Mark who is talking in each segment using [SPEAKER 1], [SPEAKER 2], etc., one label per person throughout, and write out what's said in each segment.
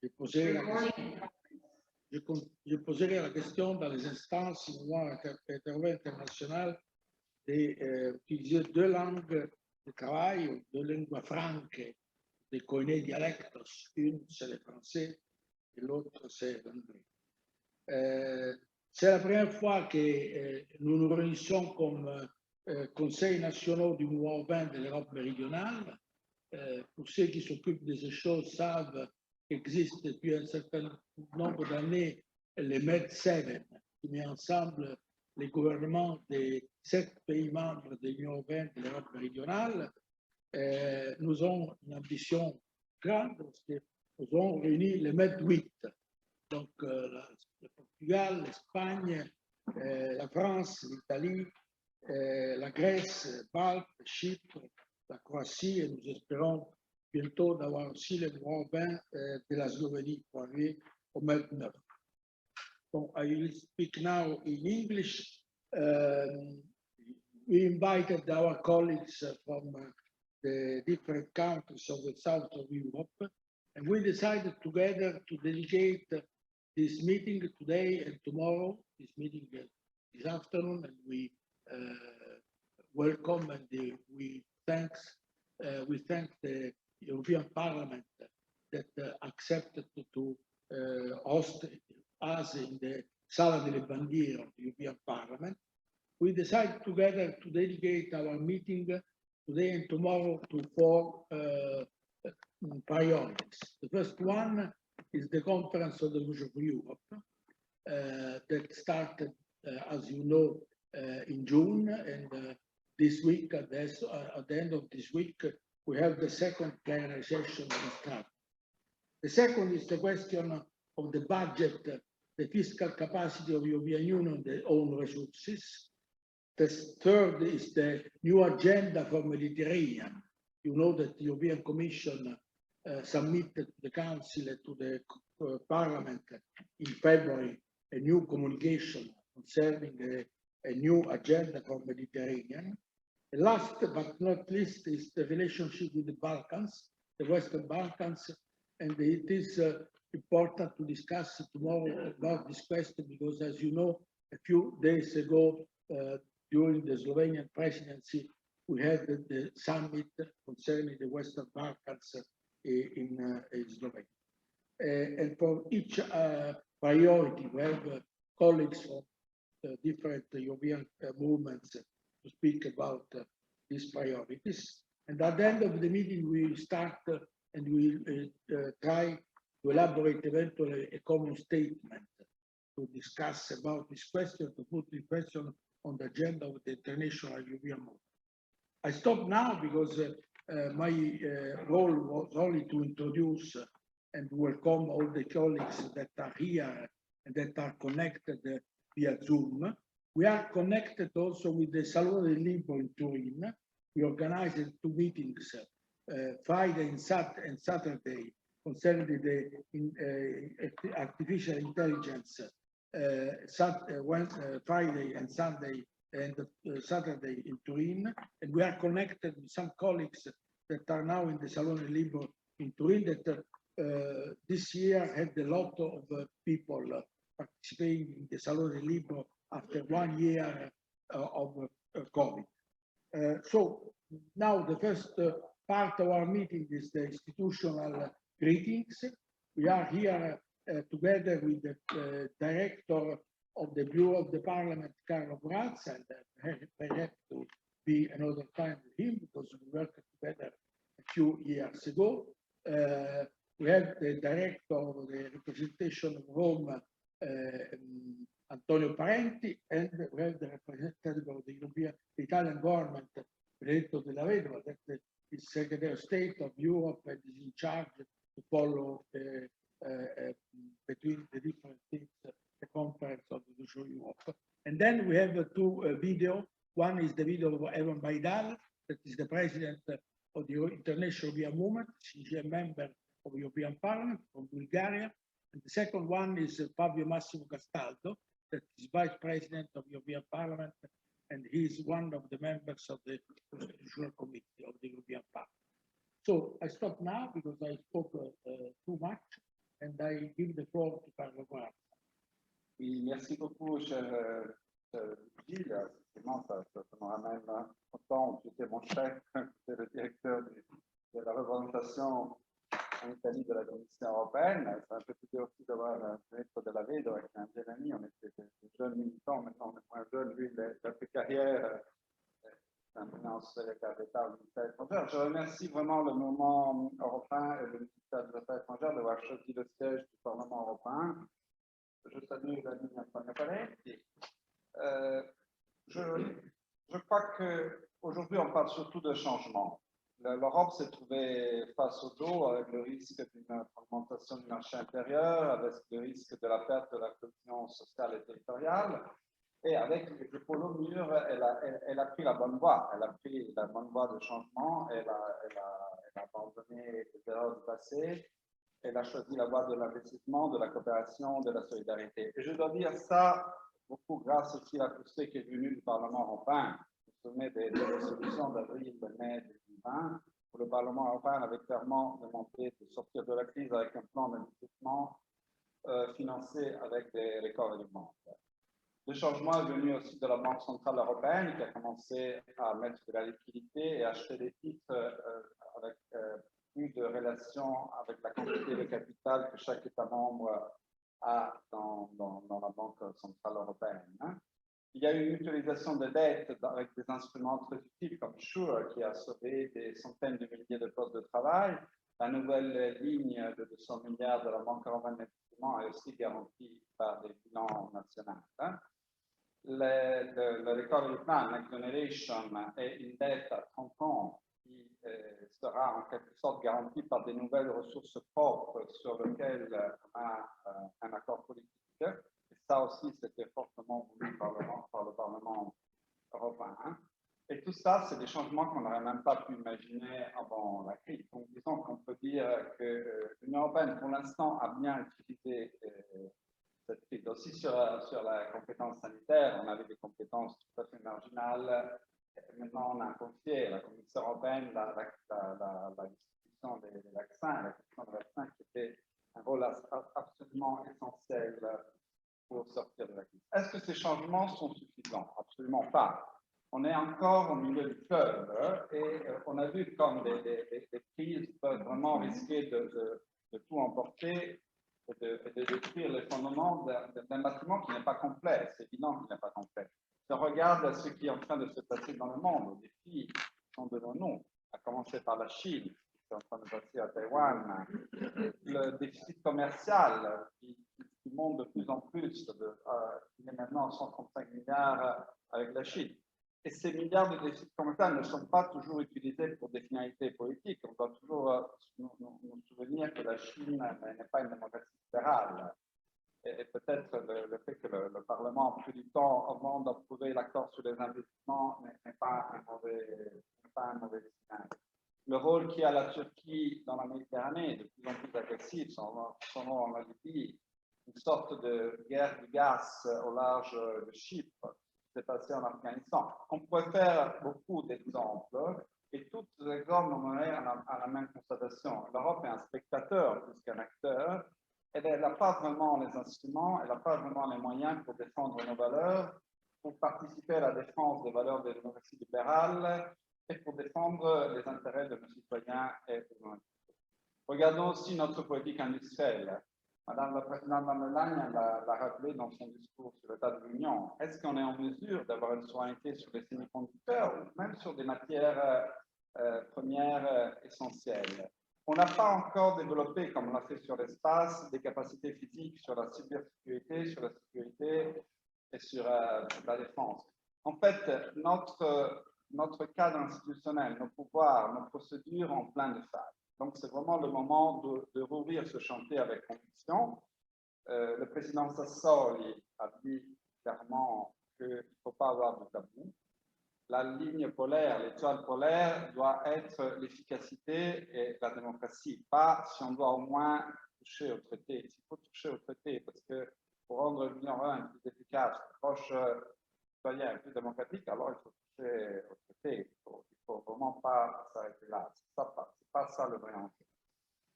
[SPEAKER 1] je poserai la question dans les instances au moment international d'utiliser deux langues de travail, ou deux langues franques, des coinés dialectos. Une, c'est le français, et l'autre, c'est l'anglais. C'est la première fois que nous nous réunissons comme Conseil national du mouvement urbain de l'Europe méridionale. Pour ceux qui s'occupent de ces choses savent qu'existe depuis un certain nombre d'années le Med8, qui met ensemble les gouvernements des 7 pays membres de l'Union européenne de l'Europe méridionale. Nous avons une ambition grande parce que nous avons réuni le Med8, donc le Portugal, l'Espagne, la France, l'Italie, la Grèce, Malte, Chypre, la Croatie, et nous espérons bientôt d'avoir aussi le mouvement urbain de la Slovénie pour arriver au Med9. So I will speak now in English. We invited our colleagues from the different countries of the south of Europe, and we decided together to dedicate this meeting today and tomorrow, this meeting this afternoon, and we welcome and we thank the European Parliament that accepted to host us in the Sala delle Bandiere of the European Parliament. We decided together to dedicate our meeting today and tomorrow to 4 priorities. The first one is the Conference of the Future of Europe that started, as you know, in June, and this week, at the end of this week, we have the second plenary session in Strasbourg. The second is the question of the budget, the fiscal capacity of the European Union, their own resources. The third is the new agenda for Mediterranean. You know that the European Commission submitted to the Council and to the Parliament in February a new communication concerning a new agenda for Mediterranean. And last but not least is the relationship with the Balkans, the Western Balkans, and it is important to discuss tomorrow about this question because, as you know, a few days ago, during the Slovenian presidency, we had the summit concerning the Western Balkans in Slovenia. And for each priority, we have colleagues from different European movements to speak about these priorities. And at the end of the meeting, we start and we try to elaborate eventually a common statement to discuss about this question, to put the question on the agenda of the international European movement. I stop now because my role was only to introduce and welcome all the colleagues that are here and that are connected via Zoom. We are connected also with the Salone del Libro in Turin. We organized 2 meetings, Friday and Saturday, concerning the artificial intelligence, Friday and Sunday and Saturday in Turin. And we are connected with some colleagues that are now in the Salone del Libro in Turin that this year had a lot of people participating in the Salone del Libro after 1 year of COVID. So now the first part of our meeting is the institutional greetings. We are here together with the director of the Bureau of the Parliament, Carlo Braz, and I have to be another time with him because we worked together a few years ago. We have the director of the representation of Rome, Antonio Parenti, and we have the representative of the Italian government, Benedetto Della Vedova, that is Secretary of State of Europe and is in charge to follow between the different things, the conference of the future Europe. And then we have 2 videos. One is the video of Evan Baidal, that is the president of the International European Movement. She's a member of the European Parliament from Bulgaria. And the second one is Fabio Massimo Castaldo, that is vice president of the European Parliament, and he is one of the members of the Constitutional Committee of the European Parliament. So I stop now because I spoke too much, and I give the floor to Carlo Guarda.
[SPEAKER 2] Oui, merci beaucoup, cher Gilles. Effectivement, ça me ramène au temps où j'étais mon chef, j'étais le directeur de la représentation en Italie de la Commission européenne. Ça me fait plaisir aussi d'avoir le ministre de la Vedo avec un jeune ami. On était des jeunes militants, maintenant on est moins jeunes. Lui, il a fait carrière maintenant en secrétaire d'État au ministère étrangère. Je remercie vraiment le mouvement européen et le ministère des Affaires étrangères d'avoir choisi le siège du Parlement européen. Je salue l'ami Antonio Paretti. Je crois qu'aujourd'hui, on parle surtout de changement. L'Europe s'est trouvée face au dos avec le risque d'une fragmentation du marché intérieur, avec le risque de la perte de la cohésion sociale et territoriale. Et avec l'épaule au mur, elle a pris la bonne voie. Elle a pris la bonne voie de changement. Elle a abandonné les erreurs du passé. Elle a choisi la voie de l'investissement, de la coopération, de la solidarité. Et je dois dire ça beaucoup grâce aussi à tout ce qui est venu du Parlement européen. Vous vous souvenez des résolutions d'avril, de mai 2020, où le Parlement européen avait clairement demandé de sortir de la crise avec un plan d'investissement financé avec les corps du monde. Le changement est venu aussi de la Banque centrale européenne qui a commencé à mettre de la liquidité et acheter des titres avec plus de relations avec la quantité de capital que chaque État membre a dans la Banque centrale européenne. Il y a eu une utilisation de dettes avec des instruments très utiles comme SURE qui a sauvé des centaines de milliers de postes de travail. La nouvelle ligne de 200 milliards de la Banque européenne d'investissement est aussi garantie par des bilans nationaux. Le recovery plan Next Generation est une dette à 30 ans qui sera en quelque sorte garantie par des nouvelles ressources propres sur lesquelles on a un accord politique. Et ça aussi, c'était fortement voulu par le Parlement européen. Et tout ça, c'est des changements qu'on n'aurait même pas pu imaginer avant la crise. Donc, disons qu'on peut dire que l'Union européenne, pour l'instant, a bien utilisé cette crise. Aussi sur la compétence sanitaire, on avait des compétences tout à fait marginales. Maintenant, on a confié à la Commission européenne la distribution des vaccins, la question des vaccins qui était un rôle absolument essentiel pour sortir de la crise. Est-ce que ces changements sont suffisants? Absolument pas. On est encore au milieu du fleuve et on a vu comme des crises peuvent vraiment risquer de tout emporter et de détruire les fondements d'un bâtiment qui n'est pas complet. C'est évident qu'il n'est pas complet. Si on regarde ce qui est en train de se passer dans le monde, les défis sont devant nous, à commencer par la Chine, qui est en train de passer à Taïwan, le déficit commercial qui monte de plus en plus, il est maintenant à 135 milliards avec la Chine. Et ces milliards de déficits commerciaux ne sont pas toujours utilisés pour des finalités politiques. On doit toujours nous souvenir que la Chine n'est pas une démocratie libérale. Et peut-être le fait que le Parlement a pris du temps avant d'approuver l'accord sur les investissements n'est pas un mauvais signal. Le rôle qu'a la Turquie dans la Méditerranée, de plus en plus agressif, son rôle en Libye, une sorte de guerre du gaz au large de Chypre, s'est passé en Afghanistan. On pourrait faire beaucoup d'exemples et tous les exemples nous mèneraient à la même constatation. L'Europe est un spectateur plus qu'un acteur. Elle n'a pas vraiment les instruments, elle n'a pas vraiment les moyens pour défendre nos valeurs, pour participer à la défense des valeurs de la démocratie libérale et pour défendre les intérêts de nos citoyens et de nos entreprises. Regardons aussi notre politique industrielle. Madame la Présidente von der Leyen l'a rappelé dans son discours sur l'état de l'Union. Est-ce qu'on est en mesure d'avoir une souveraineté sur les semi-conducteurs ou même sur des matières premières essentielles? On n'a pas encore développé, comme on l'a fait sur l'espace, des capacités physiques sur la cybersécurité, sur la sécurité et sur la défense. En fait, notre cadre institutionnel, nos pouvoirs, nos procédures ont plein de failles. Donc, c'est vraiment le moment de rouvrir ce chantier avec conviction. Le président Sassoli a dit clairement qu'il ne faut pas avoir de tabou. La ligne polaire, l'étoile polaire, doit être l'efficacité et la démocratie. Pas si on doit au moins toucher au traité. Il faut toucher au traité parce que pour rendre l'Union européenne plus efficace, plus proche citoyen, plus démocratique, alors il faut toucher au traité. Il ne faut vraiment pas s'arrêter là. C'est pas ça le vrai enjeu.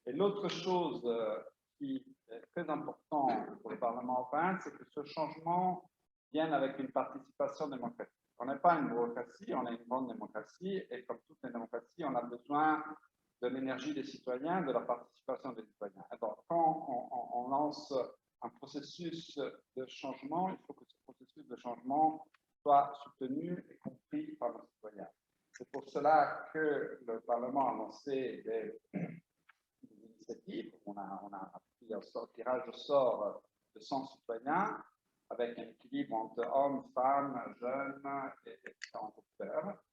[SPEAKER 2] Et l'autre chose qui très important pour le Parlement européen, c'est que ce changement vienne avec une participation démocratique. On n'est pas une bureaucratie, on est une grande démocratie, et comme toutes les démocraties, on a besoin de l'énergie des citoyens, de la participation des citoyens. Alors, quand on lance un processus de changement, il faut que ce processus de changement soit soutenu et compris par les citoyens. C'est pour cela que le Parlement a lancé des initiatives. On a pris un tirage au sort de 100 citoyens avec un équilibre entre hommes, femmes, jeunes et différents acteurs.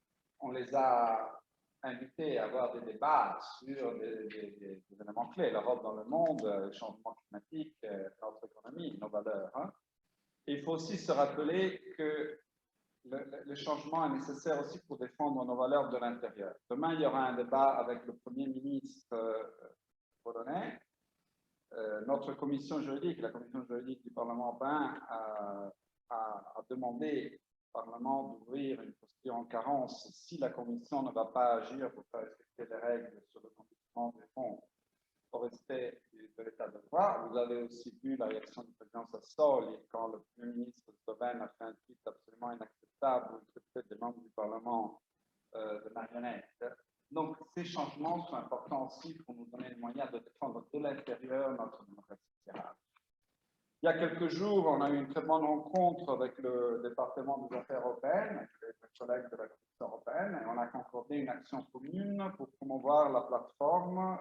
[SPEAKER 2] On les a invités à avoir des débats sur des éléments clés, l'Europe dans le monde, le changement climatique, notre économie, nos valeurs. Et il faut aussi se rappeler que le changement est nécessaire aussi pour défendre nos valeurs de l'intérieur. Demain, il y aura un débat avec le Premier ministre polonais. Notre commission juridique, la commission juridique du Parlement européen, a demandé au Parlement d'ouvrir une procédure en carence si la Commission ne va pas agir pour faire respecter les règles sur le conditionnement des fonds au respect de l'état de droit. Vous avez aussi vu la réaction du président Sassoli quand le Premier ministre slovène a fait un tweet absolument inacceptable où il traitait des membres du Parlement de marionnettes. Donc, ces changements sont importants aussi pour nous donner les moyens de défendre de l'intérieur notre démocratie libérale. Il y a quelques jours, on a eu une très bonne rencontre avec le département des affaires européennes, avec les collègues de la Commission européenne, et on a concordé une action commune pour promouvoir la plateforme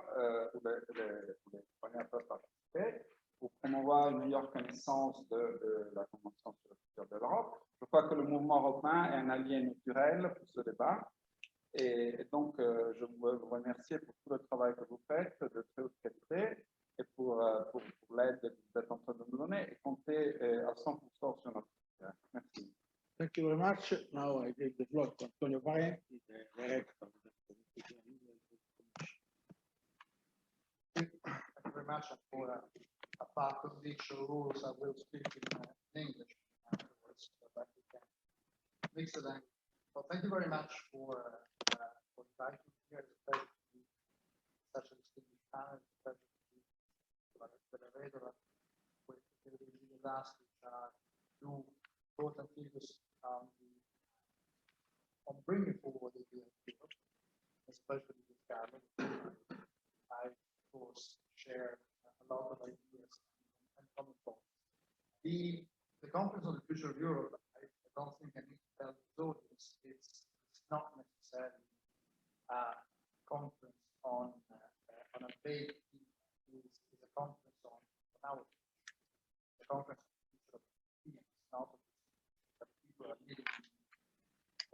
[SPEAKER 2] où les citoyens peuvent participer, pour promouvoir une meilleure connaissance de la Convention sur le futur de l'Europe. Je crois que le mouvement européen est un allié naturel pour ce débat. Et donc, je veux vous remercier pour tout le travail que vous faites de très haute qualité et pour l'aide que vous êtes en train de nous donner et compter à 100% sur notre soutien. Merci.
[SPEAKER 1] Thank you very much. Now I give the floor to Antonio Parenti, the director of the Commission.
[SPEAKER 3] Thank you very much. For a part of the rules, I will speak in English afterwards so that we can mix the language. Well, thank you very much for inviting me here. It's a pleasure to be such a distinguished panel. It's a pleasure to be with the last, which are two important figures on bringing forward the idea of Europe, especially with Carlo. I, of course, share a lot of ideas and common thoughts. The Conference on the Future of Europe, I don't think I need to tell the audience, it's not necessarily a conference on a vague theme. It's a conference on our future. The conference on the future of the theme is not that people are living in.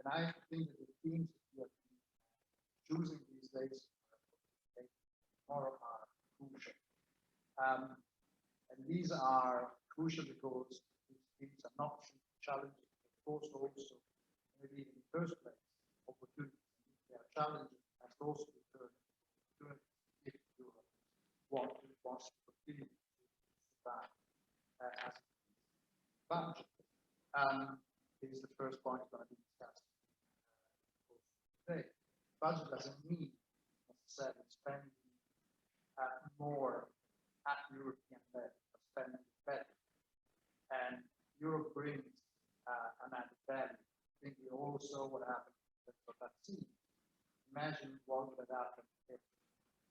[SPEAKER 3] And I think that the themes that we have been choosing these days tomorrow are crucial. And these are crucial because these themes are not challenging, of course, also, maybe in the first place, opportunities. They are challenging and also return opportunities if Europe wants to continue to survive as it is. Budget is the first point going to be discussed today. Budget doesn't mean necessarily spending more at European level, but spending better. And Europe brings an added value. Thinking also what happened with the vaccine. Imagine what would have happened if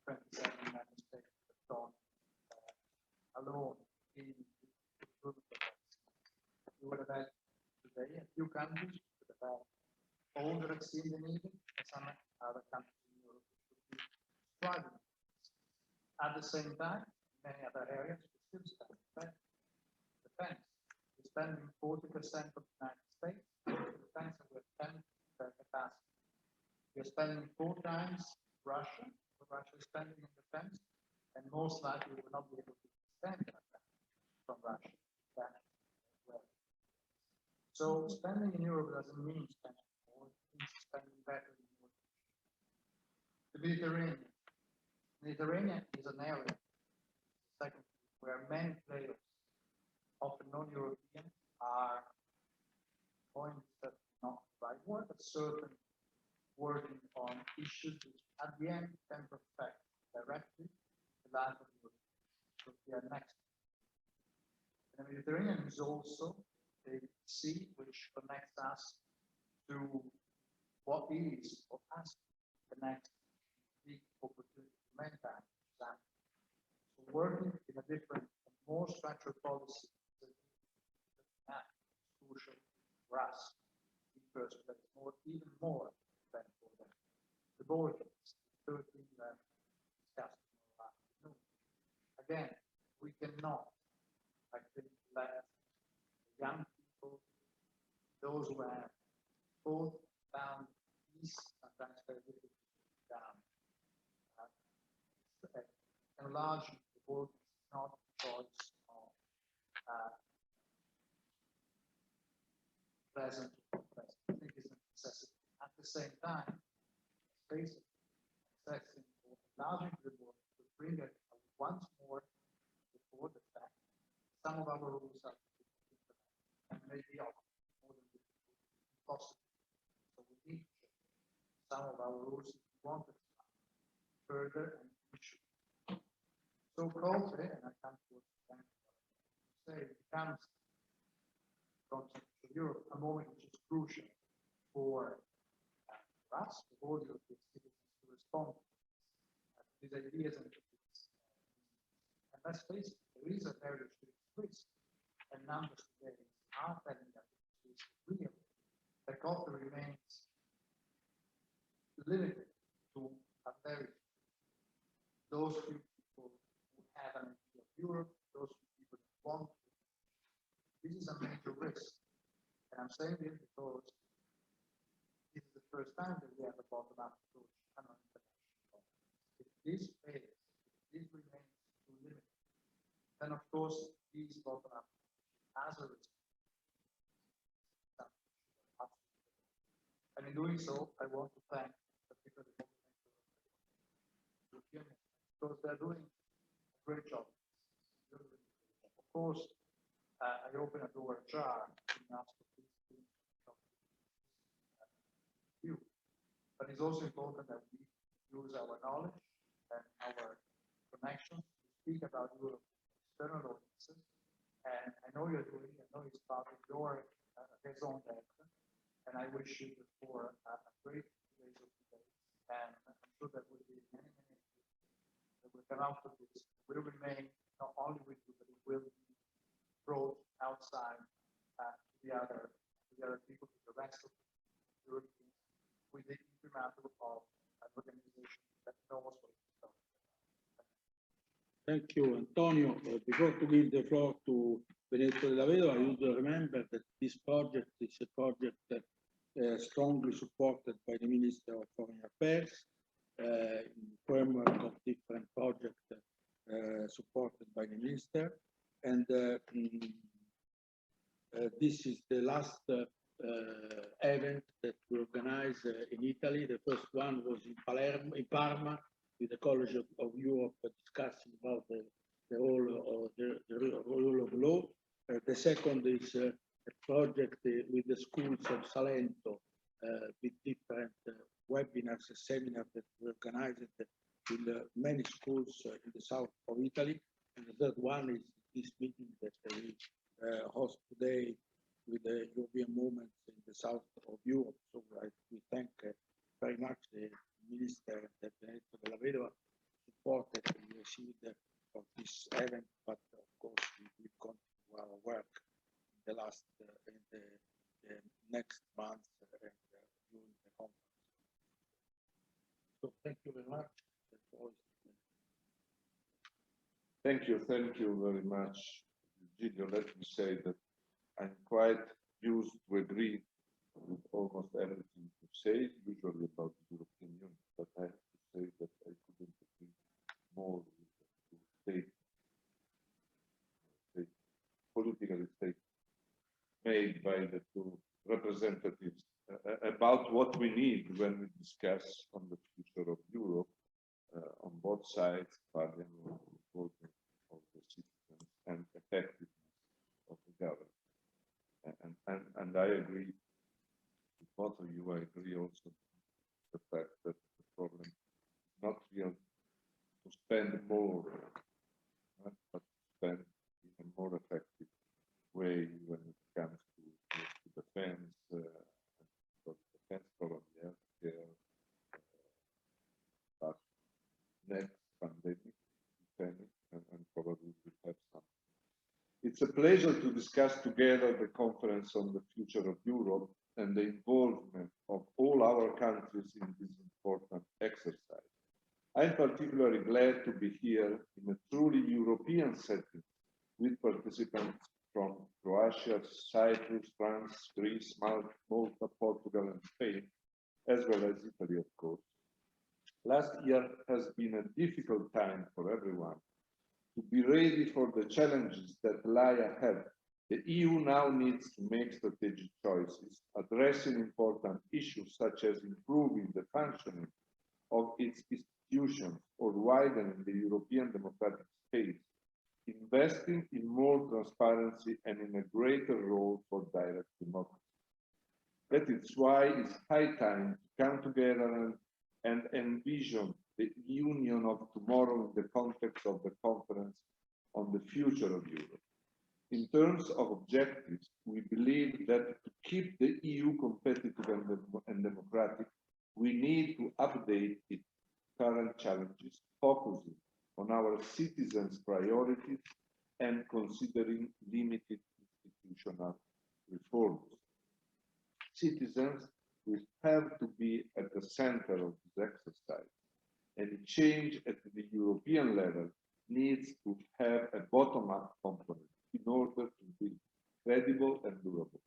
[SPEAKER 3] 27 member states had gone alone in the group of vaccines. We would have had today a few countries would have had all the vaccines they needed, and some other countries in Europe would be striving. At the same time, many other areas we still spend defense. We're spending 40% of the United States defense, and we're 10% capacity. We're spending 4 times Russia, what Russia is spending in defense, and most likely we will not be able to extend that from Russia. Well. So spending in Europe doesn't mean spending more, it means spending better in Europe. The Mediterranean. Mediterranean is an area, second, where many players, often non-European, are going to not the right word, but certainly working on issues which at the end can affect directly the life of Europe. So we are next Mediterranean is also a sea which connects us to what is for us the next big opportunity for mankind. So working in a different, more structured policy is crucial for us in first place, even more than for them. The Balkans, the 13 that discussed last afternoon. Again, we cannot, I think, let the young people, those who have both found peace, sometimes very difficult down. Enlarging the Balkans is not a choice of present or present. I think it's a necessity. At the same time, facing accessing or enlarging the Balkans to bring it once more before the fact some of our rules are and maybe more than impossible. So we need to change some of our rules if we want to further and push. So COPE, and I come to say, becomes Continental Europe a moment which is crucial for us, for all European citizens, to respond to these ideas and techniques. And let's face it, there is a very serious risk, and numbers today are telling us it is real. The COPE remains limited to a very those few people who have an idea of Europe, those few people who want to. This is a major risk. And I'm saying this because this is the first time that we have a bottom-up approach on an international level. If this fails, if this remains too limited, then of course these bottom-up has a risk. And in doing so, I want to thank particularly the European, because they're doing a great job. Of course, I open a door jar and ask for you. But it's also important that we use our knowledge and our connections to speak about Europe external audiences. And I know you're doing, I know it's part of your raison d'être, and I wish you for a great days of today. And I'm sure there will be many that will come out of this. It will remain not only with you, but it will be brought outside to the other people, to the rest of the Europeans, with the imprimatur of an organization that knows what it's talking about.
[SPEAKER 1] Thank you, Antonio. Before to give the floor to Benedetto Della Vedova, I would remember that this project is a project strongly supported by the Minister of Foreign Affairs in framework of different projects supported by the Minister. And this is the last event that we organized in Italy. The first one was in Palermo, in Parma, with the College of Europe discussing about the role of law. The second is a project with the schools of Salento with different webinars and seminars that we organized in many schools in the south of Italy. And the third one is this meeting that we host today with the European movements in the south of Europe. So we thank very much the Minister Benedetto Della Vedova support that we received for this event, but of course we will continue our work in the last in the next month and during the conference. So thank you very much.
[SPEAKER 4] Thank you very much, Virgilio. Let me say that I'm quite used to agree with almost everything you say, usually about the European Union, but I have to say that I couldn't agree more with the political statement made by the two representatives about what we need when we discuss on the future of Europe on both sides, parliament, involvement of the citizens, and effectiveness of the government. And I agree with both of you. I agree also with the fact that the problem is not real to spend more, but to spend in a more effective It's a pleasure to discuss together the Conference on the Future of Europe and the involvement of all our countries in this important exercise. I'm particularly glad to be here in a truly European setting with participants from Croatia, Cyprus, France, Greece, Malta, Portugal, and Spain, as well as Italy, of course. Last year has been a difficult time for everyone. To be ready for the challenges that lie ahead, the EU now needs to make strategic choices, addressing important issues such as improving the functioning of its institutions or widening the European democratic space, investing in more transparency and in a greater role for direct democracy. That is why it's high time to come together and envision the union of tomorrow in the context of the Conference on the Future of Europe. In terms of objectives, we believe that to keep the EU competitive and democratic, we need to update its current challenges, focusing on our citizens' priorities and considering limited institutional reforms. Citizens will have to be at the center of this exercise. Any change at the European level needs to have a bottom-up component in order to be credible and durable.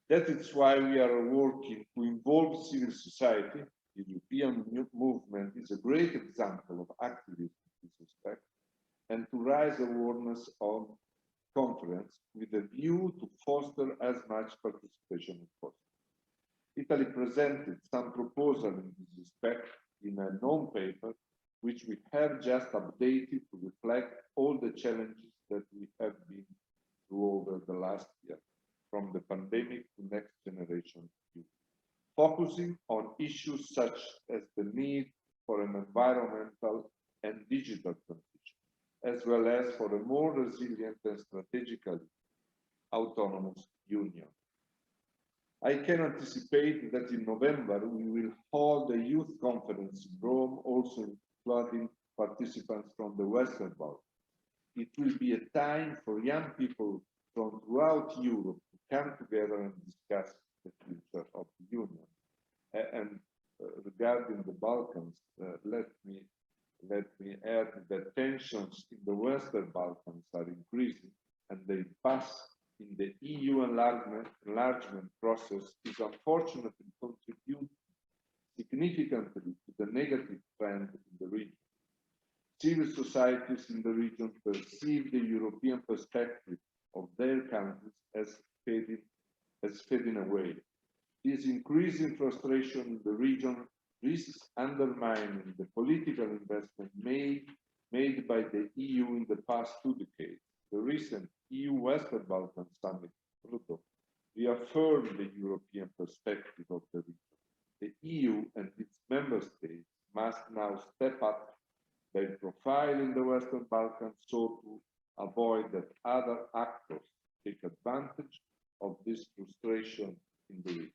[SPEAKER 4] That is why we are working to involve civil society. The European movement is a great example of activism in this respect, and to raise awareness on conference with a view to foster as much participation as possible. Italy presented some proposals in this respect in a non-paper, which we have just updated to reflect all the challenges that we have been through over the last year, from the pandemic to next generation youth, focusing on issues such as the need for an environmental and digital transition, as well as for a more resilient and strategically autonomous union. I can anticipate that in November we will hold a youth conference in Rome, also including participants from the Western Balkans. It will be a time for young people from throughout Europe to come together and discuss the future of the Union. And regarding the Balkans, let me add that tensions in the Western Balkans are increasing, and the impasse in the EU enlargement process is unfortunately contributing significantly to the negative trend in the region. Civil societies in the region perceive the European perspective of their countries as fading away. This increasing frustration in the region risks undermining the political investment made by the EU in the past 2 decades. The recent EU-Western Balkan Summit reaffirmed the European perspective of the region. The EU and its member states must now step up their profile in the Western Balkans so to avoid that other actors take advantage of this frustration in the region.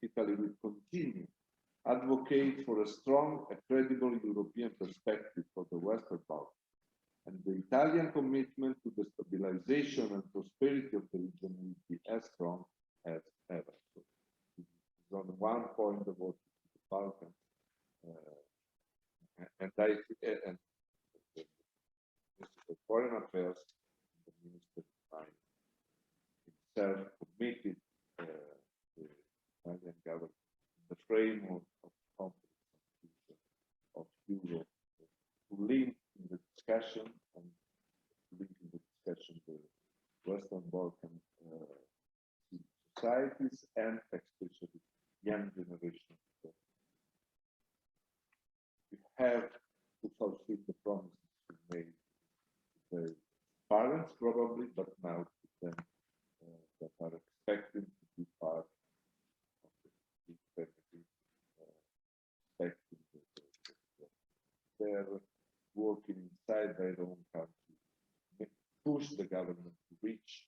[SPEAKER 4] Italy will continue to advocate for a strong and credible European perspective for the Western Balkans, and the Italian commitment to the stabilization and prosperity of the region will be as strong as ever. So, this is on one point about the Balkans, and the Minister of Foreign Affairs, the Minister of Finance himself committed the Italian government in the framework of the Conference on the Future of Europe to link in the discussion and the Western Balkan societies and especially young generations. We have to fulfill the promises we made to the parents probably, but now to them that are expecting to be part of the family, expecting they're working inside their own country, push the government to reach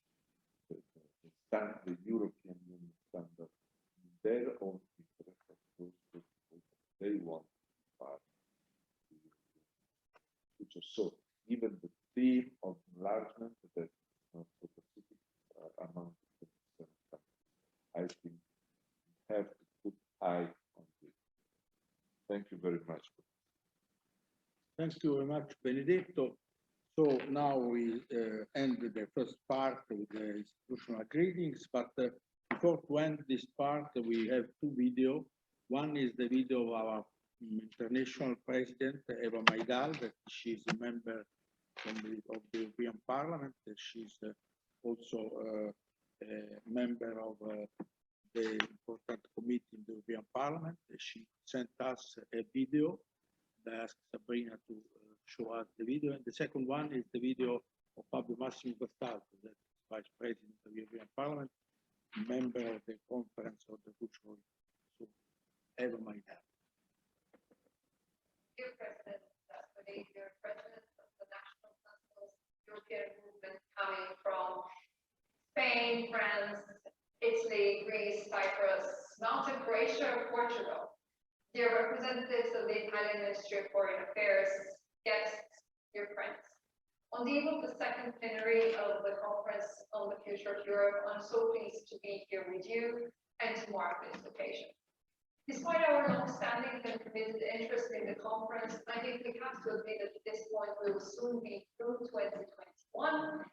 [SPEAKER 4] the European Union standard in their own interest, of course, they want to be part of the future. So even the theme of enlargement that
[SPEAKER 1] Thank you very much, Benedetto. So now we end the first part with the institutional greetings, but before to end this part, we have two videos. One is the video of our international president, Eva Maidal, that she's a member of the European Parliament. She's also a member of the important committee in the European Parliament. She sent us a video. I asked Sabrina to show us the video. And the second one is the video of Fabio Massimo Castaldo, that is Vice President of the European Parliament, member of the Conference of the Futuro. So, Eva Maidal.
[SPEAKER 5] Dear President, dear President of the National Council, European movement coming from Spain, France, Italy, Greece, Cyprus, Malta, Croatia, Portugal. Dear representatives of the Italian Ministry of Foreign Affairs, guests, dear friends. On the eve of the second plenary of the Conference on the Future of Europe, I'm so pleased to be here with you and to mark this occasion. Despite our long-standing and committed interest in the conference, I think we have to admit that at this point we will soon be through 2021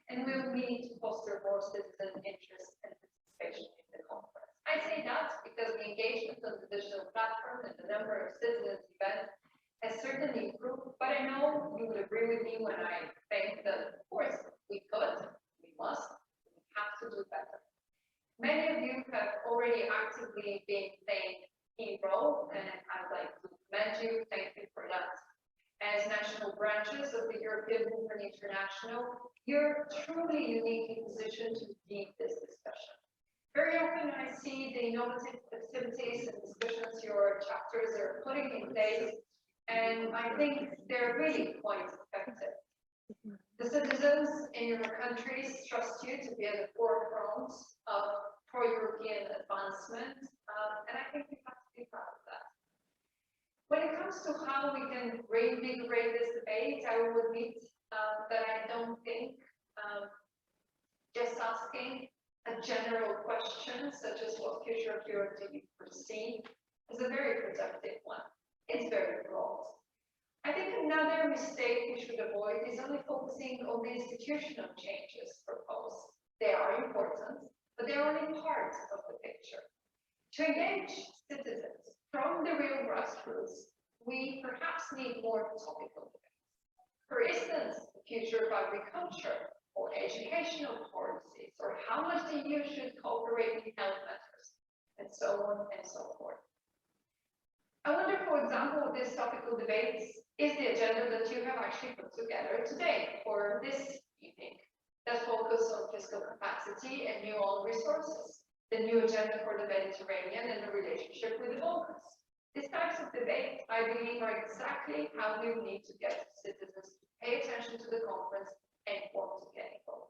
[SPEAKER 5] and we will need to foster more citizen interest and participation in the conference. I say that because the engagement on the digital platform and the number of citizens events has certainly improved, but I know you would agree with me when I think that, of course, we could, we must, we have to do better. Many of you have already actively been playing a role, and I'd like to commend you. Thank you for that. As national branches of the European Movement International, you're truly uniquely positioned to lead this discussion. Very often I see the innovative activities and discussions your chapters are putting in place, and I think they're really quite effective. The citizens in your countries trust you to be at the forefront of pro-European advancement, and I think we have to be proud of that. When it comes to how we can reinvigorate this debate, I will admit that I don't think just asking a general question, such as what future of Europe do you foresee, is a very productive one. It's very broad. I think another mistake we should avoid is only focusing on the institutional changes proposed. They are important, but they're only part of the picture. To engage citizens from the real grassroots, we perhaps need more topical debates. For instance, the future of agriculture, or educational policies, or how much the EU should cooperate in health matters, and so on and so forth. I wonder, for example, this topical debates is the agenda that you have actually put together today, or this evening, that focus on fiscal capacity and new own resources, the new agenda for the Mediterranean and the relationship with the Balkans. These types of debates, I believe, are exactly how we need to get citizens to pay attention to the conference and want to get involved.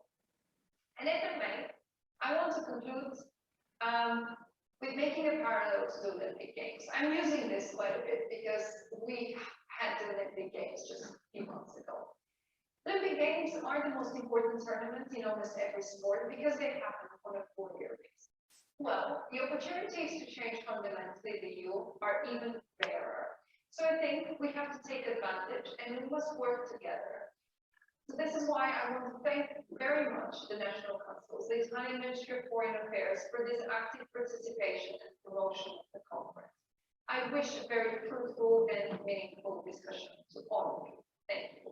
[SPEAKER 5] And if I may, I want to conclude with making a parallel to the Olympic Games. I'm using this quite a bit because we had the Olympic Games just a few months ago. Olympic Games are the most important tournament in almost every sport because they happen on a 4-year basis. Well, the opportunities to change fundamentally the EU are even rarer. So I think we have to take advantage and we must work together. So this is why I want to thank very much the national councils, the Italian Ministry of Foreign Affairs, for this active participation and promotion of the conference. I wish a very fruitful and meaningful discussion to all of you. Thank you.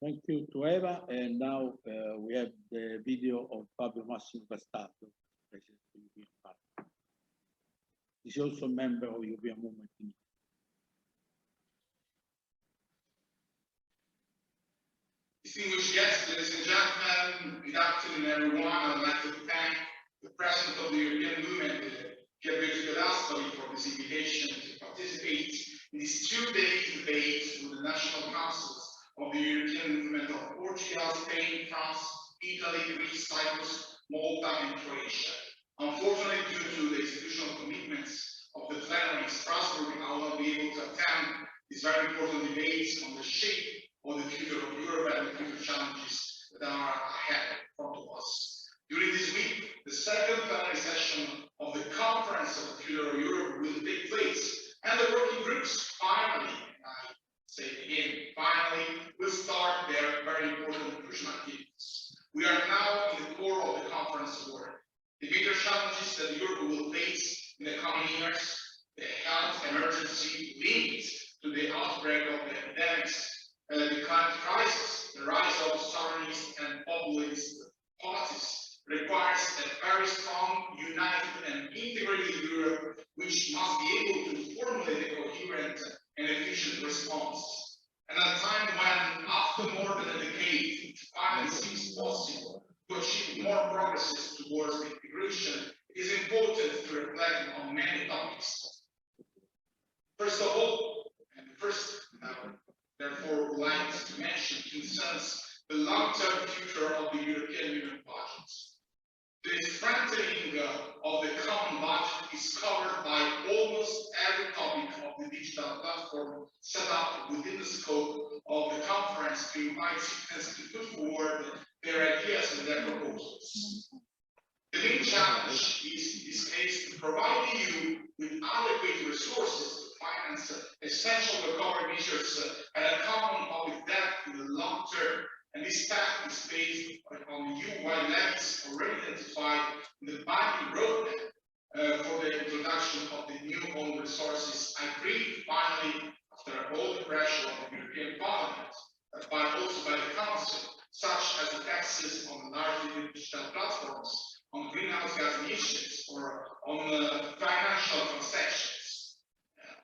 [SPEAKER 1] Thank you to Eva, and now we have the video of Fabio Massimo Castaldo, President of the European Parliament. He's also a member of the European Movement.
[SPEAKER 6] Distinguished guests, ladies and gentlemen, good afternoon, everyone. I'd like to thank the President of the European Movement, Pier Berlusconi, for this invitation to participate in this 2-day debate with the national councils of the European Movement of Portugal, Spain, France, Italy, Greece, Cyprus, Malta, and Croatia. Unfortunately, due to the institutional commitments of the plenary in Strasbourg, I will not be able to attend these very important debates on the shape of the future of Europe and the future challenges that are ahead in front of us. During this week, the second plenary session of the Conference of the Future of Europe will take place, and the working groups finally, I that Europe will face in the coming years, the health emergency linked to the outbreak of the epidemics, the climate crisis, the rise of sovereignist and populist parties requires a very strong, united and integrated Europe, which must be able to formulate a coherent and efficient response. And at a time when, after more than a decade, it finally seems possible to achieve more progress towards integration, it is important to reflect on many topics. First of all, and first, therefore, would like to mention concerns the long-term future of the European Union budget. The strengthening of the common budget is covered by almost every topic of the digital platform set up within the scope of the conference to invite citizens to put forward their ideas and their proposals. The main challenge is, in this case, to provide the EU with adequate resources to finance essential recovery measures and a common public debt in the long term. And this path is based on EU-wide levies already identified in the binding roadmap for the introduction of the new own resources agreed finally after all the pressure of the European Parliament, but also by the Council, such as the taxes on large digital platforms, on greenhouse gas emissions, or on financial transactions.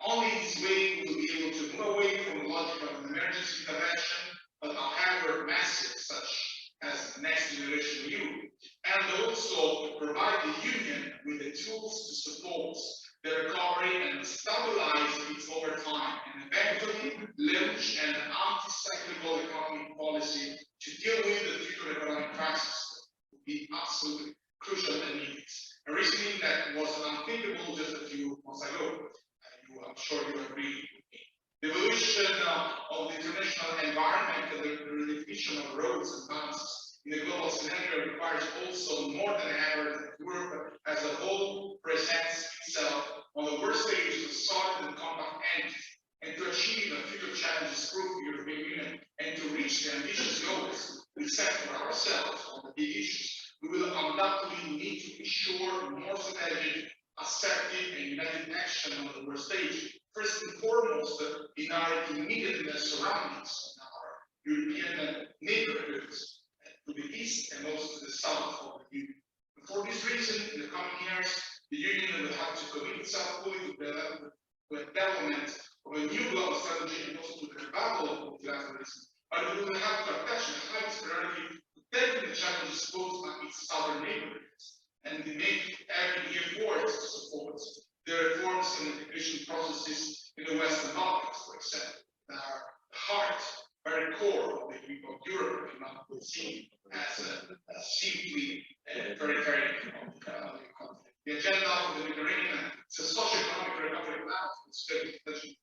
[SPEAKER 6] Only in this way we will be able to move away from the logic of an emergency intervention, but however massive, such as Next Generation EU, and also provide the Union with the tools to support the recovery and stabilize it over time, and eventually launch an anti-cyclical economic policy to deal with the future economic crisis would be absolutely crucial and needed. A reasoning that was unthinkable just a few months ago. I'm sure you agree with me. The evolution of the international environment and the redefinition of roads and balances in the global scenario requires also more than ever that Europe as a whole presents itself on the worst stage of solid and compact entity, and to achieve a future challenges-proof European Union and to reach the ambitious goals we set for ourselves on the big issues, we will undoubtedly need to ensure more strategic, assertive and united action on the world stage. First and foremost, in our immediate surroundings, in our European neighborhoods, to the east and also to the south of the Union. And for this reason, in the coming years, the Union will have to commit itself fully to the development of a new global strategy and also to the battle of multilateralism. But we will have to attach the highest priority to tackling the challenges posed by its southern neighborhoods and make every effort to support the reforms and integration processes in the Western Balkans, for example, that are the heart, very core of Europe, and not seen as simply periphery of the continent. The agenda of the Mediterranean is a socio-economic recovery plan for strategic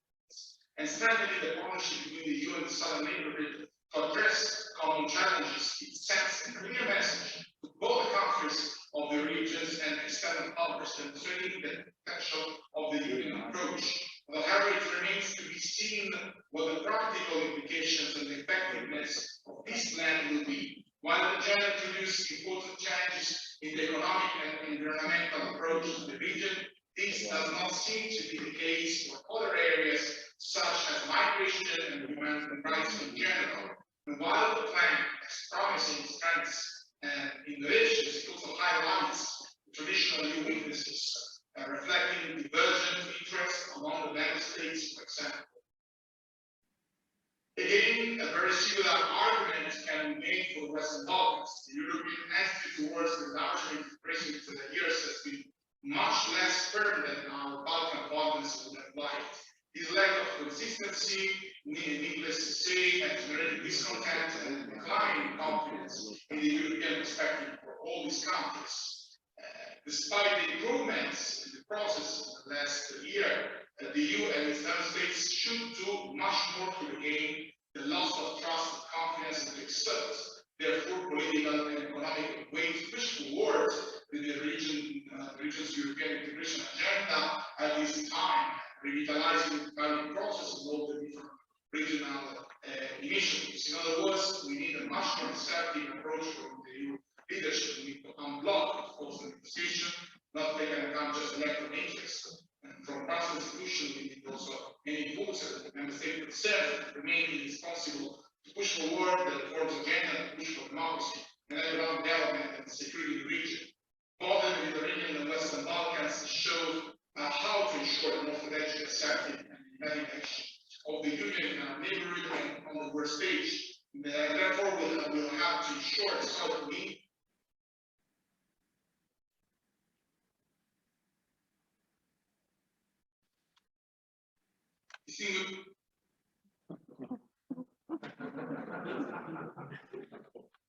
[SPEAKER 6] and strengthening the partnership between the EU and the southern neighborhood to address common challenges. It sends a clear message to both the countries of the regions and external partners, demonstrating the potential of the Union approach. But however, it remains to be seen what the practical implications and the effectiveness of this plan will be. While the agenda introduces important changes in the economic and environmental approach to the region, this does not seem to be the case for other areas such as migration and human rights in general. And while the plan has promising strengths and innovations, it also highlights traditional new weaknesses, reflecting divergent interests among the member states, for example. Again, a very similar argument can be made for the Western Balkans. The European attitude towards the larger integration to the years has been much less firm than our Balkan partners would have liked. This lack of consistency, needless to say, has generated discontent and declining confidence in the European perspective for all these countries. Despite the improvements in the process in the last year, the EU and its member states should do much more to regain the loss of trust and confidence and to exert their full political and economic weight to push forward with the region's European integration agenda at this time, revitalizing the current process of all the different regional initiatives. In other words, we need a much more assertive approach from the EU leadership. We need to unblock the negotiation, not take security in the region. Both in the Mediterranean and Western Balkans showed how to ensure more strategic, assertive, and embedding action of the Union neighborhood and on the world stage. Therefore, we'll have to ensure solid lead.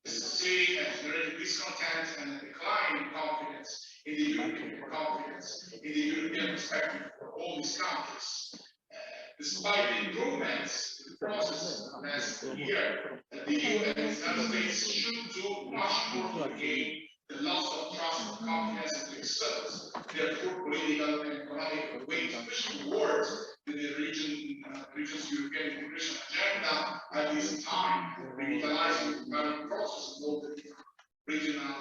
[SPEAKER 6] See a generated discontent and a decline in confidence in the European perspective for all these countries. Despite the improvements in the process last year, the EU and its member states should do much more to regain the loss of trust and confidence in themselves. Therefore, political and economic way to push towards the region's European integration agenda at this time, revitalizing the current process of all the regional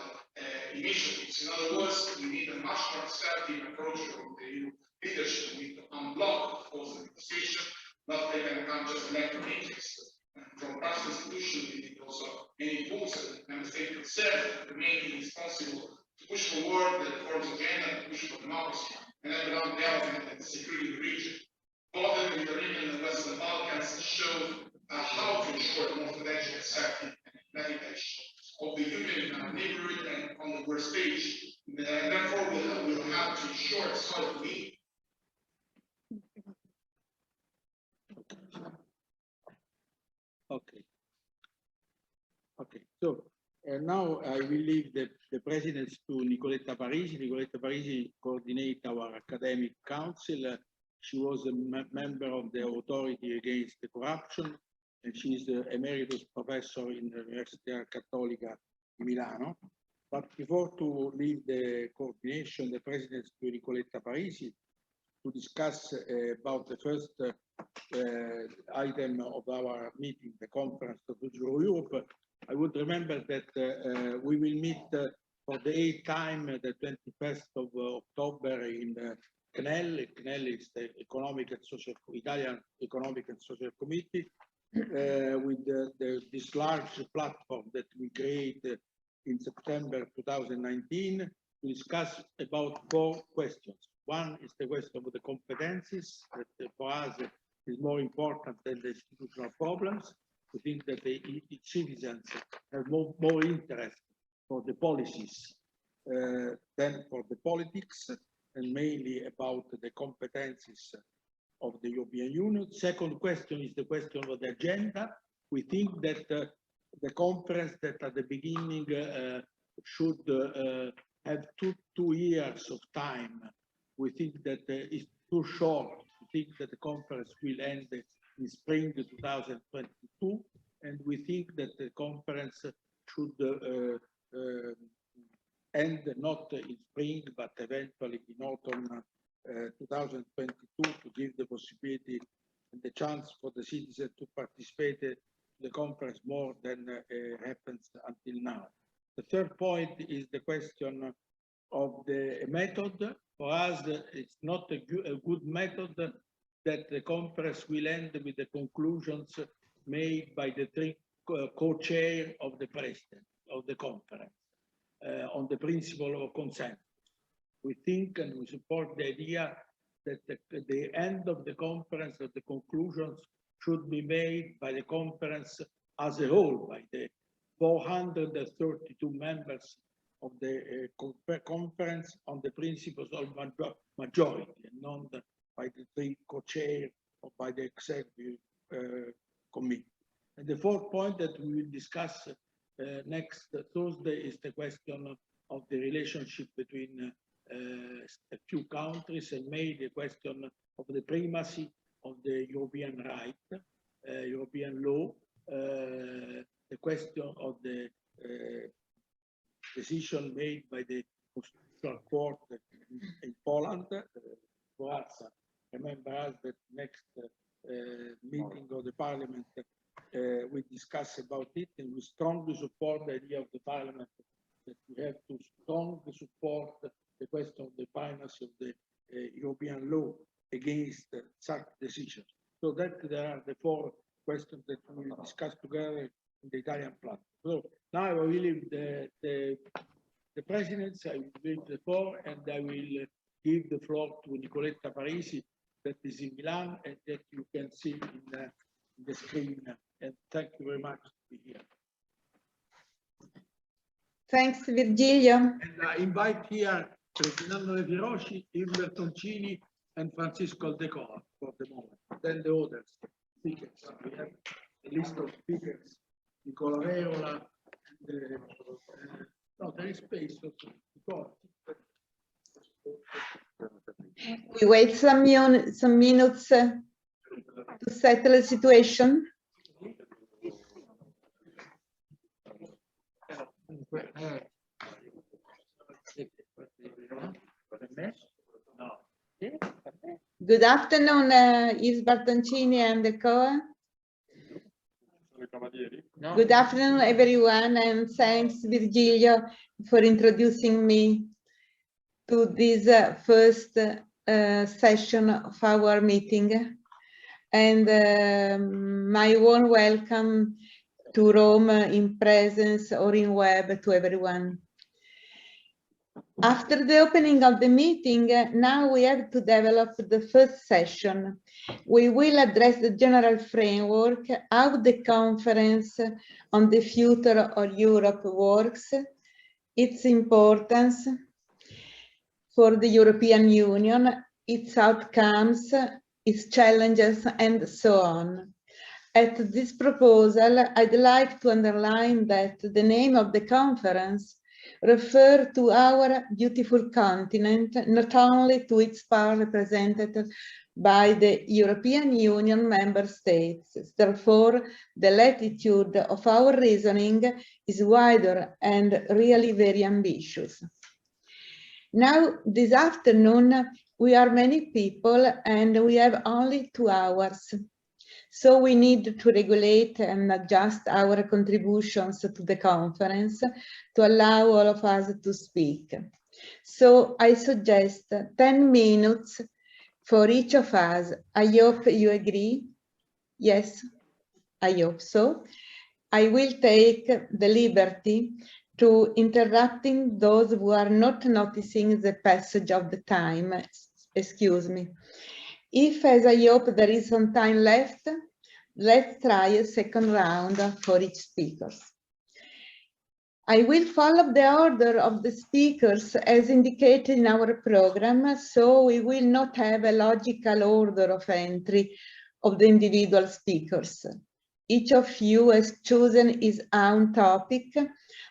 [SPEAKER 6] initiatives. In other words, we need a much more assertive approach from the EU leadership. We need to unblock the negotiation, not take into account just electoral interests. And from past institutions, we need also many tools that the member state itself remain responsible to push forward the reforms agenda, to push for democracy and economic development and security in the region. Both the Mediterranean and Western Balkans showed how to ensure more strategic, assertive, and embedding action of the Union neighborhood and on the world stage. Therefore, we'll have to ensure solid lead.
[SPEAKER 1] Okay. So now I will leave the presidency to Nicoletta Parisi. Nicoletta Parisi coordinates our academic council. She was a member of the Authority Against Corruption, and she is the emeritus professor in the Università Cattolica di Milano. But before to leave the coordination, the presidency to Nicoletta Parisi to discuss about the first item of our meeting, the Conference of Futuro Europe, I would remember that we will meet for the 8th time, the 21st of October in CNEL. CNEL is the Italian Economic and Social Committee, with this large platform that we created in September 2019 to discuss about 4 questions. One is the question of the competencies, that for us is more important than the institutional problems. We think that its citizens have more interest for the policies than for the politics, and mainly about the competencies of the European Union. Second question is the question of the agenda. We think that the conference that at the beginning should have two years of time. We think that it's too short. We think that the conference will end in spring 2022, and we think that the conference should end not in spring, but eventually in autumn 2022, to give the possibility and the chance for the citizens to participate in the conference more than happens until now. The third point is the question of the method. For us, it's not a good method that the conference will end with the conclusions made by the 3 co-chair of the president of the conference on the principle of consent. We think and we support the idea that the end of the conference, that the conclusions should be made by the conference as a whole, by the 432 members of the conference on the principles of majority, and not by the 3 co-chair or by the executive committee. And the fourth point that we will discuss next Thursday is the question of the relationship between a few countries, and made the question of the primacy of the European right, European law, the question of the decision made by the Constitutional Court in Poland. Croazia, remember us that next meeting of the Parliament we discuss about it, and we strongly support the idea of the Parliament that we have to strongly support the question of the primacy of the European law against such decisions. So that there are the 4 questions that we will discuss together in the Italian platform. So now I will leave the presidency, I will leave the floor, and I will give the floor to Nicoletta Parisi, that is in Milan, and that you can see in the screen. And thank you very much to be here.
[SPEAKER 7] Thanks, Virgilio.
[SPEAKER 1] And I invite here Ferdinando De Firoci, Yves Bertoncini, and Francisco Aldecoa for the moment. Then the others speakers. We have a list of speakers. Nicola Verola. No, there is space.
[SPEAKER 7] We wait some minutes to settle the situation. Good afternoon, Yves Bertoncini and the COA. Good afternoon, everyone, and thanks, Virgilio, for introducing me to this first session of our meeting. And my warm welcome to Rome in presence or in web to everyone. After the opening of the meeting, now we have to develop the first session. We will address the general framework, how the conference on the future of Europe works, its importance for the European Union, its outcomes, its challenges, and so on. At this proposal, I'd like to underline that the name of the conference refers to our beautiful continent, not only to its part represented by the European Union member states. Therefore, the latitude of our reasoning is wider and really very ambitious. Now, this afternoon, we are many people and we have only 2 hours. So we need to regulate and adjust our contributions to the conference to allow all of us to speak. So I suggest 10 minutes for each of us. I hope you agree. Yes, I hope so. I will take the liberty to interrupting those who are not noticing the passage of the time. Excuse me. If, as I hope, there is some time left, let's try a second round for each speaker. I will follow the order of the speakers as indicated in our program, so we will not have a logical order of entry of the individual speakers. Each of you has chosen his own topic.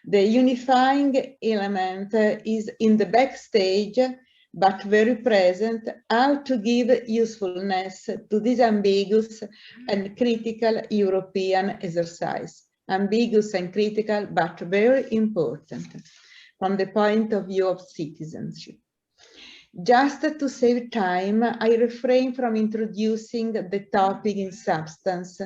[SPEAKER 7] The unifying element is in the backstage, but very present, how to give usefulness to this ambiguous and critical European exercise. Ambiguous and critical, but very important from the point of view of citizenship. Just to save time, I refrain from introducing the topic in substance.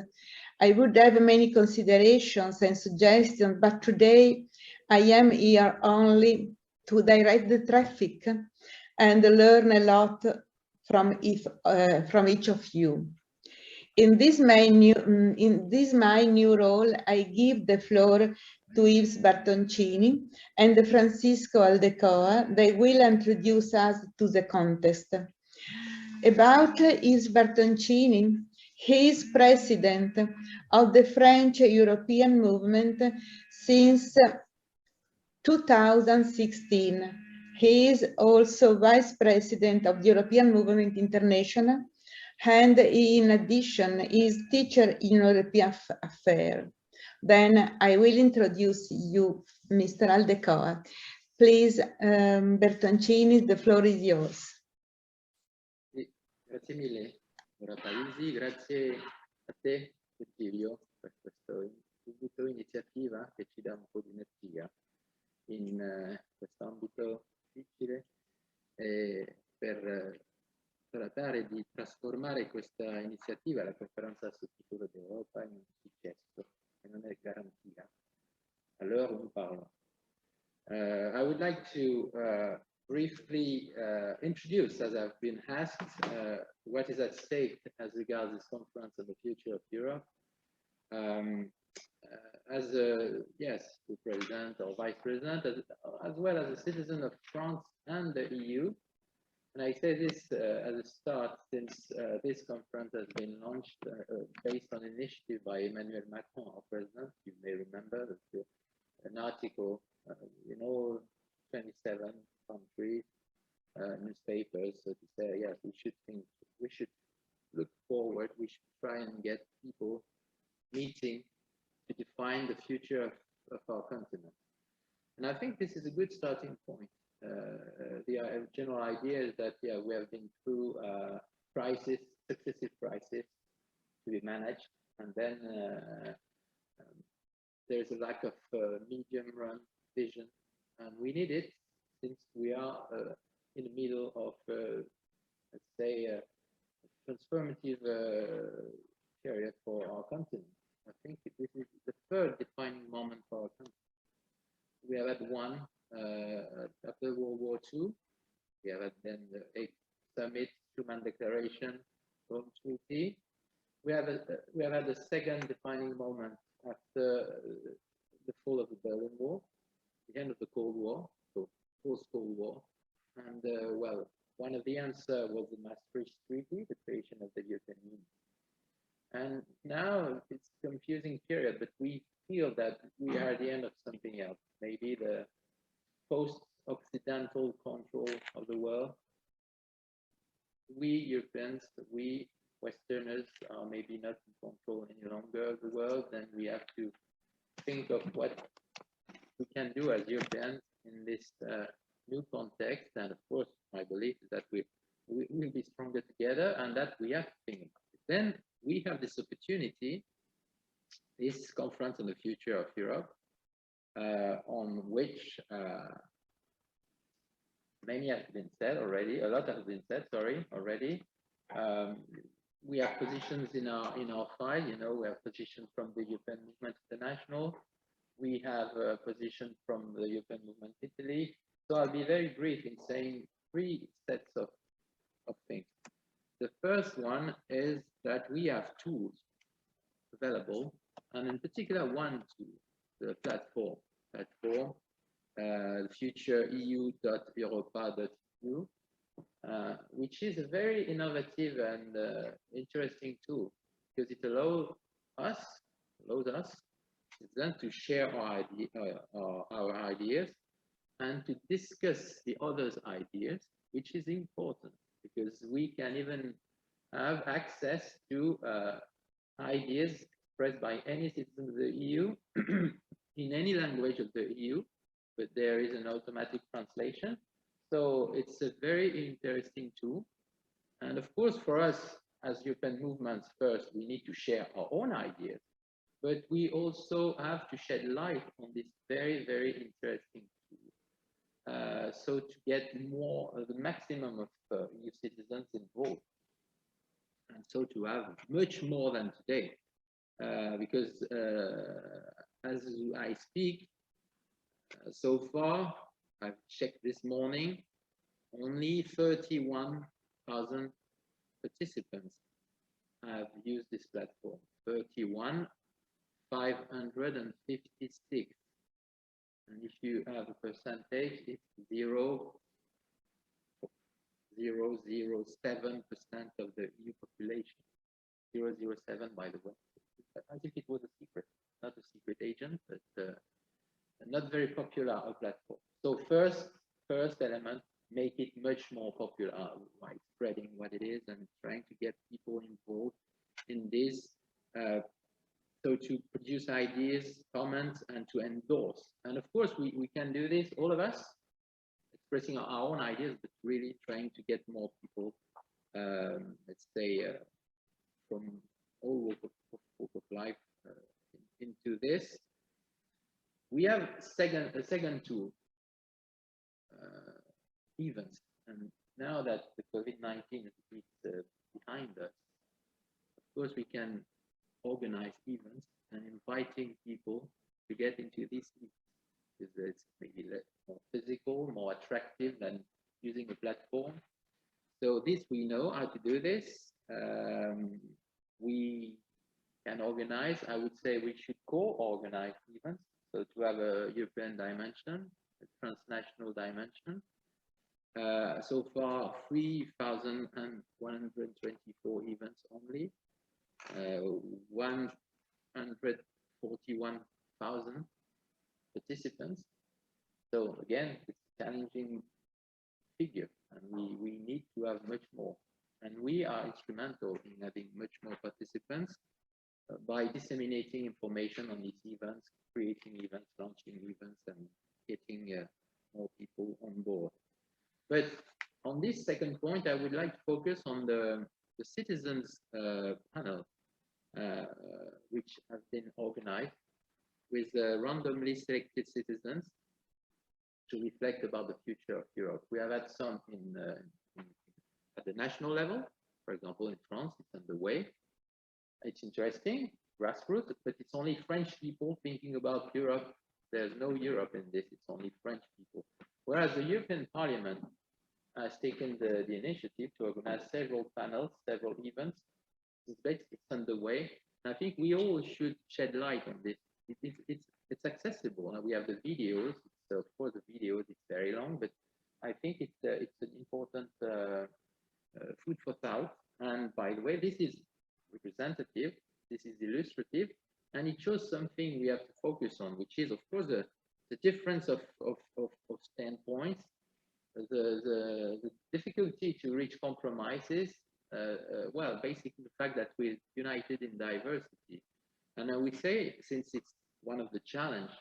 [SPEAKER 7] I would have many considerations and suggestions, but today I am here only to direct the traffic and learn a lot from each of you. In this my new role, I give the floor to Yves Bertoncini and Francisco Aldecoa. They will introduce us to the context. About Yves Bertoncini, he is president of the French European movement since 2016. He is also vice president of the European Movement International, and in addition, he is teacher in European affairs. Then I will introduce you, Mr. Aldecoa. Please, Bertoncini, the floor is yours.
[SPEAKER 8] Grazie mille, Ora Parisi, grazie a te, Virgilio, per questa iniziativa che ci dà un po' di energia in questo ambito difficile per trattare di trasformare questa iniziativa, la Conferenza sul futuro dell'Europa, in un successo che non è garantia. Allora, nous parlons. I would like to briefly introduce, as I've been asked, what is at stake as regards this conference on the future of Europe. as a, yes, the president or vice president, as well as a citizen of France and the EU. And I say this as a start, since this conference has been launched based on initiative by Emmanuel Macron, our president. You may remember that an article in all 27 countries, newspapers, so to say, yes, we should look forward, we should try and get people meeting to define the future of our continent. And I think this is a good starting point. The general idea is that, yeah, we have been through crisis, successive crises to be managed, and then there's a lack of medium-run vision, and we need it since we are in the middle of, let's say, a transformative period for our continent. I think this is the third defining moment for our country. We have had one after World War II. We have had then the 8th Summit, Schuman Declaration, Rome Treaty. We have had a second defining moment after the fall of the Berlin Wall, the end of the Cold War, so post-Cold War. And well, one of the answers was the Maastricht Treaty, the creation of the European Union. And now it's a confusing period, but we feel that we are at the end of something else. Maybe the post-Occidental control of the world. We Europeans, we Westerners are maybe not in control any longer of the world, and we have to think of what we can do as Europeans in this new context. And of course, my belief is that we will be stronger together, and that we have to think about it. Then we have this opportunity, this conference on the future of Europe, on which many have been said already, a lot has been said, sorry, already. We have positions in our file, you know, we have positions from the European Movement International, we have a position from the European Movement Italy. So I'll be very brief in saying three sets of things. The first one is that we have tools available, and in particular one tool, the platform, future EU.europa.eu, which is a very innovative and interesting tool, because it allows us then to share our ideas and to discuss the others' ideas, which is important, because we can even have access to ideas expressed by any citizen of the EU in any language of the EU, but there is an automatic translation. So it's a very interesting tool. And of course, for us as European movements, first, we need to share our own ideas, but we also have to shed light on this very, very interesting tool. So to get more, the maximum of EU citizens involved. And so to have much more than today, because as I speak, so far, I've checked this morning, only 31,000 participants have used this platform. 31,556. And if you have a percentage, it's 0.007% of the EU population. 0.07, by the way. As if it was a secret, not a secret agent, but not very popular platform. So first element, make it much more popular by spreading what it is and trying to get people involved in this. So to produce ideas, comments, and to endorse. And of course, we can do this, all of us, expressing our own ideas, but really trying to get more people, let's say, from all walks of life into this. We have a second tool, events. And now that the COVID-19 is behind us, of course, we can organize events and inviting people to get into these events, because it's maybe more physical, more attractive than using a platform. So this, we know how to do this. We can organize organize, I would say we should co-organize events, so to have a European dimension, a transnational dimension. So far, 3,124 events only, 141,000 participants. So again, it's a challenging figure, and we need to have much more. And we are instrumental in having much more participants by disseminating information on these events, creating events, launching events, and getting more people on board. But on this second point, I would like to focus on the citizens panel, which has been organized with randomly selected citizens to reflect about the future of Europe. We have had some at the national level. For example, in France, it's underway. It's interesting, grassroots, but it's only French people thinking about Europe. There's no Europe in this, it's only French people. Whereas the European Parliament has taken the initiative to organize several panels, several events. It's underway. And I think we all should shed light on this. It's accessible. And we have the videos. So of course, the videos, it's very long, but I think it's an important food for thought. And by the way, this is representative, this is illustrative, and it shows something we have to focus on, which is, of course, the difference of standpoints, the difficulty to reach compromises, well, basically the fact that we're united in diversity. And I would say, since it's one of the challenge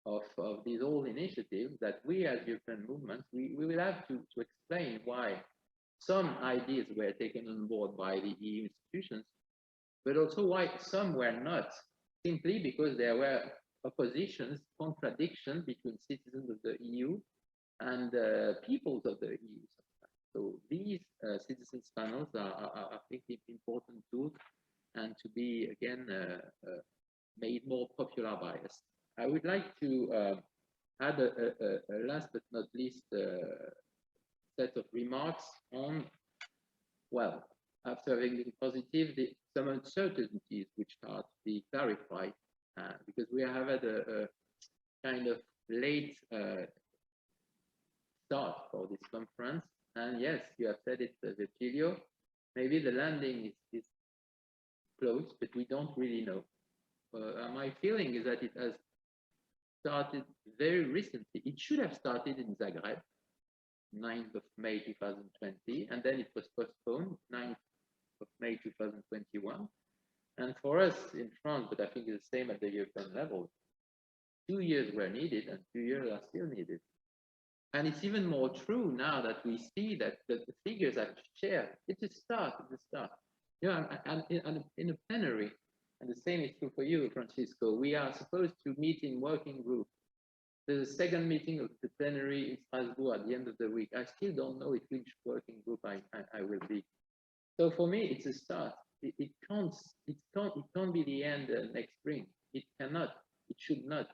[SPEAKER 8] of these whole initiatives, that we as European movements, we will have to explain why some ideas were taken on board by the EU institutions, but also why some were not, simply because there were oppositions, contradictions between citizens of the EU and peoples of the EU. So these citizens panels are I think, important tools, and to be, again, made more popular by us. I would like to add a last but not least set of remarks on, well, after having been positive, some uncertainties which are to be clarified, because we have had a kind of late start for this conference. And yes, you have said it, Virgilio, maybe the landing is close, but we don't really know. My feeling is that it has started very recently. It should have started in Zagreb, 9th of May 2020, and then it was postponed, 9th of May 2021. And for us in France, but I think it's the same at the European level, 2 years were needed, and 2 years are still needed. And it's even more true now that we see that the figures are shared. It's a start, it's a start. You know, and in a plenary, and the same is true for you, Francisco, we are supposed to meet in working group. There's a second meeting of the plenary in Strasbourg at the end of the week. I still don't know which working group I will be. So for me, it's a start. It can't be the end next spring. It cannot, it should not.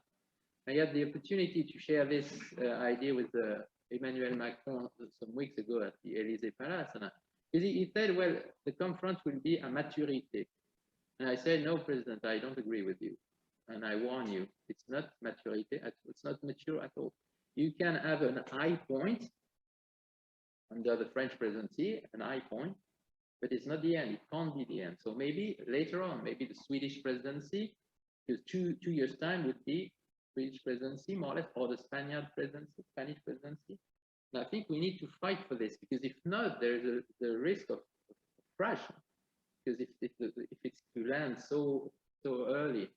[SPEAKER 8] I had the opportunity to share this idea with Emmanuel Macron some weeks ago at the Élysée Palace. And he said, well, the conference will be a maturité. And I said, no, President, I don't agree with you. And I warn you, it's not maturité, it's not mature at all. You can have an high point under the French presidency, an high point, but it's not the end, it can't be the end. So maybe later on, maybe the Swedish presidency, because two years' time would be Swedish presidency, more or less, or the Spanish presidency. And I think we need to fight for this, because if not, there is the risk of crash. Because if it's to land so early,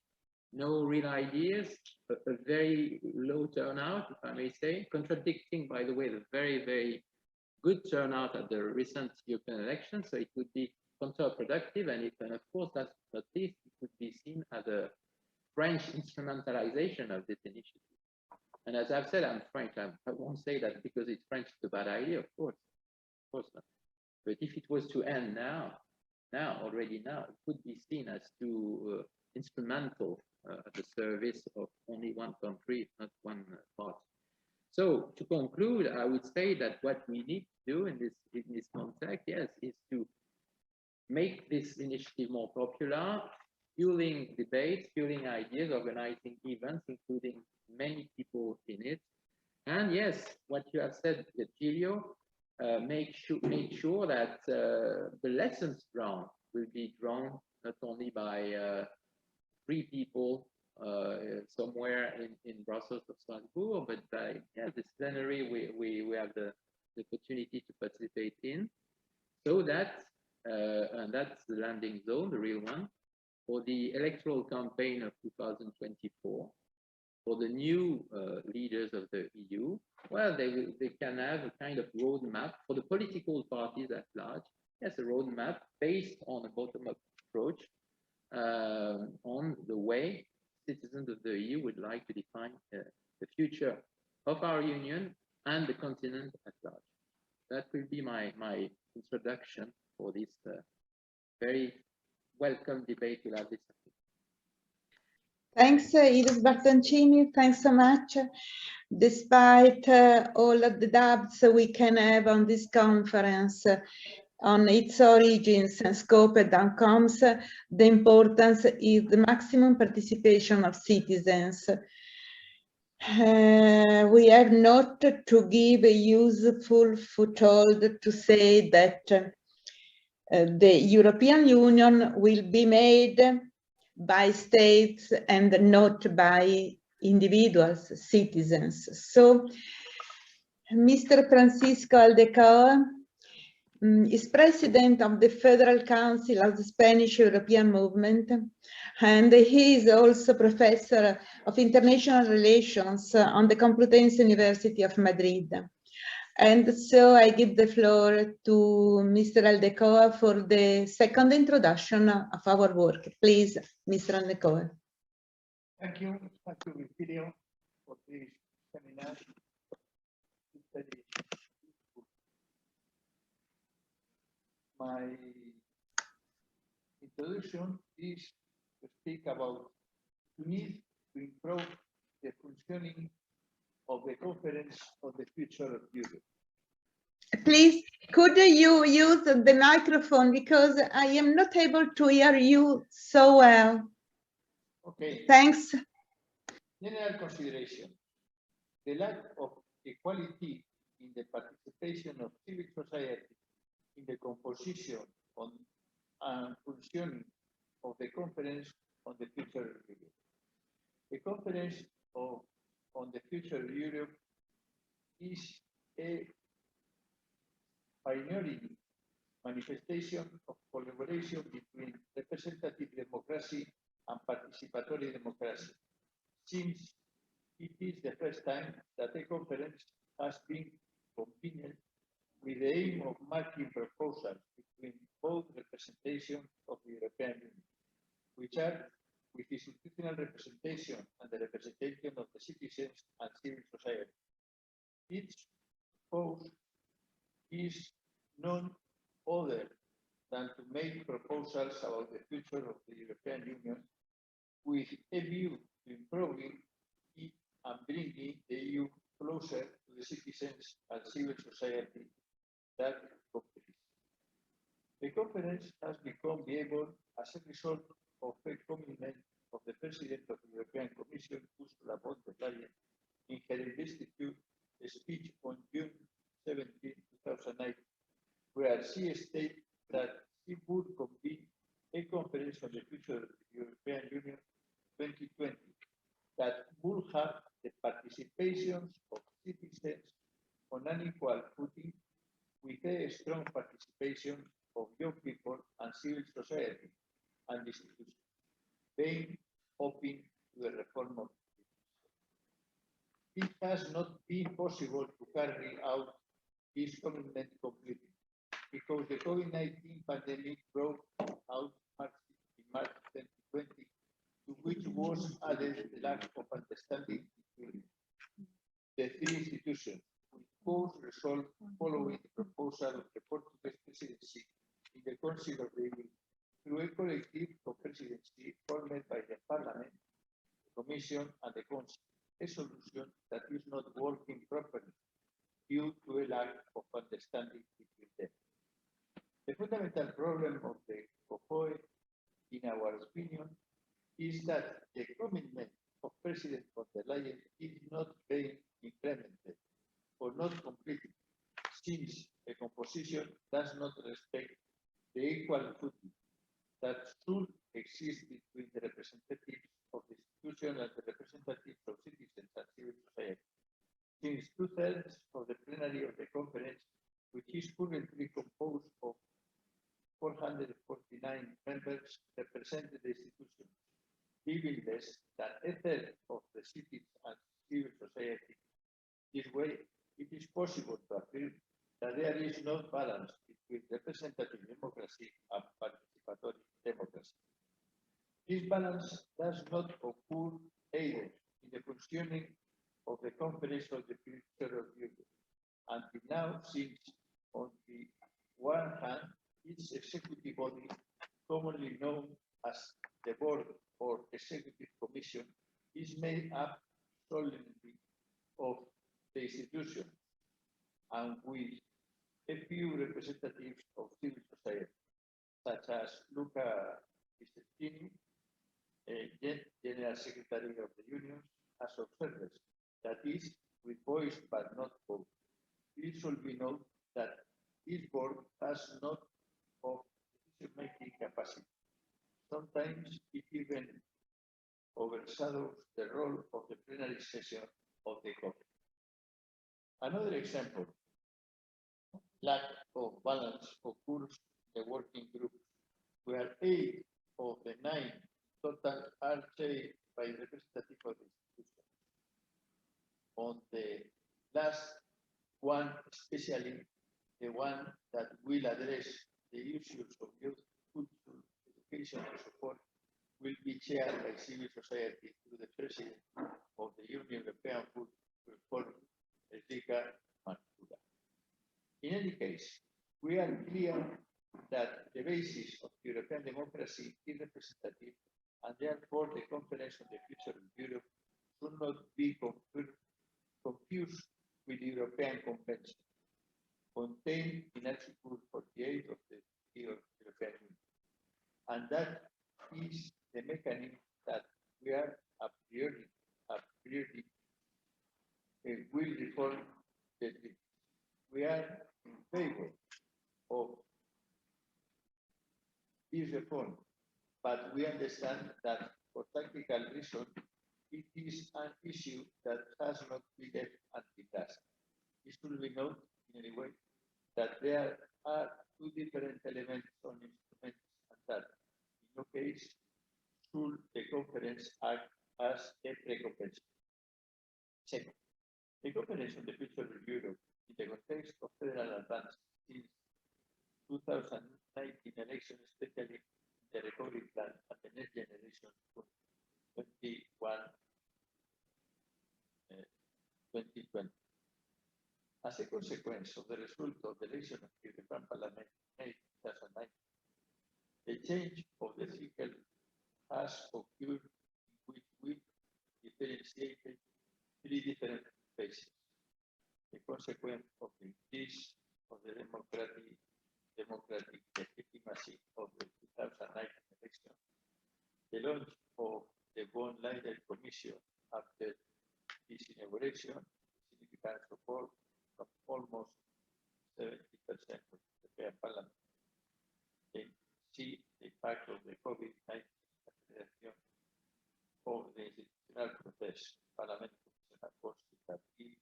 [SPEAKER 8] no real ideas, a very low turnout, if I may say, contradicting, by the way, the very, very good turnout at the recent European elections. So it would be counterproductive, and of course, last but not least, it would be seen as a French instrumentalization of this initiative. And as I've said, I'm French. I won't say that because it's French, it's a bad idea, of course not. But if it was to end already now, it could be seen as too instrumental at the service of only one country, not one part. So to conclude, I would say that what we need to do in this context, yes, is to make this initiative more popular, fueling debates, fueling ideas, organizing events, including many people in it. And yes, what you have said, Giulio, make sure that the lessons drawn will be drawn not only by 3 people somewhere in Brussels or Strasbourg, but by this plenary we have the opportunity to participate in, so that, and that's the landing zone, the real one, for the electoral campaign of 2024, for the new leaders of the EU, well, they can have a kind of roadmap for the political parties at large. Yes, a roadmap based on a bottom-up approach on the way citizens of the EU would like to define the future of our union and the continent at large. That will be my introduction for this very welcome debate we'll have this afternoon.
[SPEAKER 7] Thanks, Iris Bartoncini. Thanks so much. Despite all of the doubts we can have on this conference, on its origins and scope and outcomes, the importance is the maximum participation of citizens. We have not to give a useful foothold to say that the European Union will be made by states and not by individuals, citizens. So, Mr. Francisco Aldecoa is president of the Federal Council of the Spanish European Movement, and he is also professor of international relations on the Complutense University of Madrid. And so I give the floor to Mr. Aldecoa for the second introduction of our work. Please, Mr. Aldecoa.
[SPEAKER 3] Thank you, Vigilia, for this seminar. My introduction is to speak about the need to improve the functioning of the Conference on the Future of Europe.
[SPEAKER 7] Please, could you use the microphone, because I am not able to hear you so well.
[SPEAKER 3] Okay.
[SPEAKER 7] Thanks.
[SPEAKER 3] General consideration. The lack of equality in the participation of civil society in the composition and functioning of the Conference on the Future of Europe. The Conference on the Future of Europe is a pioneering manifestation of collaboration between representative democracy and participatory democracy, since it is the first time that a conference has been convened with the aim of making proposals between both representations of the European Union, which are with institutional representation and the representation of the citizens and civil society. Its purpose is none other than to make proposals about the future of the European Union with a view to improving it and bringing the EU closer to the citizens and civil society that compete. The conference has become viable as a result of a commitment of the President of the European Commission, Ursula von der Leyen, in her investiture speech on June 17, 2009, where she stated that she would convene a conference on the future of the European Union 2020 that would have the participation of citizens on an equal footing, with a strong participation of young people and civil society and institutions, being open to the reform of it has not been possible to carry out this commitment completely because the COVID-19 pandemic broke out in March 2020, to which was added the lack of understanding between the 3 institutions, which was resolved following the proposal of the Portuguese presidency in the Council of the EU through a collective co-presidency formed by the Parliament, the Commission, and the Council, a solution that is not working properly due to a lack of understanding between them. The fundamental problem of the COFOE, in our opinion, is that the commitment of President von der Leyen is not being implemented or not completed, since the composition does not respect the equal footing that should exist between the representatives of the institution and the representatives of citizens and civil society. Since 2/3 of the plenary of the conference, which is currently composed of 449 members, represent the institution, leaving less than 1/3 of the cities and civil society. This way, it is possible to affirm that there is no balance between representative democracy and participatory democracy. This balance does not occur either in the functioning of the Conference of the Future of Europe. Until now, since on the one hand, its executive body, commonly known as the Board or Executive Commission, is made up solely of the institution and with a few representatives of civil society, such as Luca Pistini, General Secretary of the Union, as observers, that is, with voice but not vote. It should be noted that this board has not of decision-making capacity. Sometimes it even overshadows the role of the plenary session of the conference. Another example, lack of balance occurs in the working group, where 8 of the 9 total are chaired by representatives of the institution. On the last one, especially the one that will address the issues of youth, culture, education, and support, will be chaired by civil society through the president of the Union European Cultural Forum, Enrique Mancura. In any case, we are clear that the basis of European democracy is representative, and therefore the Conference on the Future of Europe should not be confused with the European Convention, contained in Article 48 of the European Union. And that is the mechanism that we are a priori will reform the treaty. We are in favor of this reform, but we understand that for tactical reasons, it is an issue that has not been left undiscussed. It should be noted in any way that there are two different elements on instruments, and that in no case should the conference act as a precondition. Second, the Conference on the Future of Europe, in the context of federal advance since 2019 elections, especially the recovery plan and the next generation 2020. As a consequence of the result of the election of the European Parliament in May 2009, the change of the cycle has occurred, in which we differentiated 3 different phases. The consequence of the increase of the democratic legitimacy of the 2009 election, the launch of the von Leyen Commission after its inauguration, significant support from almost 70% of the European Parliament, and see the impact of the COVID-19 acceleration of the institutional process. Parliament Commission forced that it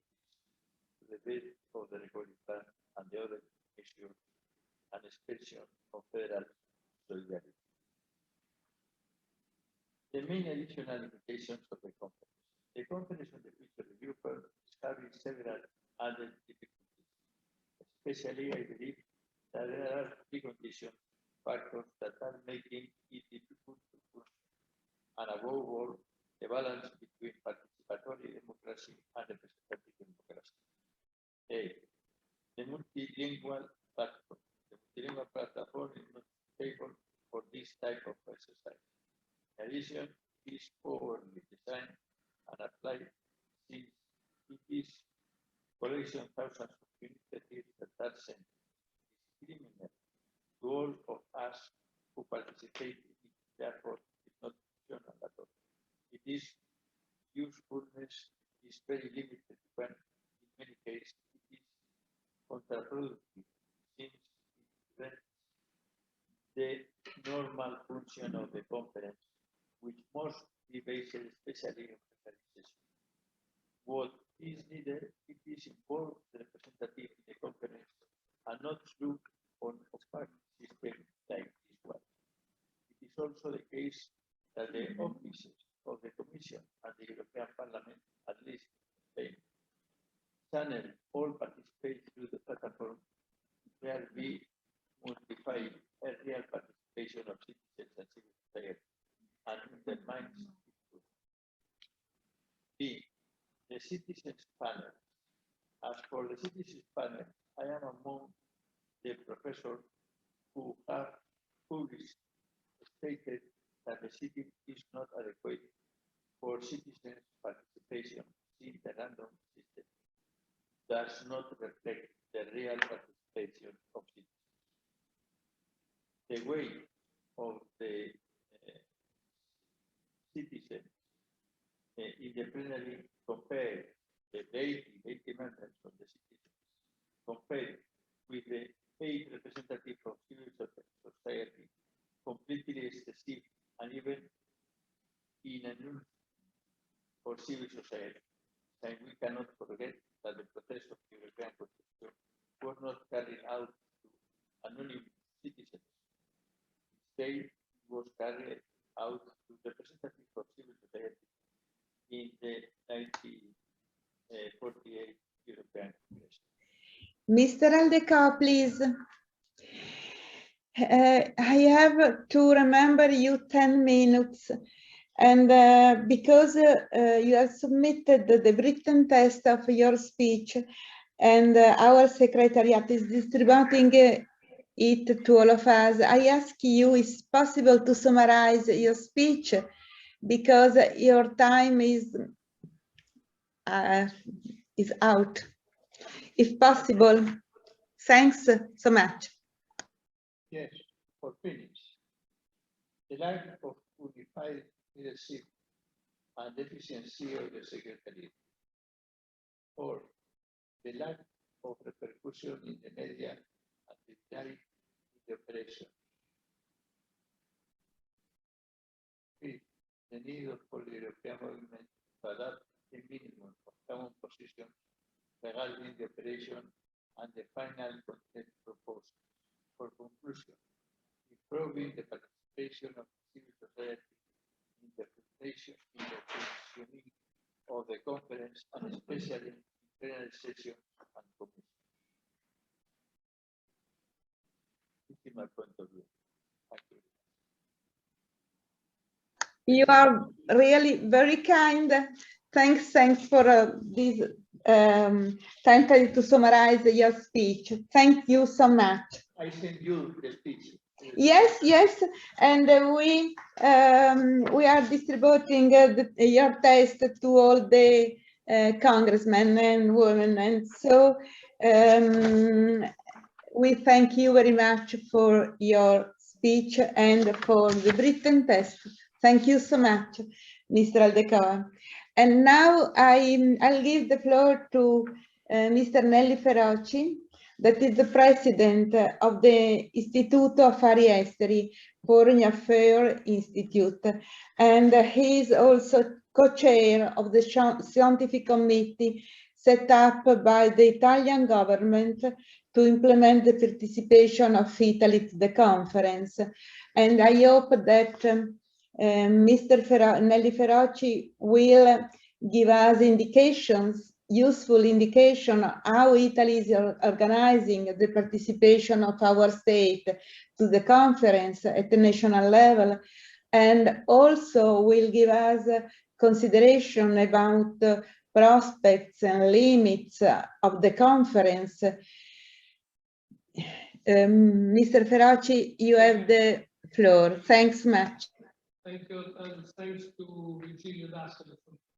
[SPEAKER 3] to the bid of the recovery plan and the other issues, an expression of federal solidarity. The main additional limitations of the conference. The Conference on the Future of Europe is having several other difficulties. Especially, I believe that there are precondition factors that are making it difficult to push, and above all, the balance between participatory democracy and representative democracy. A. The multilingual platform. The multilingual platform is not stable for this type of exercise. In addition, it is poorly designed and applied, since it is collection thousands of initiatives that are sent indiscriminately to all of us who participate in it. Therefore, it's not
[SPEAKER 8] It is usefulness is very limited when, in many cases, it is counterproductive since it prevents the normal function of the conference, which must be based especially on references. What is needed, it is involved the representative in the conference and not through on a party system like this one. It is also the case that the offices of the Commission and the European Parliament, at least in Spain, channel all participate through the platform where we multiply a real participation of citizens and civil society and undermines it. B. The citizens panel. As for the citizens panel, I am among the professors who have published stated that the city is not adequate for citizens' participation in the random system does not reflect the real participation of citizens. The way of the citizens in the plenary compare the 80 members of the citizens compared with the 8 representatives of civil society completely excessive and even inanimate for civil society. And we cannot forget that the process of the European Constitution was not carried out to anonymous citizens. Instead, it was carried out to representatives of civil society in the 1948 European Congress.
[SPEAKER 7] Mr. Aldeco, please. I have to remember you 10 minutes, and because you have submitted the written text of your speech, and our secretariat is distributing it to all of us, I ask you, is possible to summarize your speech, because your time is out. If possible, thanks so much.
[SPEAKER 8] Yes, for finish. The lack of unified leadership and efficiency of the secretariat, or the lack of repercussion in the media and the clarity in the operation. The need for the European movement to adopt a minimum of common positions regarding the operation and the final content proposed. For conclusion, improving the participation of civil society in the functioning of the conference and especially in plenary sessions and commissions. This is my point of view. Thank you.
[SPEAKER 7] You are really very kind. Thanks for this time to summarize your speech. Thank you so much.
[SPEAKER 8] I send you the speech.
[SPEAKER 7] Yes, and we are distributing your text to all the congressmen and women, and so we thank you very much for your speech and for the written text. Thank you so much, Mr. Aldeco. And now I'll give the floor to Mr. Nelli Feroci, that is the president of the Istituto Affari Esteri, Foreign Affairs Institute, and he is also co-chair of the scientific committee set up by the Italian government to implement the participation of Italy to the conference. And I hope that Mr. Nelli Feroci will give us indications, useful indication how Italy is organizing the participation of our state to the conference at the national level, and also will give us consideration about the prospects and limits of the conference. Mr. Feroci, you have the floor. Thanks much.
[SPEAKER 9] Thank you, and thanks to Vigilia for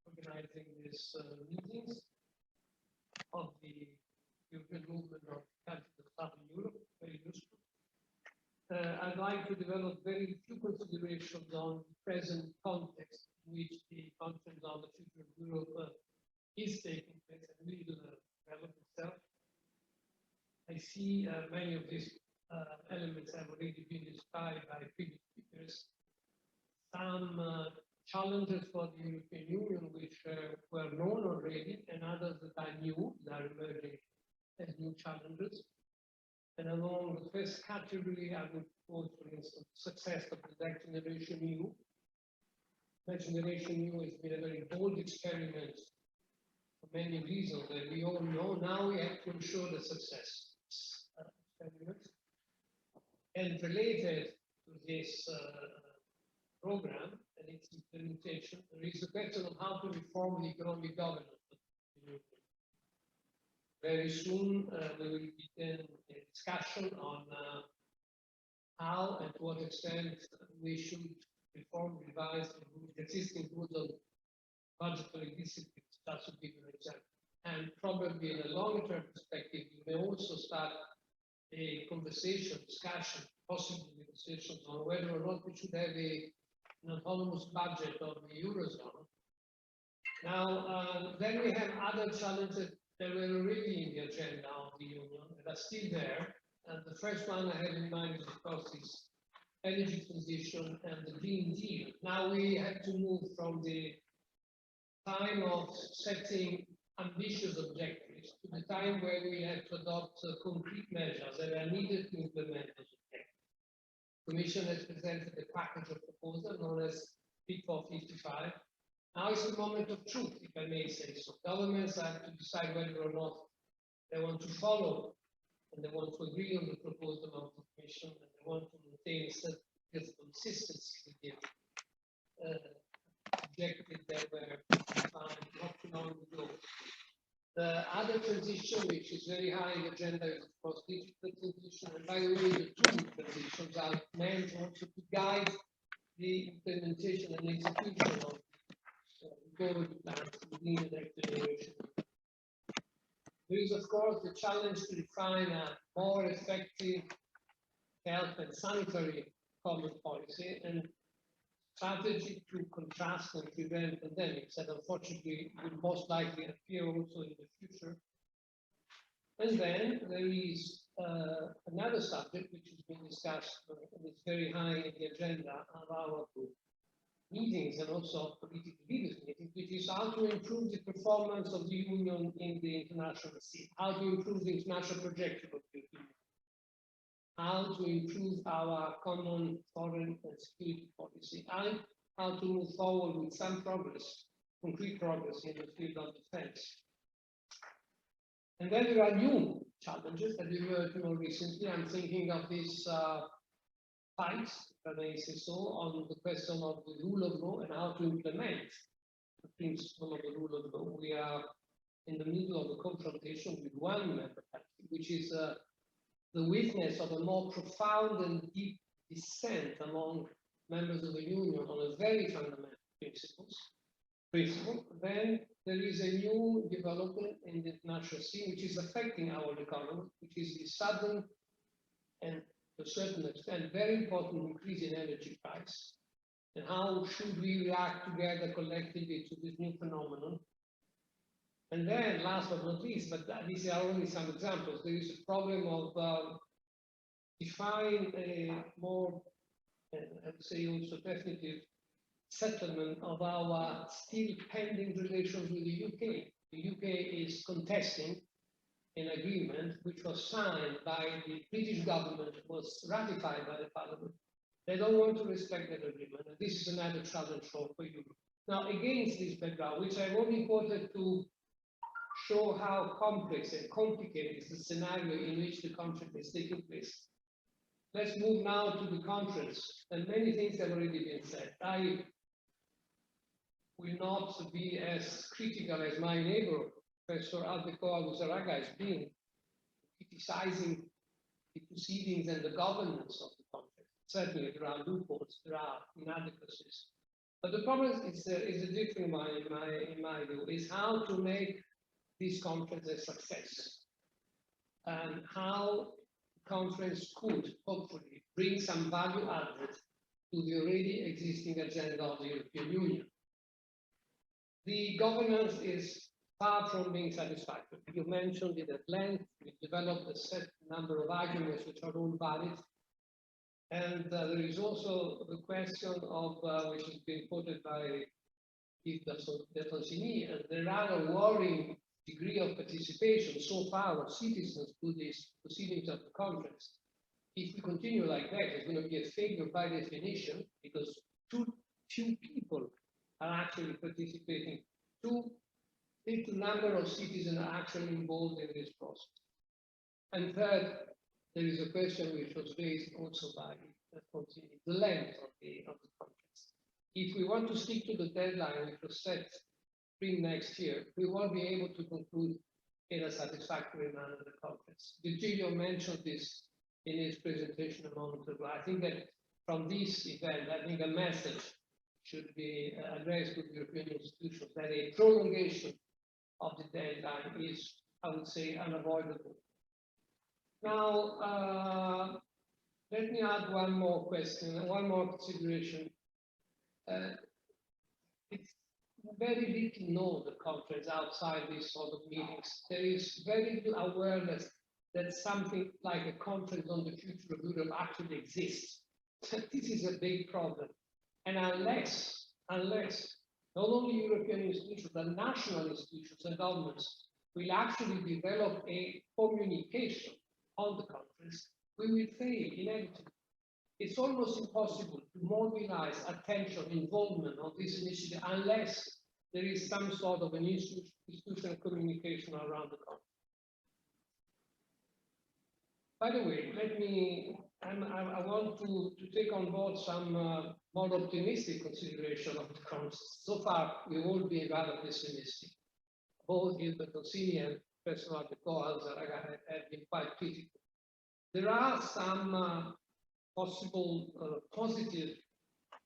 [SPEAKER 9] organizing these meetings of the European movement of countries of Southern Europe. Very useful. I'd like like to develop very few considerations on the present context in which the Conference on the Future of Europe is taking place and will develop itself. I see many of these elements have already been described by previous speakers. Some challenges for the European Union which were known already, and others that are new, that are emerging as new challenges. And along the first category, I would quote, for instance, success of the Next Generation EU. Next Generation EU has been a very bold experiment for many reasons that we all know. Now we have to ensure the success of this experiment. And related to this program and its implementation, there is the question of how to reform the economic governance of the Union. Very soon, we will begin a discussion on how and to what extent we should reform, revise the existing rules of budgetary discipline. That's a big example. And probably in a longer-term perspective, we may also start a conversation, discussion, possibly negotiations on whether or not we should have an autonomous budget of the Eurozone. Now, then we have other challenges that were already in the agenda of the Union that are still there. And the first one I have in mind is, of course, this energy transition and the Green Deal. Now we have to move from the time of setting ambitious objectives to the time where we have to adopt concrete measures that are needed to implement those objectives. The Commission has presented a package of proposals known as Fit for 55. Now is the moment of truth, if I may say so. Governments have to decide whether or not they want to follow and they want to agree on the proposal of the Commission, and they want to maintain a certain consistency with the objectives that were defined not too long ago. The other transition, which is very high in the agenda, is of course digital transition. And by the way, the two transitions are meant also to guide the implementation and execution of government plans within the next generation. There is, of course, the challenge to define a more effective health and sanitary common policy and strategy to contrast and prevent pandemics that unfortunately will most likely appear also in the future. And then there is another subject which has been discussed and is very high in the agenda of our meetings and also political leaders meetings, which is how to improve the performance of the Union in the international scene, how to improve the international projection of the Union, how to improve our common foreign and security policy, and how to move forward with some progress, concrete progress in the field of defense. And then there are new challenges that emerged more recently. I'm thinking of this fight, if I may say so, on the question of the rule of law and how to implement the principle of the rule of law. We are in the middle of a confrontation with one member country, which is the witness of a more profound and deep dissent among members of the Union on a very fundamental principle. Then there is a new development in the international scene which is affecting our economy, which is the sudden and to a certain extent very important increase in energy price. And how should we react together collectively to this new phenomenon? And then, last but not least, but these are only some examples, there is a problem of defining a more, I would say also definitive settlement of our still pending relations with the UK. The UK is contesting an agreement which was signed by the British government, was ratified by the Parliament. They don't want to respect that agreement, and this is another challenge for Europe. Now, against this background, which I've only quoted to show how complex and complicated is the scenario in which the conflict is taking place, let's move now to the conference, and many things have already been said. I will not be as critical as my neighbor, Professor Albecoa Guzaraga, has been criticizing the proceedings and the governance of the conference. Certainly, there are loopholes, there are inadequacies. But the problem is a different one, in my view, is how to make this conference a success and how conference could hopefully bring some value added to the already existing agenda of the European Union. The governance is far from being satisfactory. You mentioned it at length. We developed a set number of arguments which are all valid. And there is also the question of, which has been quoted by Yves de Consigli, and there are a worrying degree of participation so far of citizens to these proceedings of the conference. If we continue like that, it's going to be a failure by definition, because too few people are actually participating. Too little number of citizens are actually involved in this process. And third, there is a question which was raised also by the length of the conference. If we want to stick to the deadline which was set spring next year, we won't be able to conclude in a satisfactory manner the conference. Virgilio mentioned this in his presentation a moment ago. I think that from this event, I think a message should be addressed to the European institutions that a prolongation of the deadline is, I would say, unavoidable. Now, let me add one more question, one more consideration. It's very little known the conference outside these sort of meetings. There is very little awareness that something like a conference on the future of Europe actually exists. This is a big problem. And unless not only European institutions, but national institutions and governments will actually develop a communication on the conference, we will fail inevitably. It's almost impossible to mobilize attention, involvement on this initiative unless there is some sort of an institutional communication around the conference. By the way, I want to take on board some more optimistic consideration of the conference. So far, we've all been rather pessimistic. Both Gilbert Consigli and Professor Alzaraga have been quite critical. There are some possible positive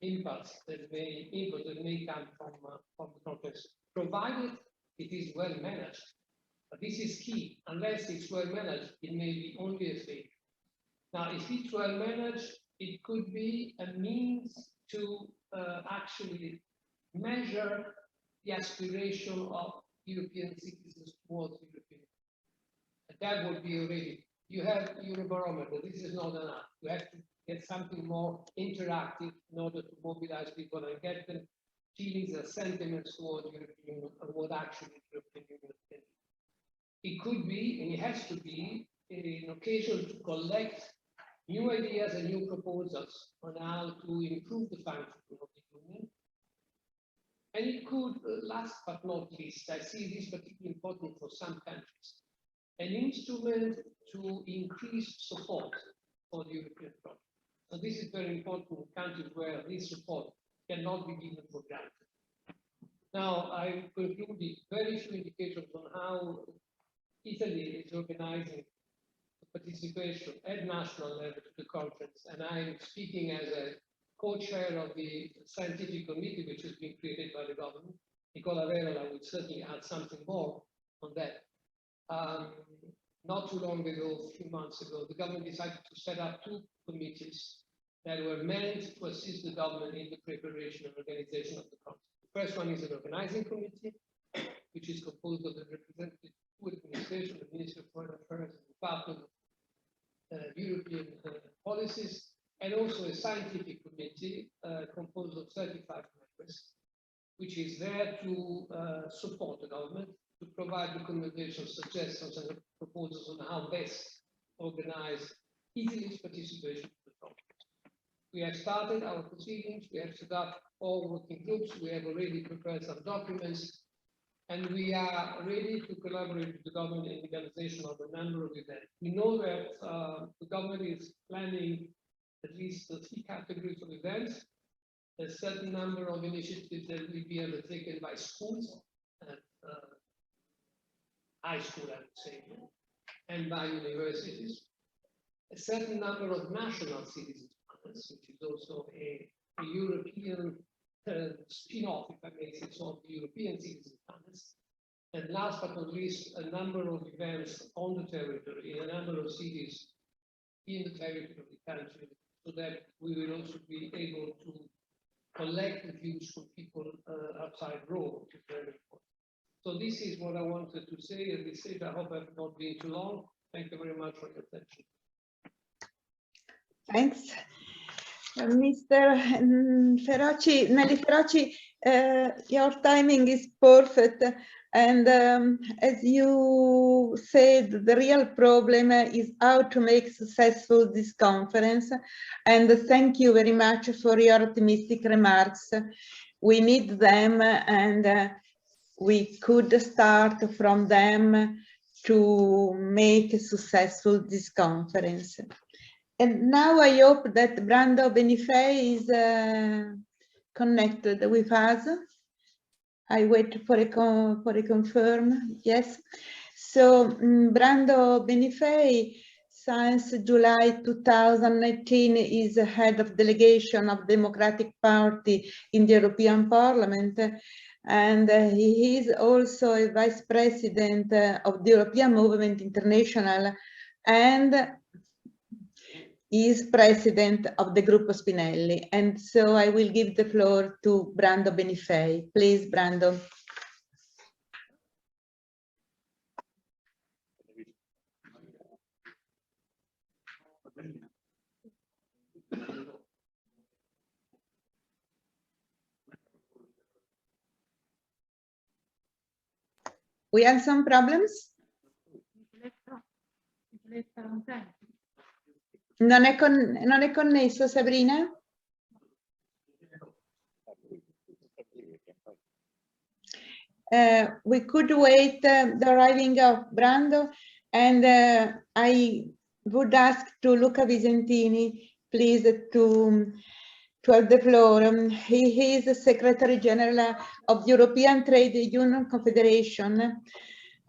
[SPEAKER 9] impacts that may come from the conference, provided it is well managed. But this is key. Unless it's well managed, it may be only a failure. Now, if it's well managed, it could be a means to actually measure the aspiration of European citizens towards the European Union. And that would be already, you have Eurobarometer, this is not enough. You have to get something more interactive in order to mobilize people and get them feelings and sentiments towards the European Union and what actually the European Union can do. It could be, and it has to be, an occasion to collect new ideas and new proposals on how to improve the functioning of the Union. And it could, last but not least, I see this particularly important for some countries, an instrument to increase support for the European project. So this is very important in countries where this support cannot be given for granted. Now, I concluded very few indications on how Italy is organizing participation at national level to the conference, and I'm speaking as a co-chair of the scientific committee which has been created by the government. Nicola Verola would certainly add something more on that. Not too long ago, a few months ago, the government decided to set up two committees that were meant to assist the government in the preparation and organization of the conference. The first one is an organizing committee, which is composed of the representatives of the administration, the Ministry of Foreign Affairs, and the Department of European Policies, and also a scientific committee composed of 35 members, which is there to support the government, to provide recommendations, suggestions, and proposals on how best organize Italy's participation in the conference. We have started our proceedings, we have set up all working groups, we have already prepared some documents, and we are ready to collaborate with the government in the organization of a number of events. We know that the government is planning at least 3 categories of events, a certain number of initiatives that will be undertaken by schools, and high school, I would say, and by universities, a certain number of national citizens, which is also a European spin-off, if I may say so, of the European Citizen Funds. And last but not least, a number of events on the territory in a number of cities in the territory of the country, so that we will also be able to collect the views from people outside Rome, which is very important. So this is what I wanted to say at this stage. I hope I've not been too long. Thank you very much for your attention.
[SPEAKER 7] Thanks. Mr. Feroci, Nelly Feroci, your timing is perfect. And as you said, the real problem is how to make successful this conference. And thank you very much for your optimistic remarks. We need them, and we could start from them to make successful this conference. And now I hope that Brando Benifei is connected with us. I wait for a confirm. Yes. So Brando Benifei, since July 2019, is the head of delegation of Democratic Party in the European Parliament. And he is also a vice president of the European Movement International, and is president of the Gruppo Spinelli. And so I will give the floor to Brando Benifei. Please, Brando. We have some problems? Non è connesso, Sabrina? We could wait the arriving of Brando, and I would ask to Luca Visentini, please, to have the floor. He is the Secretary General of the European Trade Union Confederation,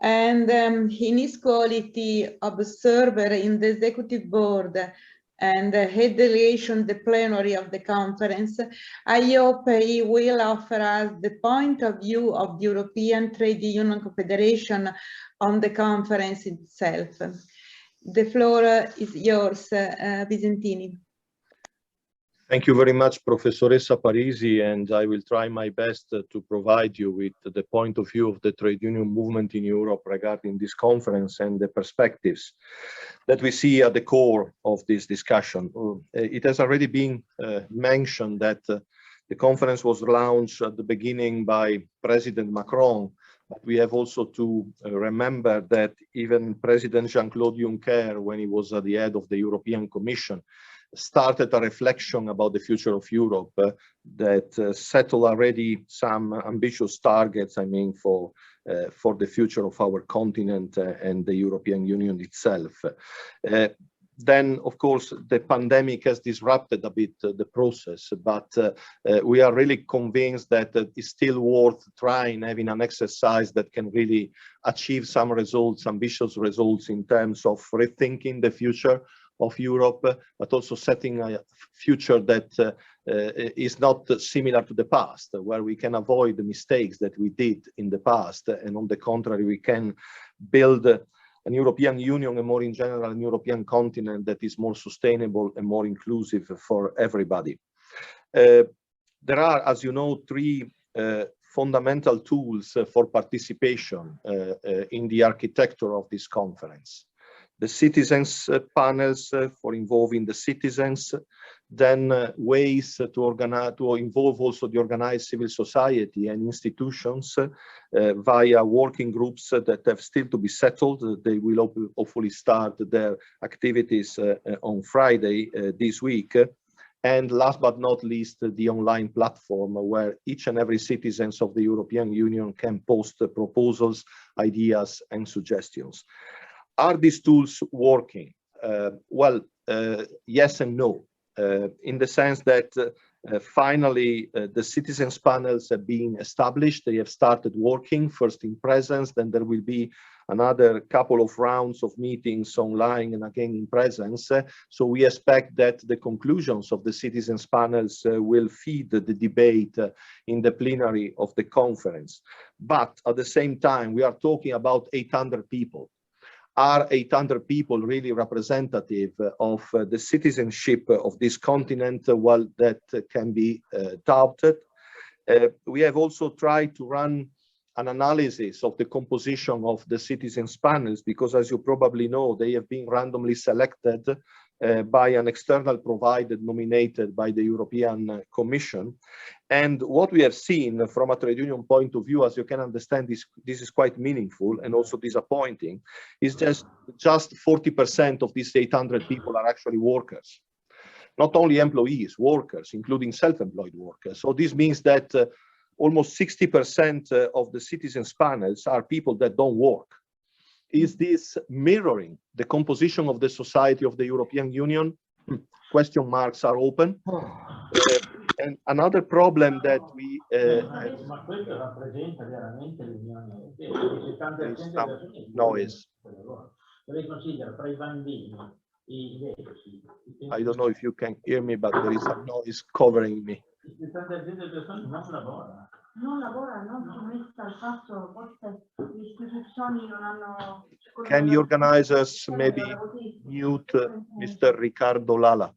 [SPEAKER 7] and in his quality of observer in the executive board and head delegation, the plenary of the conference, I hope he will offer us the point of view of the European Trade Union Confederation on the conference itself. The floor is yours, Visentini.
[SPEAKER 10] Thank you very much, Professoressa Parisi, and I will try my best to provide you with the point of view of the trade union movement in Europe regarding this conference and the perspectives that we see at the core of this discussion. It has already been mentioned that the conference was launched at the beginning by President Macron, but we have also to remember that even President Jean-Claude Juncker, when he was at the head of the European Commission, started a reflection about the future of Europe that settled already some ambitious targets, I mean, for the future of our continent and the European Union itself. Then, of course, the pandemic has disrupted a bit the process, but we are really convinced that it's still worth trying, having an exercise that can really achieve some results, ambitious results in terms of rethinking the future of Europe, but also setting a future that is not similar to the past, where we can avoid the mistakes that we did in the past, and on the contrary, we can build an European Union, and more in general, an European continent that is more sustainable and more inclusive for everybody. There are, as you know, three fundamental tools for participation in the architecture of this conference. The citizens panels for involving the citizens, then ways to involve also the organized civil society and institutions via working groups that have still to be settled. They will hopefully start their activities on Friday this week. And last but not least, the online platform where each and every citizen of the European Union can post proposals, ideas, and suggestions. Are these tools working? Well, yes and no, in the sense that finally the citizens panels have been established. They have started working, first in presence, then there will be another couple of rounds of meetings online and again in presence. So we expect that the conclusions of the citizens panels will feed the debate in the plenary of the conference. But at the same time, we are talking about 800 people. Are 800 people really representative of the citizenship of this continent? Well, that can be doubted. We have also tried to run an analysis of the composition of the citizens panels, because as you probably know, they have been randomly selected by an external provider nominated by the European Commission. And what we have seen from a trade union point of view, as you can understand, this is quite meaningful and also disappointing, is just 40% of these 800 people are actually workers. Not only employees, workers, including self-employed workers. So this means that almost 60% of the citizens panels are people that don't work. Is this mirroring the composition of the society of the European Union? Question marks are open. And another problem that we
[SPEAKER 11] ma questo rappresenta veramente l'Unione Europea.
[SPEAKER 10] Noise.
[SPEAKER 11] Lei considera tra i bambini, i vecchi.
[SPEAKER 10] I don't know if you can hear me, but there is some noise covering me.
[SPEAKER 11] Il 70% delle persone non lavora.
[SPEAKER 12] Non lavora, non sommessa al fatto, forse le istituzioni non hanno...
[SPEAKER 10] Can the organizers maybe mute Mr. Riccardo Lala?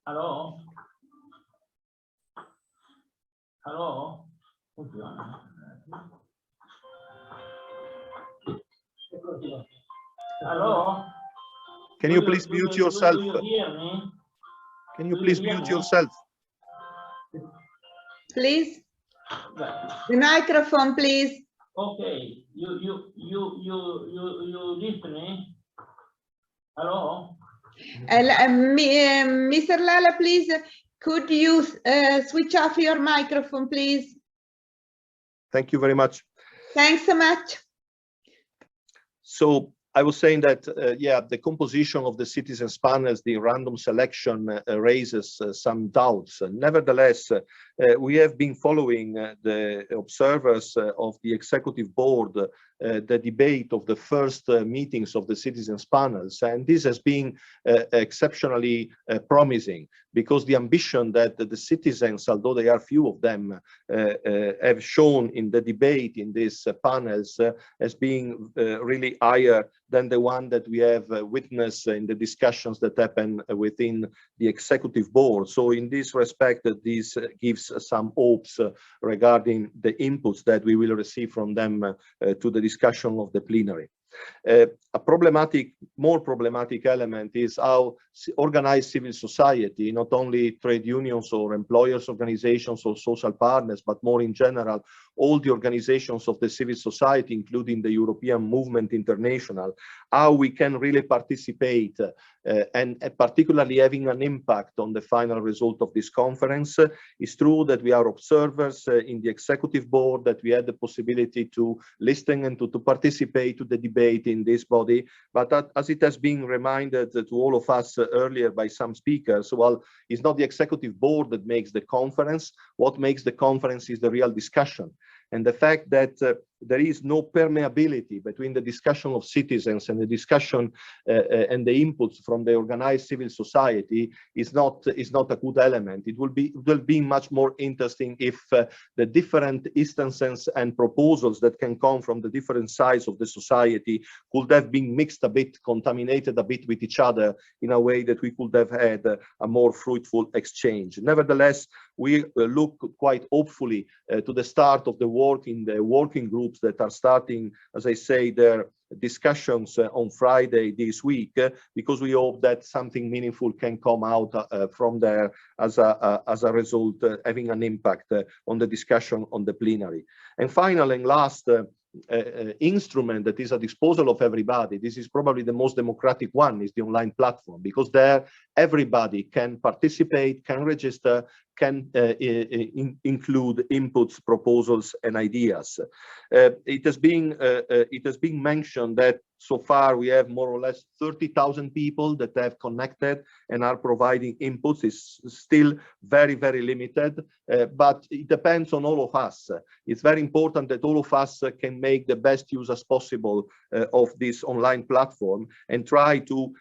[SPEAKER 11] Allora, allora, funziona. Allora,
[SPEAKER 10] can you please mute yourself? Can you please mute yourself?
[SPEAKER 7] Please. The microphone, please.
[SPEAKER 11] Okay, you listening? Hello?
[SPEAKER 7] Mr. Lala, please, could you switch off your microphone, please?
[SPEAKER 10] Thank you very much.
[SPEAKER 7] Thanks so much.
[SPEAKER 10] So I was saying that, yeah, the composition of the citizens panels, the random selection raises some doubts. Nevertheless, we have been following the observers of the executive board, the debate of the first meetings of the citizens panels, and this has been exceptionally promising, because the ambition that the citizens, although there are few of them, have shown in the debate in these panels has been really higher than the one that we have witnessed in the discussions that happen within the executive board. So in this respect, this gives some hopes regarding the inputs that we will receive from them to the discussion of the plenary. A more problematic element is how organized civil society, not only trade unions or employers organizations or social partners, but more in general, all the organizations of the civil society, including the European Movement International, how we can really participate and particularly having an impact on the final result of this conference. It's true that we are observers in the executive board, that we had the possibility to listen and to participate to the debate in this body, but as it has been reminded to all of us earlier by some speakers, well, it's not the executive board that makes the conference. What makes the conference is the real discussion. And the fact that there is no permeability between the discussion of citizens and the discussion and the inputs from the organized civil society is not a good element. It will be much more interesting if the different instances and proposals that can come from the different sides of the society could have been mixed a bit, contaminated a bit with each other in a way that we could have had a more fruitful exchange. Nevertheless, we look quite hopefully to the start of the work in the working groups that are starting, as I say, their discussions on Friday this week, because we hope that something meaningful can come out from there as a result, having an impact on the discussion on the plenary. And final and last instrument that is at disposal of everybody, this is probably the most democratic one, is the online platform, because there everybody can participate, can register, can include inputs, proposals, and ideas. It has been mentioned that So far, we have more or less 30,000 people that have connected and are providing inputs. It's still very, very limited, but it depends on all of us. It's very important that all of us can make the best use as possible of this online platform and try to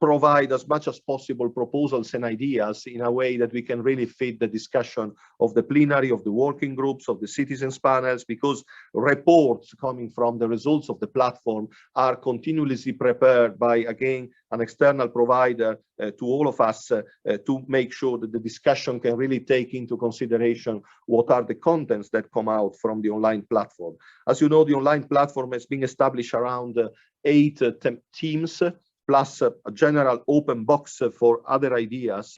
[SPEAKER 10] provide as much as possible proposals and ideas in a way that we can really fit the discussion of the plenary, of the working groups, of the citizens panels, because reports coming from the results of the platform are continuously prepared by, again, an external provider to all of us to make sure that the discussion can really take into consideration what are the contents that come out from the online platform. As you know, the online platform has been established around 8 teams, plus a general open box for other ideas.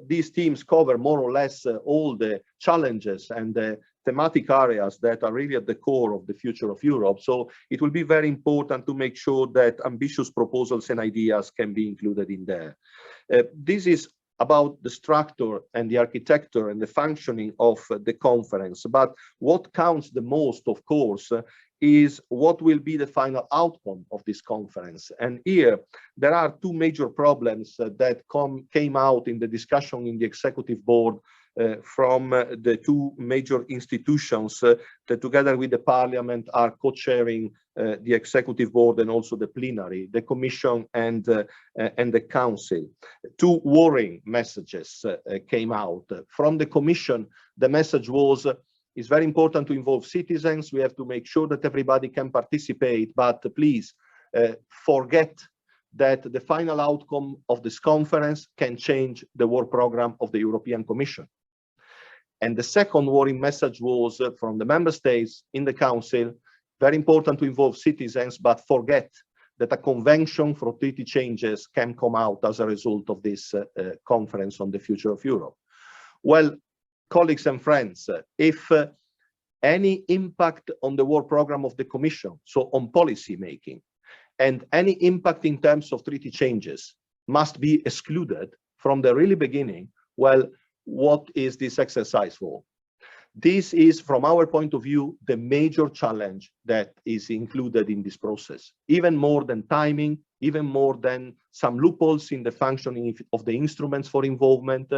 [SPEAKER 10] These teams cover more or less all the challenges and the thematic areas that are really at the core of the future of Europe. So it will be very important to make sure that ambitious proposals and ideas can be included in there. This is about the structure and the architecture and the functioning of the conference. But what counts the most, of course, is what will be the final outcome of this conference. And here, there are 2 major problems that came out in the discussion in the executive board from the 2 major institutions that together with the parliament are co-chairing the executive board and also the plenary, the commission and the council. 2 worrying messages came out. From the commission, the message was, it's very important to involve citizens. We have to make sure that everybody can participate, but please forget that the final outcome of this conference can change the work program of the European Commission. And the second worrying message was from the member states in the council, very important to involve citizens, but forget that a convention for treaty changes can come out as a result of this conference on the future of Europe. Well, colleagues and friends, if any impact on the work program of the Commission, so on policy making, and any impact in terms of treaty changes must be excluded from the really beginning, well, what is this exercise for? This is, from our point of view, the major challenge that is included in this process, even more than timing, even more than some loopholes in the functioning of the instruments for involvement.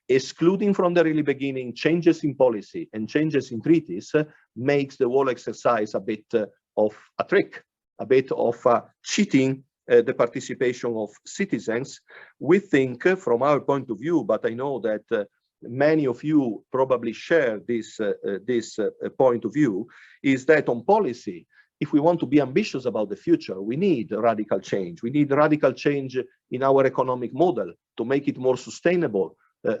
[SPEAKER 10] Excluding from the really beginning changes in policy and changes in treaties makes the whole exercise a bit of a trick, a bit of cheating the participation of citizens. We think from our point of view, but I know that many of you probably share this point of view, is that on policy, if we want to be ambitious about the future, we need radical change. We need radical change in our economic model to make it more sustainable.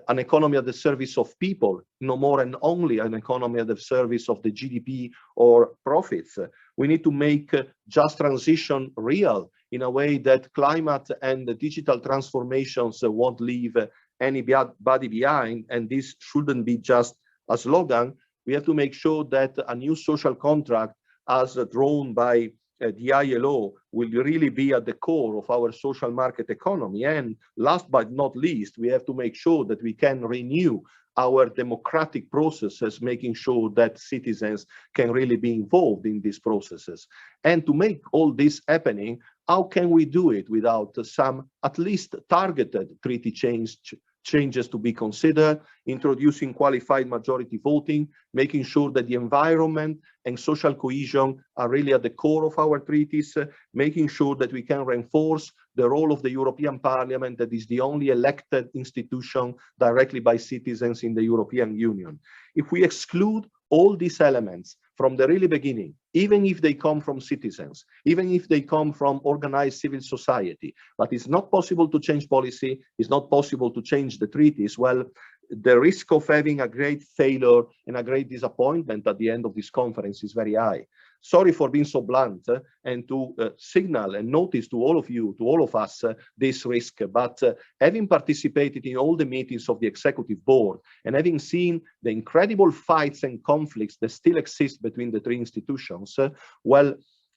[SPEAKER 10] An economy at the service of people, no more and only an economy at the service of the GDP or profits. We need to make just transition real in a way that climate and the digital transformations won't leave anybody behind, and this shouldn't be just a slogan. We have to make sure that a new social contract as drawn by the ILO will really be at the core of our social market economy. And last but not least, we have to make sure that we can renew our democratic processes, making sure that citizens can really be involved in these processes. And to make all this happening, how can we do it without some at least targeted treaty changes to be considered, introducing qualified majority voting, making sure that the environment and social cohesion are really at the core of our treaties, making sure that we can reinforce the role of the European Parliament, that is the only elected institution directly by citizens in the European Union. If we exclude all these elements from the really beginning, even if they come from citizens, even if they come from organized civil society, but it's not possible to change policy, it's not possible to change the treaties, well, the risk of having a great failure and a great disappointment at the end of this conference is very high. Sorry for being so blunt and to signal and notice to all of you, to all of us, this risk. But having participated in all the meetings of the executive board and having seen the incredible fights and conflicts that still exist between the 3 institutions, well,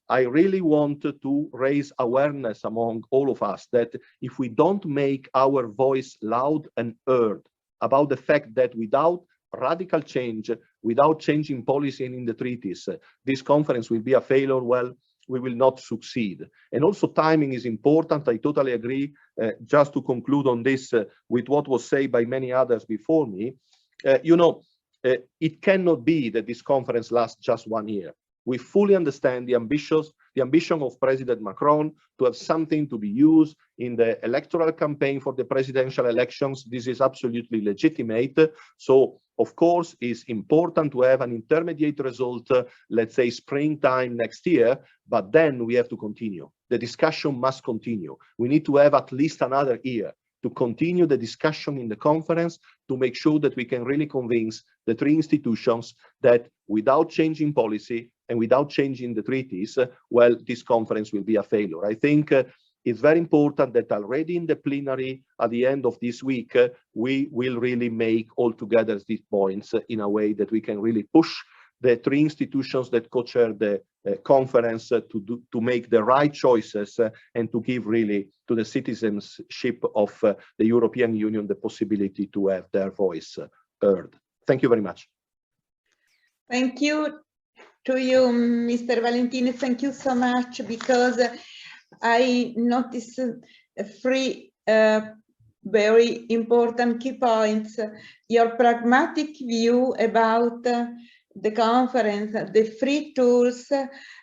[SPEAKER 10] I really want to raise awareness among all of us that if we don't make our voice loud and heard about the fact that without radical change, without changing policy and in the treaties, this conference will be a failure, well, we will not succeed. And also timing is important. I totally agree. Just to conclude on this with what was said by many others before me, it cannot be that this conference lasts just 1 year. We fully understand the ambition of President Macron to have something to be used in the electoral campaign for the presidential elections. This is absolutely legitimate. So, of course, it's important to have an intermediate result, let's say springtime next year, but then we have to continue. The discussion must continue. We need to have at least another year to continue the discussion in the conference to make sure that we can really convince the three institutions that without changing policy and without changing the treaties, well, this conference will be a failure. I think it's very important that already in the plenary at the end of this week, we will really make all together these points in a way that we can really push the three institutions that co-chair the conference to make the right choices and to give really to the citizenship of the European Union the possibility to have their voice heard. Thank you very much.
[SPEAKER 7] Thank you to you, Mr. Valentini. Thank you so much, because I noticed 3 very important key points. Your pragmatic view about the conference, the free tools,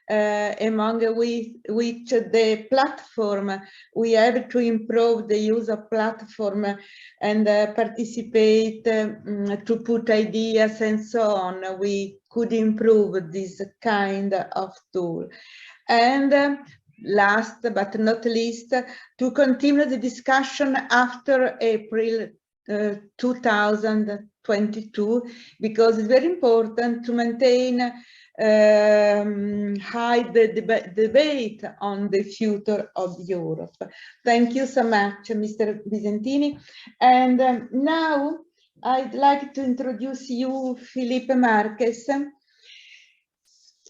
[SPEAKER 7] among which the platform, we have to improve the use of platform and participate to put ideas and so on. We could improve this kind of tool. And last but not least, to continue the discussion after April 2022, because it's very important to maintain high debate on the future of Europe. Thank you so much, Mr. Visentini. And now I'd like to introduce you, Felipe Marques,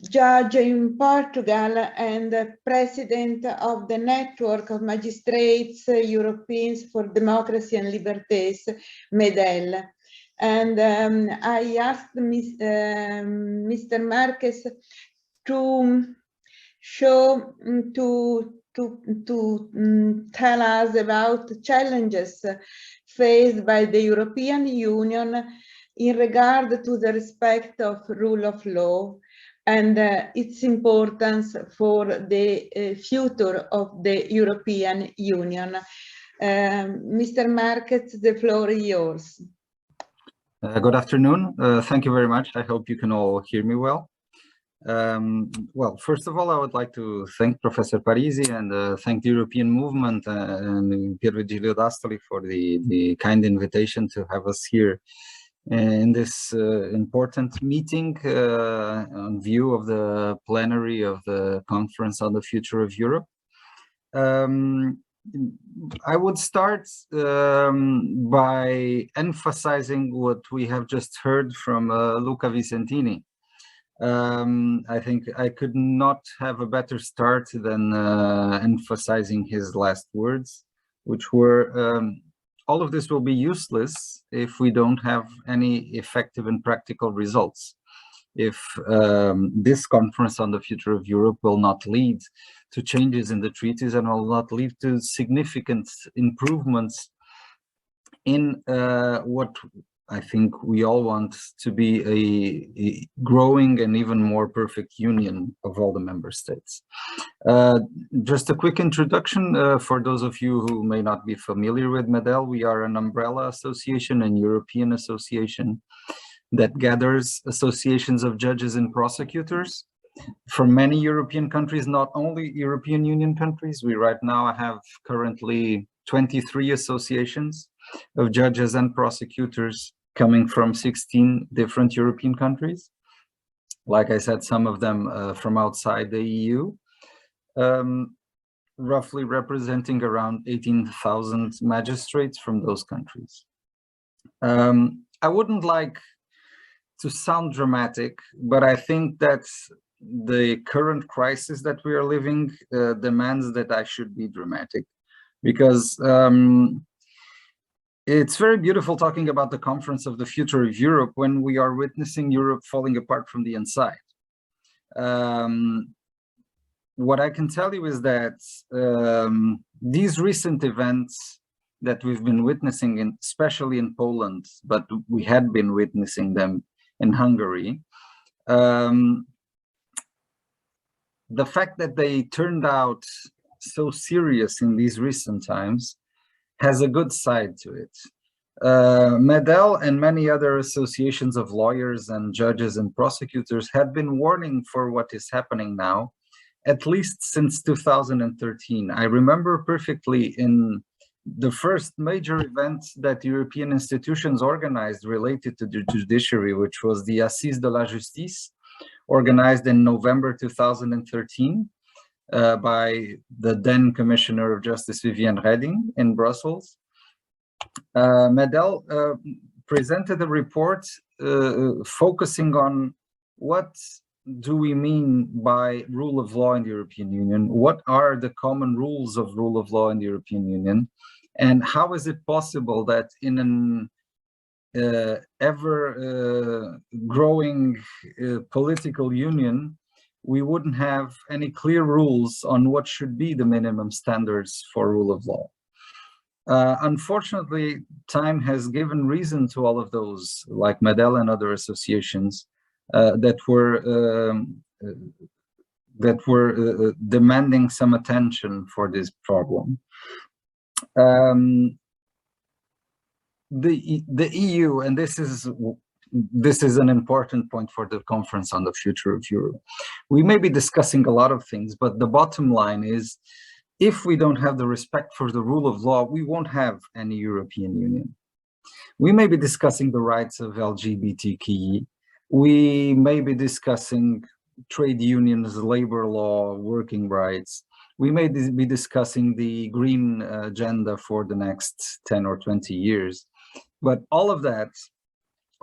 [SPEAKER 7] judge in Portugal and president of the Network of Magistrates Europeans for Democracy and Liberties, MEDEL. And I asked Mr. Marques to show, to tell us about challenges faced by the European Union in regard to the respect of rule of law and its importance for the future of the European Union. Mr. Marques, the floor is yours.
[SPEAKER 13] Good afternoon. Thank you very much. I hope you can all hear me well. Well, first of all, I would like to thank Professor Parisi and thank the European movement and Pier Vigilio D'Astoli for the kind invitation to have us here in this important meeting on view of the plenary of the Conference on the Future of Europe. I would start by emphasizing what we have just heard from Luca Visentini. I think I could not have a better start than emphasizing his last words, which were all of this will be useless if we don't have any effective and practical results. If this conference on the future of Europe will not lead to changes in the treaties and will not lead to significant improvements in what I think we all want to be a growing and even more perfect union of all the member states. Just a quick introduction for those of you who may not be familiar with MEDEL. We are an umbrella association and European association that gathers associations of judges and prosecutors from many European countries, not only European Union countries. We right now have currently 23 associations of judges and prosecutors coming from 16 different European countries. Like I said, some of them from outside the EU, roughly representing around 18,000 magistrates from those countries. I wouldn't like to sound dramatic, but I think that the current crisis that we are living demands that I should be dramatic, because it's very beautiful talking about the conference of the future of Europe when we are witnessing Europe falling apart from the inside. what I can tell you is that these recent events that we've been witnessing, especially in Poland, but we had been witnessing them in Hungary, the fact that they turned out so serious in these recent times has a good side to it. Med8 and many other associations of lawyers and judges and prosecutors had been warning for what is happening now, at least since 2013. I remember perfectly in the first major event that European institutions organized related to the judiciary, which was the Assises de la Justice, organized in November 2013 by the then Commissioner of Justice Viviane Reding in Brussels. Med8 presented a report focusing on what do we mean by rule of law in the European Union, what are the common rules of rule of law in the European Union, and how is it possible that in an ever-growing political union, we wouldn't have any clear rules on what should be the minimum standards for rule of law. Unfortunately, time has given reason to all of those, like Med8 and other associations, that were demanding some attention for this problem. The EU, and this is an important point for the conference on the future of Europe. We may be discussing a lot of things, but the bottom line is, if we don't have the respect for the rule of law, we won't have any European Union. We may be discussing the rights of LGBTQI. We may be discussing trade unions, labor law, working rights. We may be discussing the green agenda for the next 10 or 20 years. But all of that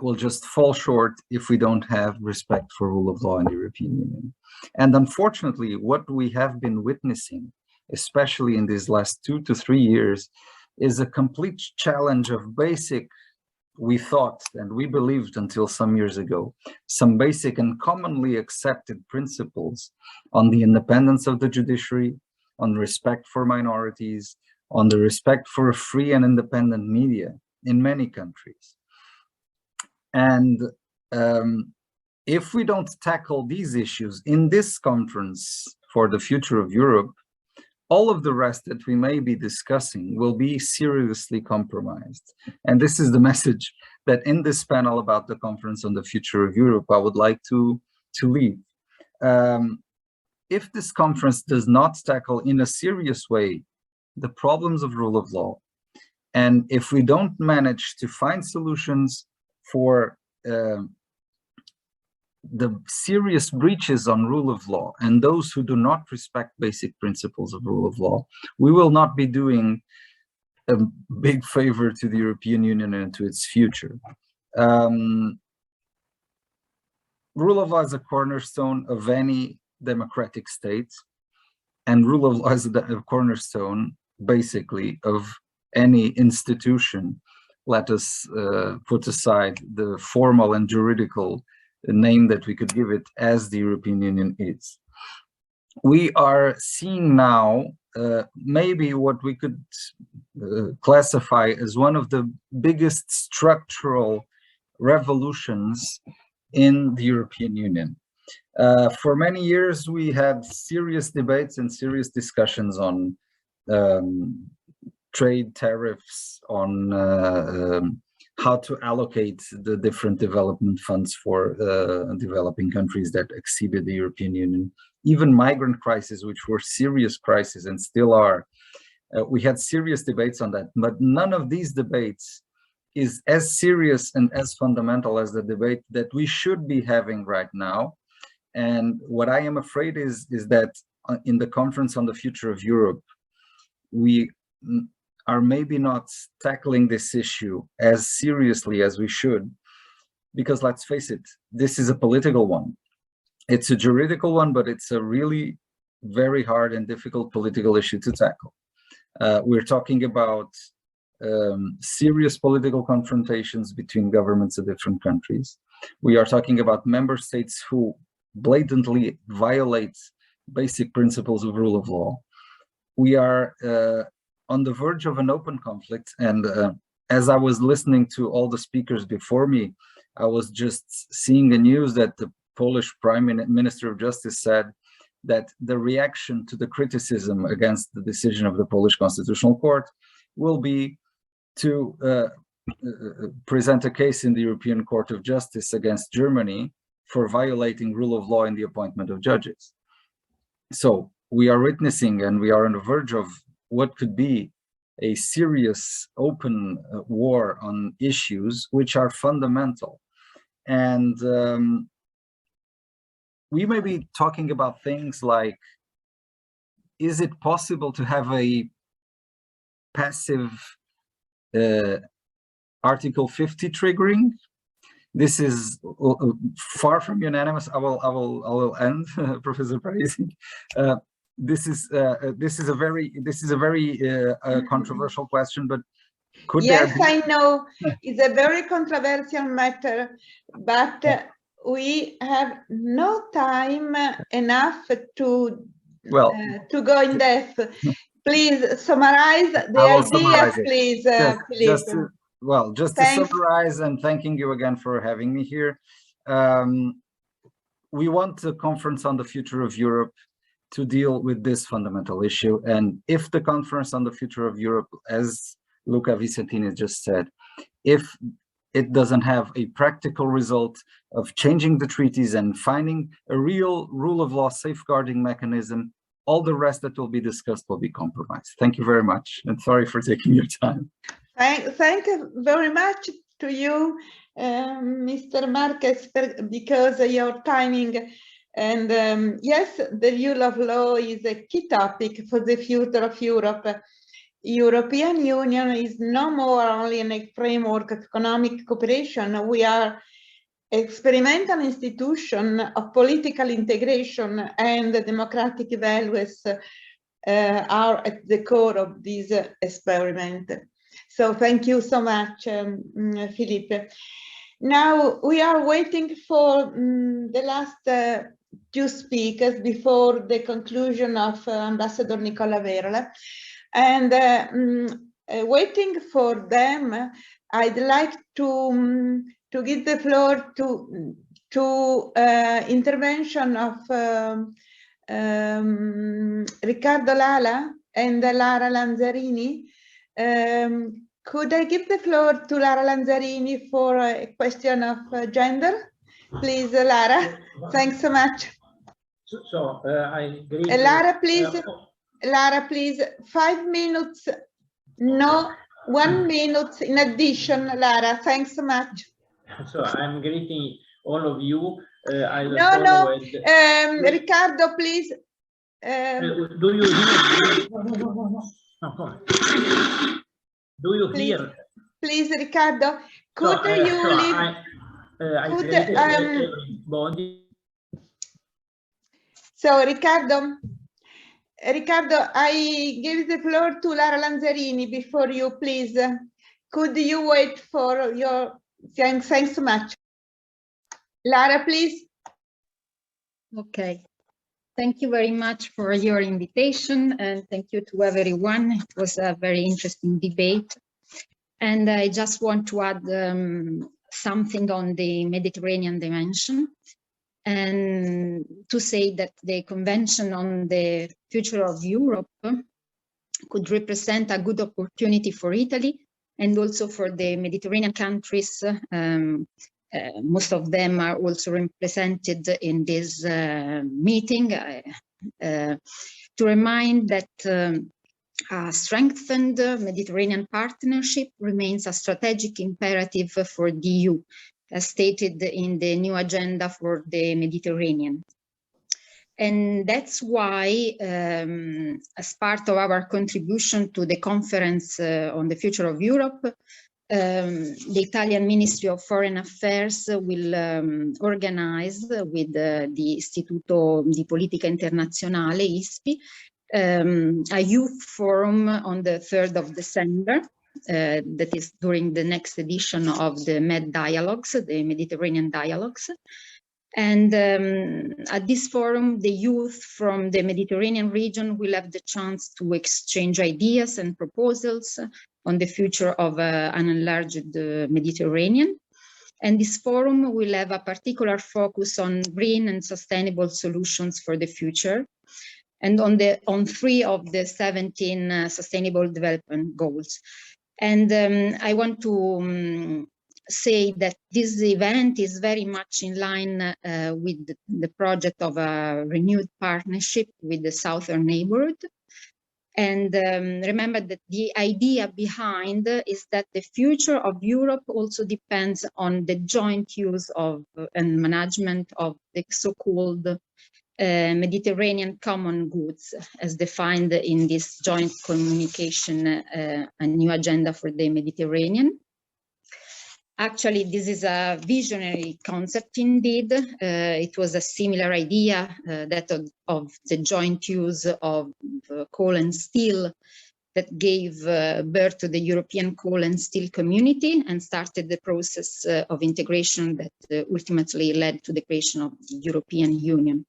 [SPEAKER 13] will just fall short if we don't have respect for rule of law in the European Union. And unfortunately, what we have been witnessing, especially in these last 2 to 3 years, is a complete challenge of basic, we thought and we believed until some years ago, some basic and commonly accepted principles on the independence of the judiciary, on respect for minorities, on the respect for a free and independent media in many countries. And if we don't tackle these issues in this conference for the future of Europe, all of the rest that we may be discussing will be seriously compromised. And this is the message that in this panel about the conference on the future of Europe, I would like to leave. If this conference does not tackle in a serious way the problems of rule of law, and if we don't manage to find solutions for the serious breaches on rule of law and those who do not respect basic principles of rule of law, we will not be doing a big favor to the European Union and to its future. Rule of law is a cornerstone of any democratic state, and rule of law is a cornerstone, basically, of any institution. Let us put aside the formal and juridical name that we could give it, as the European Union is. We are seeing now maybe what we could classify as one of the biggest structural revolutions in the European Union. For many years, we had serious debates and serious discussions on trade tariffs, on how to allocate the different development funds for developing countries that exceeded the European Union. Even migrant crises, which were serious crises and still are. We had serious debates on that, but none of these debates is as serious and as fundamental as the debate that we should be having right now. And what I am afraid is that in the conference on the future of Europe, we are maybe not tackling this issue as seriously as we should, because let's face it, this is a political one. It's a juridical one, but it's a really very hard and difficult political issue to tackle. We're talking about serious political confrontations between governments of different countries. We are talking about member states who blatantly violate basic principles of rule of law. We are on the verge of an open conflict, and as I was listening to all the speakers before me, I was just seeing the news that the Polish Prime Minister of Justice said that the reaction to the criticism against the decision of the Polish Constitutional Court will be to present a case in the European Court of Justice against Germany for violating rule of law in the appointment of judges. So we are witnessing, and we are on the verge of what could be a serious open war on issues which are fundamental. And we may be talking about things like, is it possible to have a passive Article 50 triggering? This is far from unanimous. I will end, Professor Parisi. This is a very controversial question, but could
[SPEAKER 7] yes, I know it's a very controversial matter, but we have no time enough to go in depth. Please summarize the ideas, please, Philippe.
[SPEAKER 13] Just to summarize, and thanking you again for having me here. We want a conference on the future of Europe to deal with this fundamental issue. And if the conference on the future of Europe, as Luca Vicentini just said, if it doesn't have a practical result of changing the treaties and finding a real rule of law safeguarding mechanism, all the rest that will be discussed will be compromised. Thank you very much, and sorry for taking your time.
[SPEAKER 7] Thank you very much to you, Mr. Marquez, because your timing. And yes, the rule of law is a key topic for the future of Europe. European Union is no more only in a framework of economic cooperation. We are experimental institution of political integration, and the democratic values are at the core of this experiment. So thank you so much, Philippe. Now we are waiting for the last two speakers before the conclusion of Ambassador Nicola Verla. And waiting for them, I'd like to give the floor to intervention of Riccardo Lala and Lara Lanzarini. Could I give the floor to Lara Lanzarini for a question of gender? Please, Lara. Thanks so much.
[SPEAKER 11] I agree.
[SPEAKER 7] Lara, please. Lara, please. 5 minutes. No, 1 minute in addition, Lara. Thanks so much.
[SPEAKER 11] So I'm greeting all of you.
[SPEAKER 7] Riccardo, please.
[SPEAKER 11] Do you hear? No. Do you hear?
[SPEAKER 7] Please, Riccardo, could you leave? So, Riccardo, I give the floor to Lara Lanzarini before you, please. Could you wait for your... Thanks so much. Lara, please.
[SPEAKER 14] Okay. Thank you very much for your invitation, and thank you to everyone. It was a very interesting debate. And I just want to add something on the Mediterranean dimension, and to say that the Convention on the Future of Europe could represent a good opportunity for Italy and also for the Mediterranean countries. Most of them are also represented in this meeting, to remind that a strengthened Mediterranean partnership remains a strategic imperative for the EU, as stated in the new agenda for the Mediterranean. And that's why, as part of our contribution to the conference on the future of Europe, the Italian Ministry of Foreign Affairs will organize with the Istituto di Politica Internazionale, ISPI, a youth forum on the 3rd of December, that is during the next edition of the Med Dialogues, the Mediterranean Dialogues. And at this forum, the youth from the Mediterranean region will have the chance to exchange ideas and proposals on the future of an enlarged Mediterranean. And this forum will have a particular focus on green and sustainable solutions for the future, and on 3 of the 17 Sustainable Development Goals. And I want to say that this event is very much in line with the project of a renewed partnership with the southern neighborhood. And remember that the idea behind is that the future of Europe also depends on the joint use of and management of the so-called Mediterranean common goods, as defined in this joint communication, a new agenda for the Mediterranean. Actually, this is a visionary concept indeed. It was a similar idea that of the joint use of coal and steel that gave birth to the European coal and steel community and started the process of integration that ultimately led to the creation of the European Union.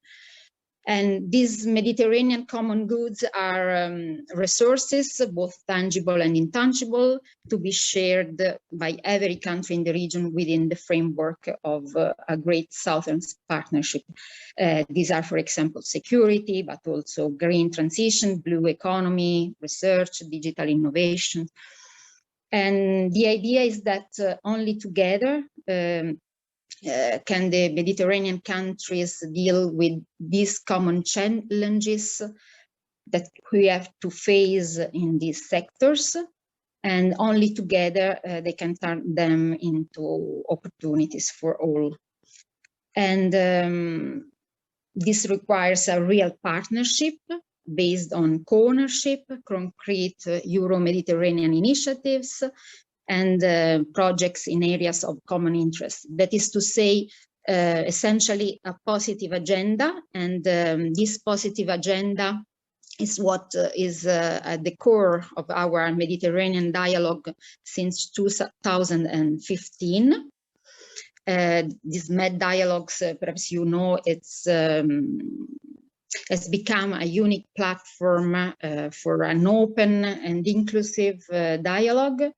[SPEAKER 14] And these Mediterranean common goods are resources, both tangible and intangible, to be shared by every country in the region within the framework of a great Southern Partnership. These are, for example, security, but also green transition, blue economy, research, digital innovation. And the idea is that only together can the Mediterranean countries deal with these common challenges that we have to face in these sectors, and only together they can turn them into opportunities for all. And this requires a real partnership based on co-ownership, concrete Euro-Mediterranean initiatives, and projects in areas of common interest. That is to say, essentially a positive agenda, and this positive agenda is what is at the core of our Mediterranean dialogue since 2015. These MED dialogues, perhaps you know, it's has become a unique platform for an open and inclusive dialogue,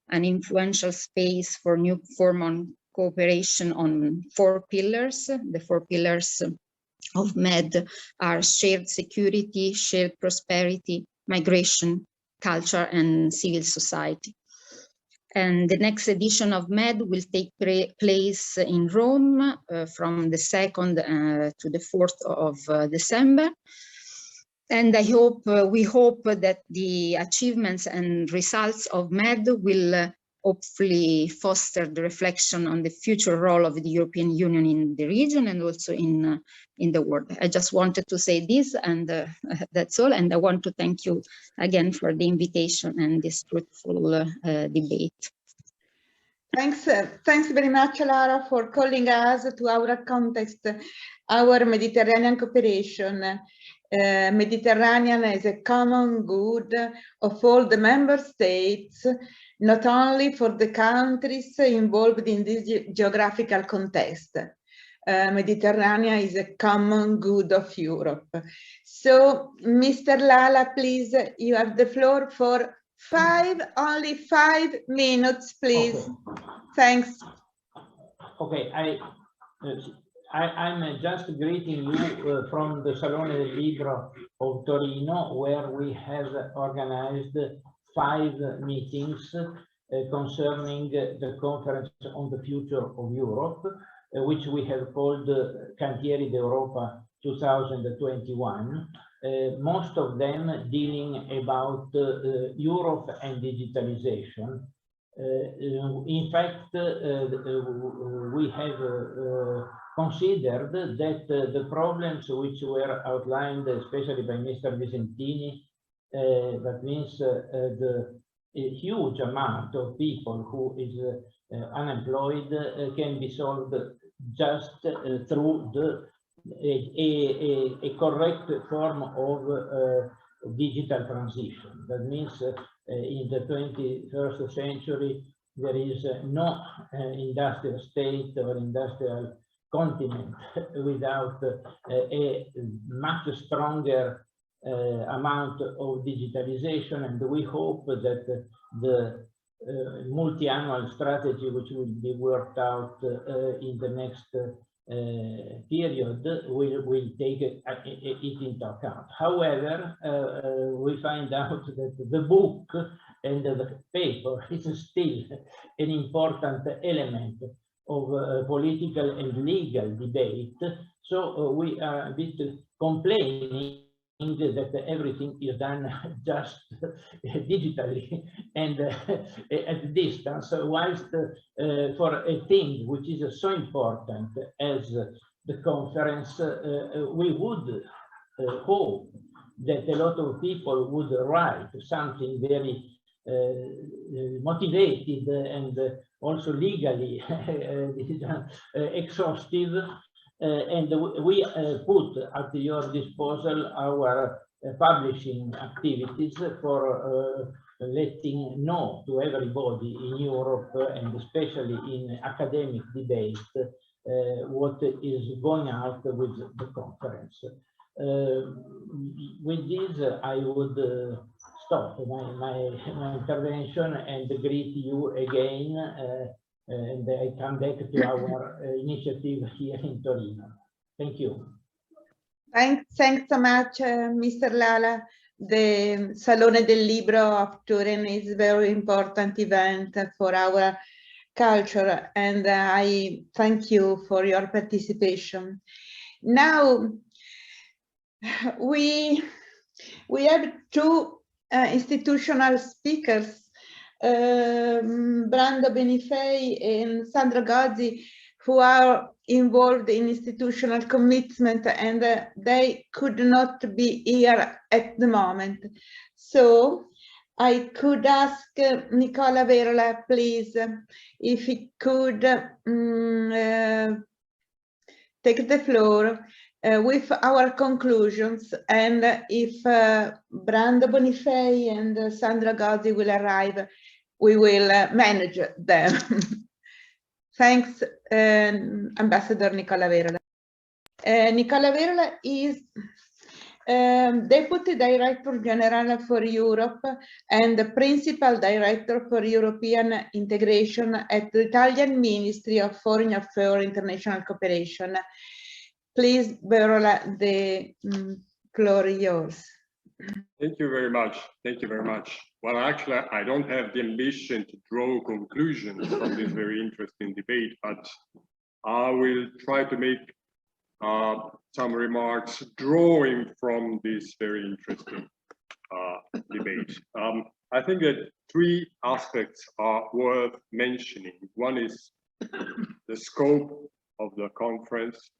[SPEAKER 14] an influential space for new form of cooperation on 4 pillars. The 4 pillars of MED are shared security, shared prosperity, migration, culture, and civil society. And the next edition of MED will take place in Rome from the 2nd to the 4th of December. And I hope, we hope that the achievements and results of MED will hopefully foster the reflection on the future role of the European Union in the region and also in the world. I just wanted to say this, and that's all. And I want to thank you again for the invitation and this fruitful debate.
[SPEAKER 7] Thanks very much, Lara, for calling us to our context, our Mediterranean cooperation. Mediterranean is a common good of all the member states, not only for the countries involved in this geographical context. Mediterranean is a common good of Europe. So, Mr. Lala, please, you have the floor for only 5 minutes, please.
[SPEAKER 11] Okay.
[SPEAKER 7] Thanks.
[SPEAKER 11] Okay, I'm just greeting you from the Salone del Libro of Torino, where we have organized 5 meetings concerning the conference on the future of Europe, which we have called Cantieri d'Europa 2021. Most of them dealing about Europe and digitalization. In fact, we have considered that the problems which were outlined, especially by Mr. Vicentini, that means the huge amount of people who is unemployed can be solved just through a correct form of digital transition. That means in the 21st century, there is no industrial state or industrial continent without a much stronger amount of digitalization, and we hope that the multi-annual strategy, which will be worked out in the next period, will take it into account. However, we find out that the book and the paper is still an important element of political and legal debate. So we are a bit complaining that everything is done just digitally and at a distance, whilst for a thing which is so important as the conference, we would hope that a lot of people would write something very motivated and also legally exhaustive. And we put at your disposal our publishing activities for letting know to everybody in Europe, and especially in academic debate, what is going out with the conference. With this, I would stop my intervention and greet you again. And I come back to our initiative here in Torino. Thank you.
[SPEAKER 7] Thanks so much, Mr. Lala. The Salone del Libro of Turin is a very important event for our culture, and I thank you for your participation. Now, we have two institutional speakers, Brando Benifei and Sandra Gozzi, who are involved in institutional commitment, and they could not be here at the moment. So I could ask Nicola Verola, please, if he could take the floor with our conclusions, and if Brando Bonifei and Sandra Gozzi will arrive, we will manage them. Thanks, Ambassador Nicola Verola. Nicola Verola is Deputy Director General for Europe and the Principal Director for European Integration at the Italian Ministry of Foreign Affairs International Cooperation. Please, Verola, the floor is yours.
[SPEAKER 15] Thank you very much. Thank you very much. Well, actually, I don't have the ambition to draw conclusions from this very interesting debate, but I will try to make some remarks drawing from this very interesting debate. I think that three aspects are worth mentioning. One is the scope of the conference.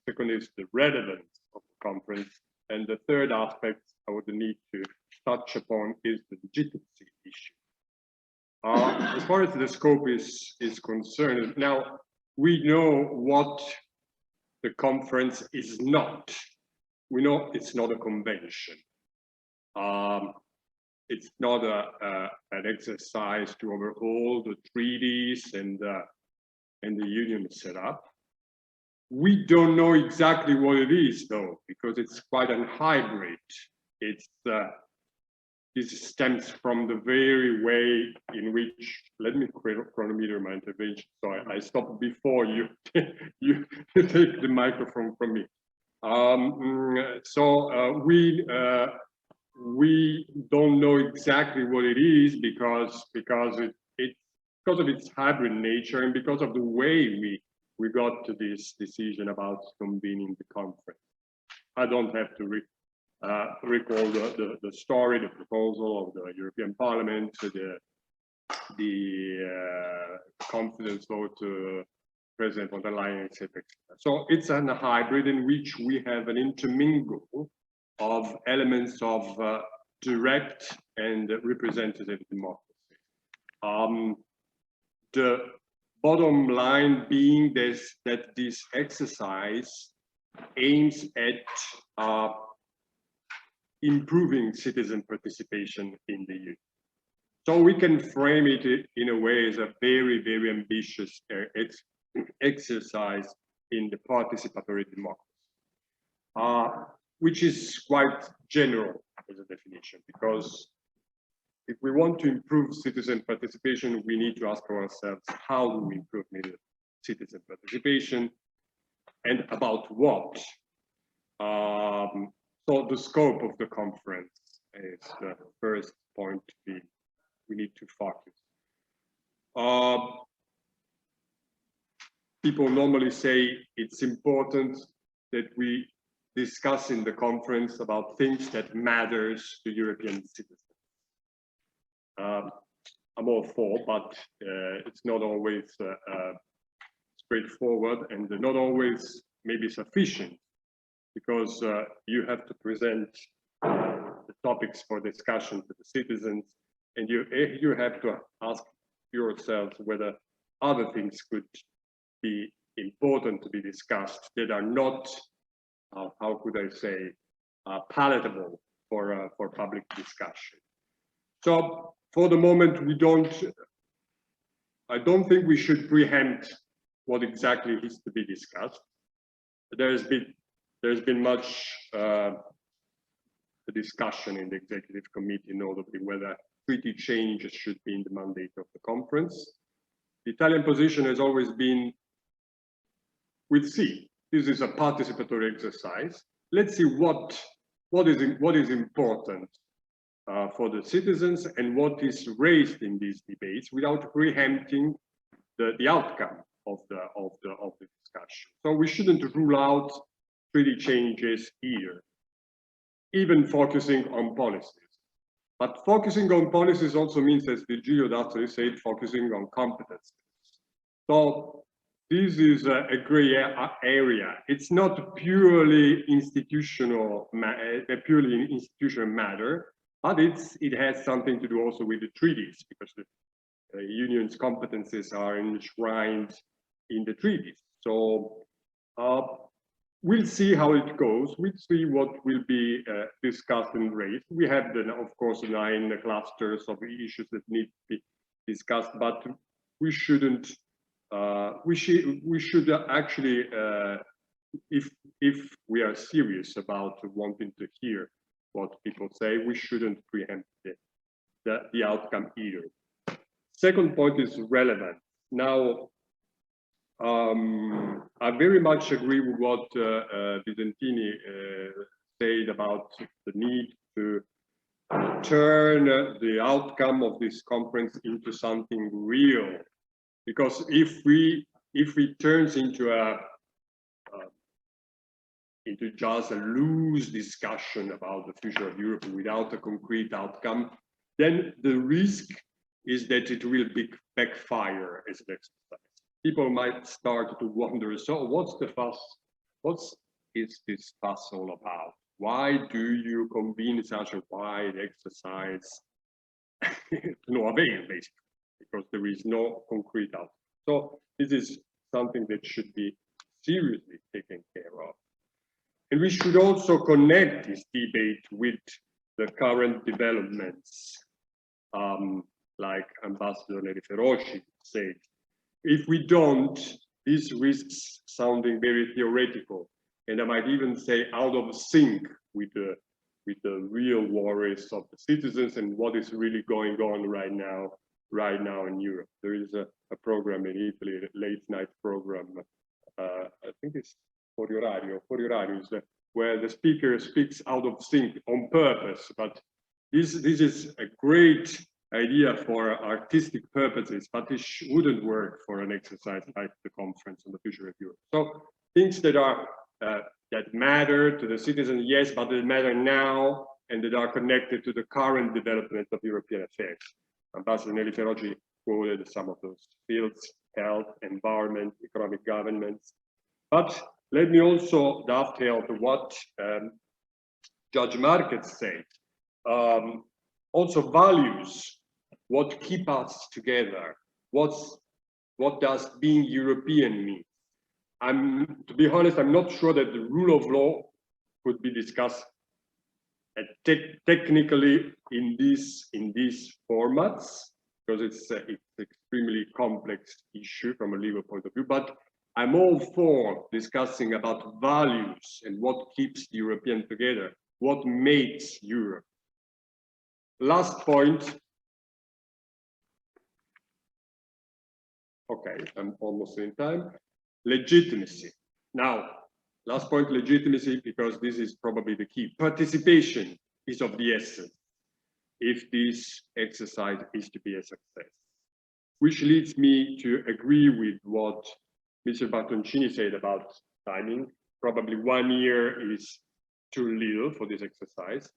[SPEAKER 15] Second is the relevance of the conference. And the third aspect I would need to touch upon is the legitimacy issue. As far as the scope is concerned, now we know what the conference is not. We know it's not a convention. It's not an exercise to overhaul the treaties and the union setup. We don't know exactly what it is, though, because it's quite a hybrid. This stems from the very way in which, let me chronometer my intervention, so I stop before you you take the microphone from me. We don't know exactly what it is because of its hybrid nature, and because of the way we got to this decision about convening the conference. I don't have to recall the story, the proposal of the European Parliament, the confidence vote to President von der Leyen, etc. So it's a hybrid in which we have an intermingle of elements of direct and representative democracy. The bottom line being that this exercise aims at improving citizen participation in the union. So we can frame it in a way as a very, very ambitious exercise in the participatory democracy, which is quite general as a definition, because if we want to improve citizen participation, we need to ask ourselves, how do we improve citizen participation, and about what? So the scope of the conference is the first point we need to focus. People normally say it's important that we discuss in the conference about things that matters to European citizens. I'm all for, but it's not always straightforward and not always maybe sufficient, because you have to present the topics for discussion to the citizens, and you have to ask yourselves whether other things could be important to be discussed that are not, how could I say, palatable for public discussion. So for the moment, I don't think we should preempt what exactly is to be discussed. There's been much discussion in the executive committee, notably whether treaty changes should be in the mandate of the conference. The Italian position has always been, we'll see. This is a participatory exercise. Let's see what is important for the citizens and what is raised in these debates without preempting the outcome of the discussion. So we shouldn't rule out treaty changes here, even focusing on policies. But focusing on policies also means, as Virgilio D'Astro said, focusing on competences. So this is a gray area. It's not purely institutional, matter, but it has something to do also with the treaties, because the union's competences are enshrined in the treaties. So we'll see how it goes. We'll see what will be discussed and raised. We have, of course, 9 clusters of issues that need to be discussed, but we shouldn't. We should actually, if we are serious about wanting to hear what people say, we shouldn't preempt the outcome either. Second point is relevance. Now, I very much agree with what Vicentini said about the need to turn the outcome of this conference into something real. Because if it turns into just a loose discussion about the future of Europe without a concrete outcome, then the risk is that it will backfire as an exercise. People might start to wonder, so what's the fuss? What is this fuss all about? Why do you convene such a wide exercise? No avail, basically, because there is no concrete outcome. So this is something that should be seriously taken care of. And we should also connect this debate with the current developments, like Ambassador Neri Feroci said. If we don't, this risks sounding very theoretical, and I might even say out of sync with the real worries of the citizens and what is really going on right now in Europe. There is a program in Italy, a late night program, I think it's Fuori Orario, where the speaker speaks out of sync on purpose, but this is a great idea for artistic purposes, but it wouldn't work for an exercise like the Conference on the Future of Europe. So things that are that matter to the citizens, yes, but that matter now and that are connected to the current development of European affairs. Ambassador Neri Feroci quoted some of those fields: health, environment, economic governance. But let me also dovetail to what Judge Markets said. Also values, what keep us together, what does being European mean? To be honest, I'm not sure that the rule of law could be discussed technically in these formats, because it's extremely complex issue from a legal point of view. But I'm all for discussing about values and what keeps the European together, what makes Europe. Last point. Okay, I'm almost in time. Legitimacy. Now, last point, legitimacy, because this is probably the key. Participation is of the essence if this exercise is to be a success. Which leads me to agree with what Mr. Bartoncini said about timing. Probably 1 year is too little for this exercise.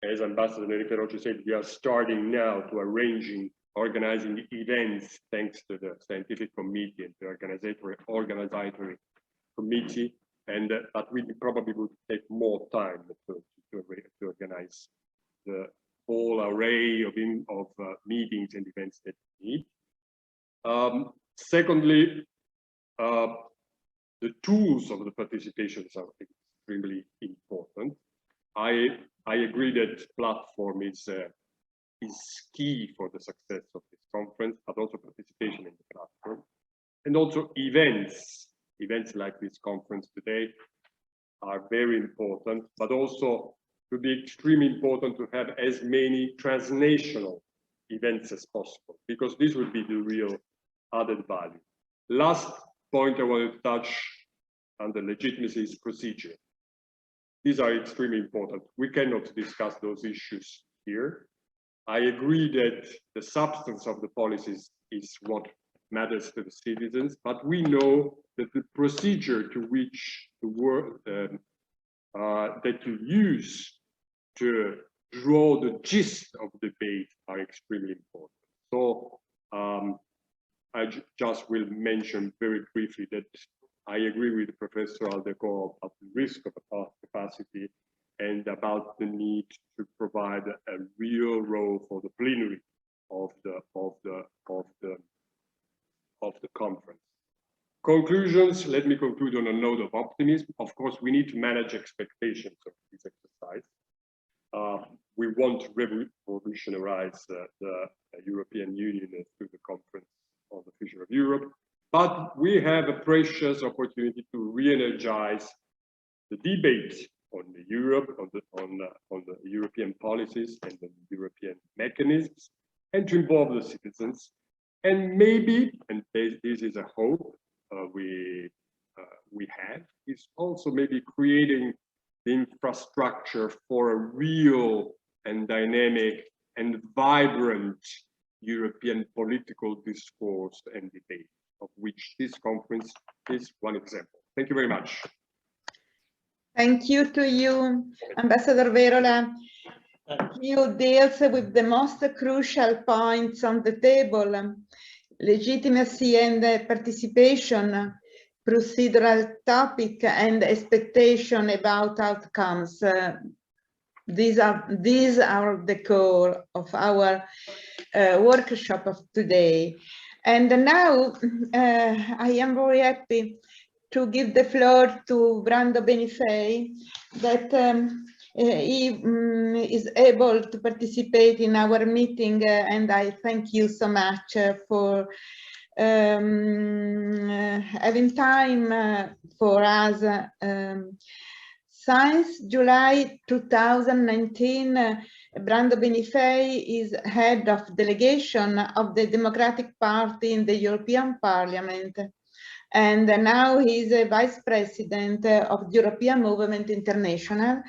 [SPEAKER 15] As Ambassador Enrique Roche said, we are starting now to organizing events thanks to the scientific committee and the organizatory committee, and that we probably would take more time to organize the whole array of meetings and events that we need. Secondly, the tools of the participations are extremely important. I agree that platform is key for the success of this conference, but also participation in the platform. And also events like this conference today are very important, but also it would be extremely important to have as many transnational events as possible, because this would be the real added value. Last point I want to touch on the legitimacy is procedure. These are extremely important. We cannot discuss those issues here. I agree that the substance of the policies is what matters to the citizens, but we know that the procedure to which the word that you use to draw the gist of the debate are extremely important. So I just will mention very briefly that I agree with Professor Aldeco about the risk of capacity and about the need to provide a real role for the plenary of the conference. Conclusions, let me conclude on a note of optimism. Of course, we need to manage expectations of this exercise. We want to revolutionize the European Union through the Conference on the Future of Europe, but we have a precious opportunity to re-energize the debate on the Europe, on the European policies and the European mechanisms, and to involve the citizens. And maybe, and this is a hope we have, is also maybe creating the infrastructure for a real and dynamic and vibrant European political discourse and debate, of which this conference is one example. Thank you very much.
[SPEAKER 7] Thank you to you, Ambassador Verola. You deals with the most crucial points on the table: legitimacy and participation, procedural topic, and expectation about outcomes. These are the core of our workshop of today. And now I am very happy to give the floor to Brando Benifei, that he is able to participate in our meeting, and I thank you so much for having time for us. Since July 2019, Brando Benifei is head of delegation of the Democratic Party in the European Parliament. And now he is a vice president of the European Movement International,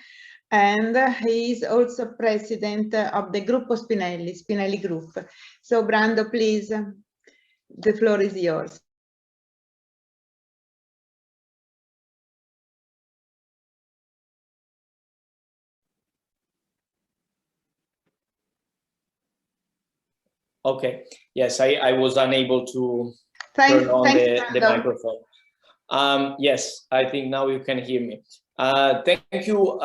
[SPEAKER 7] and he is also president of the Gruppo Spinelli Group. So Brando, please, the floor is yours.
[SPEAKER 16] Okay, yes, I was unable to turn on the microphone. Yes, I think now you can hear me. Thank you,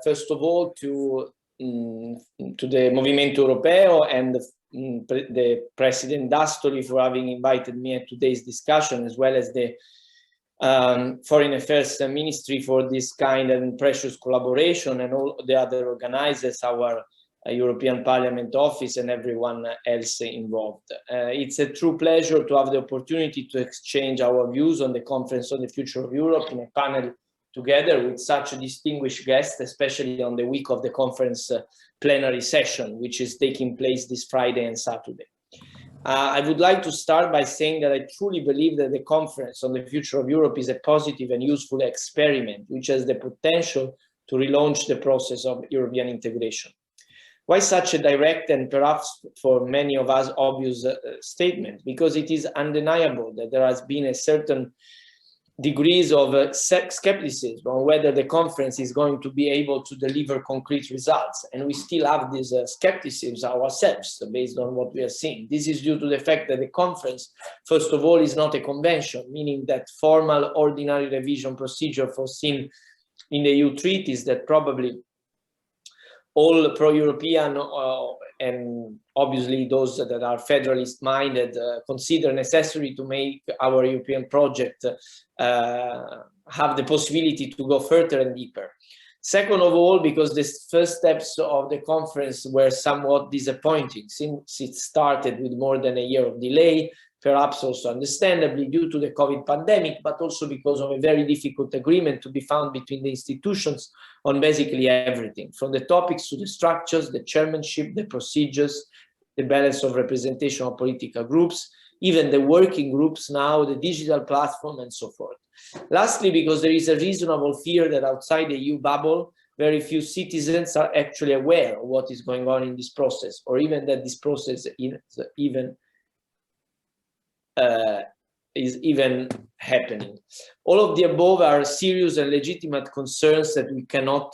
[SPEAKER 16] first of all, to the Movimento Europeo and the President D'Astoli for having invited me at today's discussion, as well as the Foreign Affairs Ministry for this kind and precious collaboration, and all the other organizers, our European Parliament office and everyone else involved. It's a true pleasure to have the opportunity to exchange our views on the Conference on the Future of Europe in a panel together with such a distinguished guest, especially on the week of the conference plenary session, which is taking place this Friday and Saturday. I would like to start by saying that I truly believe that the Conference on the Future of Europe is a positive and useful experiment, which has the potential to relaunch the process of European integration. Why such a direct and perhaps for many of us obvious statement? Because it is undeniable that there has been a certain degrees of skepticism on whether the conference is going to be able to deliver concrete results. And we still have this skepticism ourselves based on what we are seeing. This is due to the fact that the conference, first of all, is not a convention, meaning that formal ordinary revision procedure foreseen in the EU treaties that probably all pro-European and obviously those that are federalist-minded consider necessary to make our European project have the possibility to go further and deeper. Second of all, because the first steps of the conference were somewhat disappointing since it started with more than a year of delay, perhaps also understandably due to the COVID pandemic, but also because of a very difficult agreement to be found between the institutions on basically everything, from the topics to the structures, the chairmanship, the procedures, the balance of representation of political groups, even the working groups now, the digital platform, and so forth. Lastly, because there is a reasonable fear that outside the EU bubble, very few citizens are actually aware of what is going on in this process, or even that this process is even happening. All of the above are serious and legitimate concerns that we cannot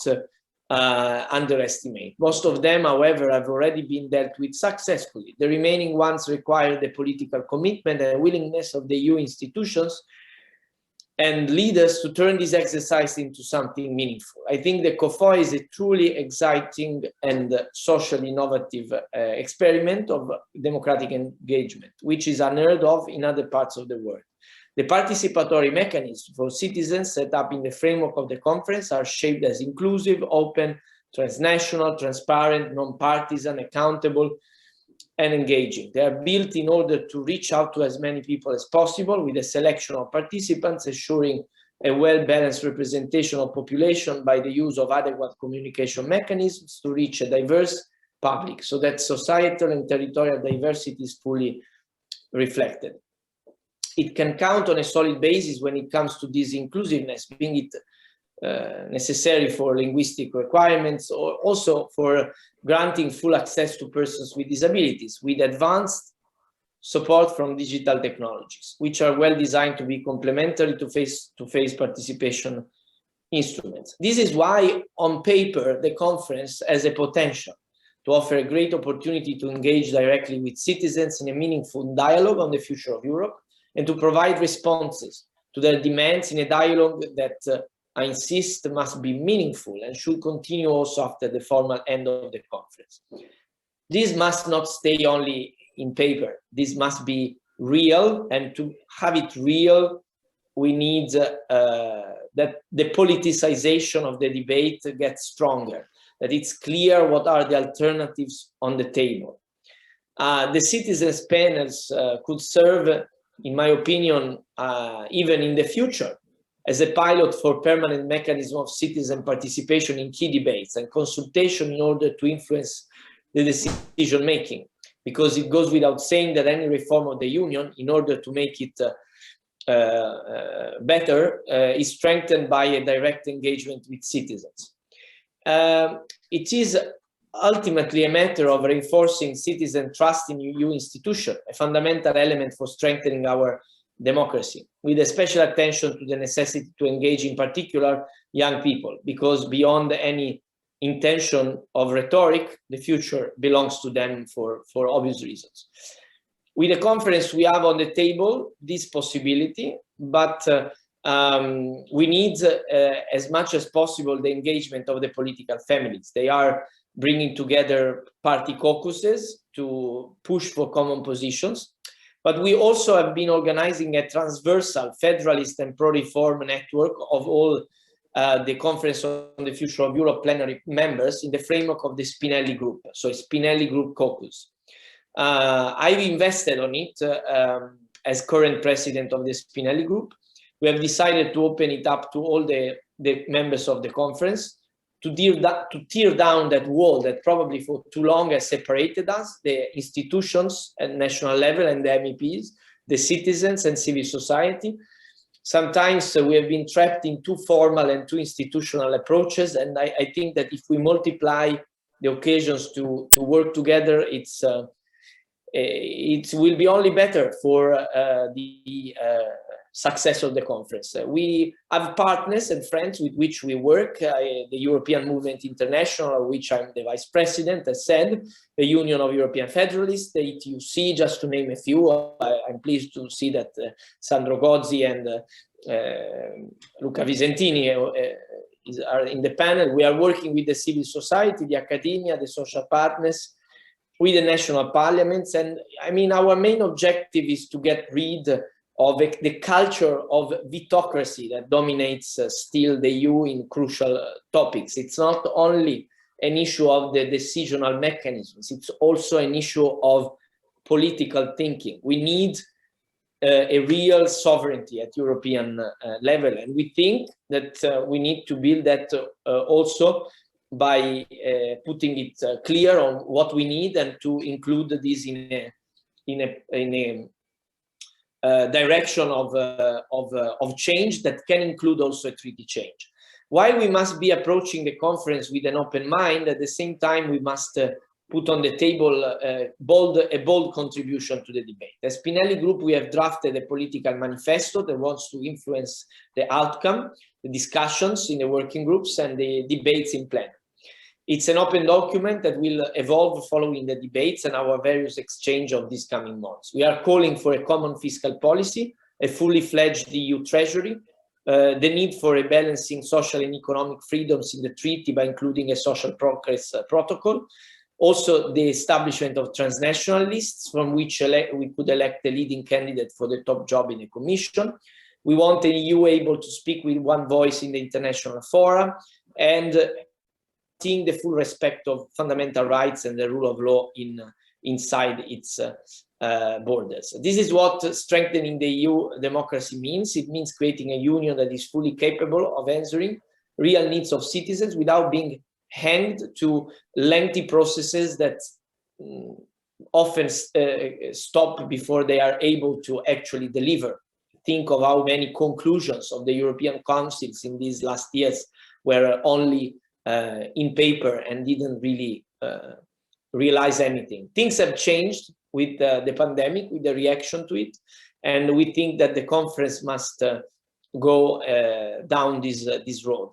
[SPEAKER 16] underestimate. Most of them, however, have already been dealt with successfully. The remaining ones require the political commitment and willingness of the EU institutions and leaders to turn this exercise into something meaningful. I think the COFOI is a truly exciting and socially innovative experiment of democratic engagement, which is unheard of in other parts of the world. The participatory mechanisms for citizens set up in the framework of the conference are shaped as inclusive, open, transnational, transparent, non-partisan, accountable, and engaging. They are built in order to reach out to as many people as possible with a selection of participants, ensuring a well-balanced representation of population by the use of adequate communication mechanisms to reach a diverse public so that societal and territorial diversity is fully reflected. It can count on a solid basis when it comes to this inclusiveness, being it necessary for linguistic requirements or also for granting full access to persons with disabilities with advanced support from digital technologies, which are well designed to be complementary to face-to-face participation instruments. This is why on paper the conference has a potential to offer a great opportunity to engage directly with citizens in a meaningful dialogue on the future of Europe and to provide responses to their demands in a dialogue that I insist must be meaningful and should continue also after the formal end of the conference. This must not stay only in paper. This must be real, and to have it real, we need that the politicization of the debate gets stronger, that it's clear what are the alternatives on the table. The citizens panels could serve, in my opinion, even in the future, as a pilot for permanent mechanism of citizen participation in key debates and consultation in order to influence the decision-making, because it goes without saying that any reform of the Union, in order to make it better, is strengthened by a direct engagement with citizens. It is ultimately a matter of reinforcing citizen trust in EU institutions, a fundamental element for strengthening our democracy, with a special attention to the necessity to engage in particular young people, because beyond any intention of rhetoric, the future belongs to them for obvious reasons. With the conference, we have on the table this possibility, but we need as much as possible the engagement of the political families. They are bringing together party caucuses to push for common positions. But we also have been organizing a transversal federalist and pro-reform network of all the Conference on the Future of Europe plenary members in the framework of the Spinelli Group, so Spinelli Group Caucus. I've invested on it as current president of the Spinelli Group. We have decided to open it up to all the members of the conference to tear down that wall that probably for too long has separated us, the institutions at national level and the MEPs, the citizens and civil society. Sometimes we have been trapped in too formal and too institutional approaches, and I think that if we multiply the occasions to work together, it will be only better for the success of the conference. We have partners and friends with which we work, the European Movement International, of which I'm the vice president, as said, the Union of European Federalists, the ETUC, just to name a few. I'm pleased to see that Sandro Gozzi and Luca Visentini are in the panel. We are working with the civil society, the academia, the social partners, with the national parliaments. And I mean, our main objective is to get rid of the culture of vitocracy that dominates still the EU in crucial topics. It's not only an issue of the decisional mechanisms, it's also an issue of political thinking. We need a real sovereignty at European level, and we think that we need to build that also by putting it clear on what we need and to include this in a direction of change that can include also a treaty change. While we must be approaching the conference with an open mind, at the same time we must put on the table a bold contribution to the debate. As Spinelli Group, we have drafted a political manifesto that wants to influence the outcome, the discussions in the working groups and the debates in plenary. It's an open document that will evolve following the debates and our various exchange of these coming months. We are calling for a common fiscal policy, a fully fledged EU treasury, the need for a balancing social and economic freedoms in the treaty by including a social progress protocol, also the establishment of transnational lists from which we could elect the leading candidate for the top job in the Commission. We want an EU able to speak with one voice in the international fora, and seeing the full respect of fundamental rights and the rule of law inside its borders. This is what strengthening the EU democracy means. It means creating a union that is fully capable of answering real needs of citizens without being hanged to lengthy processes that often stop before they are able to actually deliver. Think of how many conclusions of the European councils in these last years were only in paper and didn't really realize anything. Things have changed with the pandemic, with the reaction to it, and we think that the conference must go down this road.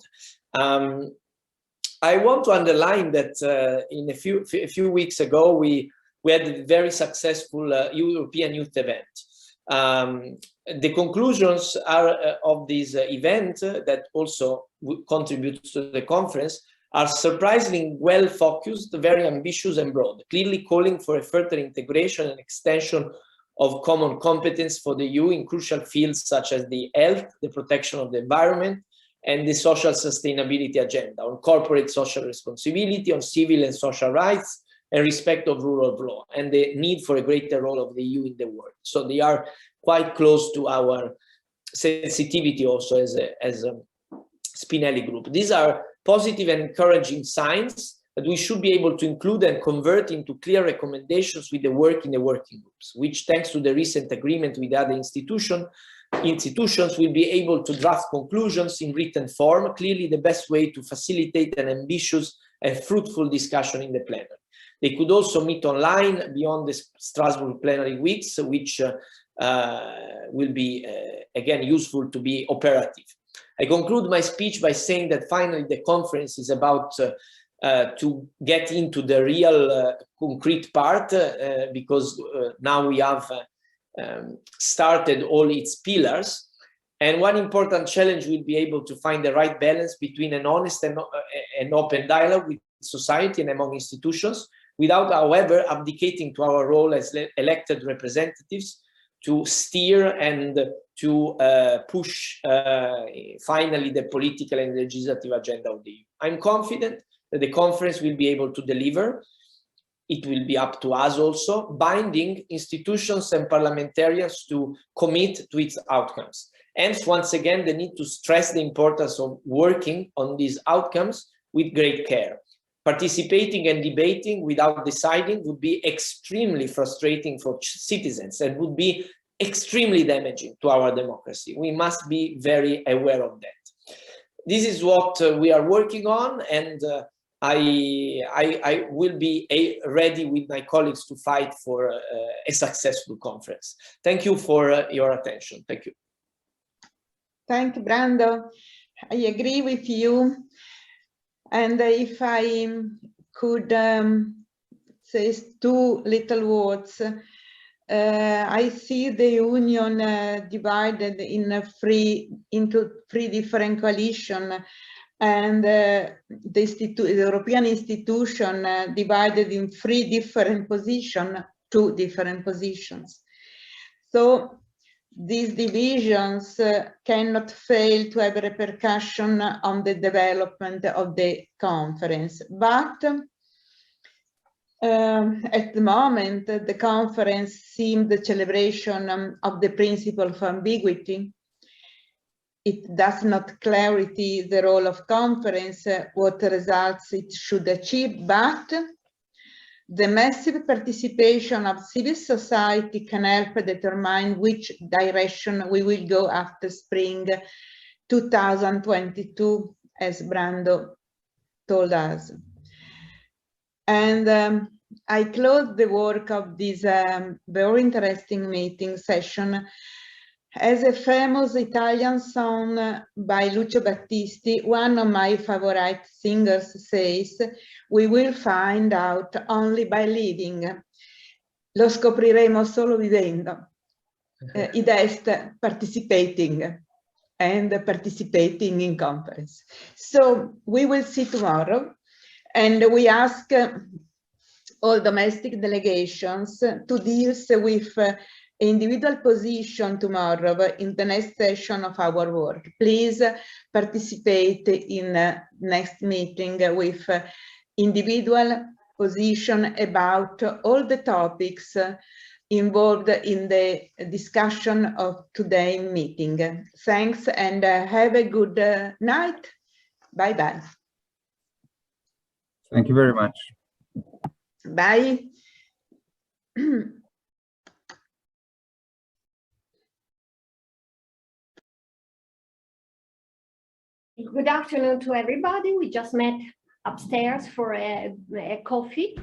[SPEAKER 16] I want to underline that in a few weeks ago we had a very successful European Youth event. The conclusions of this event that also contributes to the conference are surprisingly well focused, very ambitious and broad, clearly calling for a further integration and extension of common competence for the EU in crucial fields such as the health, the protection of the environment, and the social sustainability agenda, on corporate social responsibility, on civil and social rights, and respect of rule of law, and the need for a greater role of the EU in the world. So they are quite close to our sensitivity also as a Spinelli Group. These are positive and encouraging signs that we should be able to include and convert into clear recommendations with the work in the working groups, which thanks to the recent agreement with other institutions will be able to draft conclusions in written form, clearly the best way to facilitate an ambitious and fruitful discussion in the plenary. They could also meet online beyond the Strasbourg plenary weeks, which will be, again, useful to be operative. I conclude my speech by saying that finally the conference is about to get into the real concrete part, because now we have started all its pillars. And one important challenge will be able to find the right balance between an honest and open dialogue with society and among institutions, without, however, abdicating to our role as elected representatives to steer and to push finally the political and legislative agenda of the EU. I'm confident that the conference will be able to deliver. It will be up to us also, binding institutions and parliamentarians to commit to its outcomes. Hence, once again, the need to stress the importance of working on these outcomes with great care. Participating and debating without deciding would be extremely frustrating for citizens and would be extremely damaging to our democracy. We must be very aware of that. This is what we are working on, and I will be ready with my colleagues to fight for a successful conference. Thank you for your attention. Thank you.
[SPEAKER 7] Thank you, Brando. I agree with you. And if I could say two little words, I see the Union divided into three different coalitions, and the European institution divided in three different positions, two different positions. So these divisions cannot fail to have a repercussion on the development of the conference. But at the moment, the conference seemed the celebration of the principle of ambiguity. It does not clarify the role of conference, what results it should achieve, but the massive participation of civil society can help determine which direction we will go after spring 2022, as Brando told us. And I close the work of this very interesting meeting session as a famous Italian song by Lucio Battisti, one of my favorite singers, says, "We will find out only by living." Lo scopriremo solo vivendo. Id est participating and participating in conference. So we will see tomorrow, and we ask all domestic delegations to deal with individual position tomorrow in the next session of our work. Please participate in next meeting with individual position about all the topics involved in the discussion of today's meeting. Thanks, and have a good night. Bye-bye.
[SPEAKER 13] Thank you very much.
[SPEAKER 7] Bye.
[SPEAKER 17] Good afternoon to everybody. We just met upstairs for a coffee,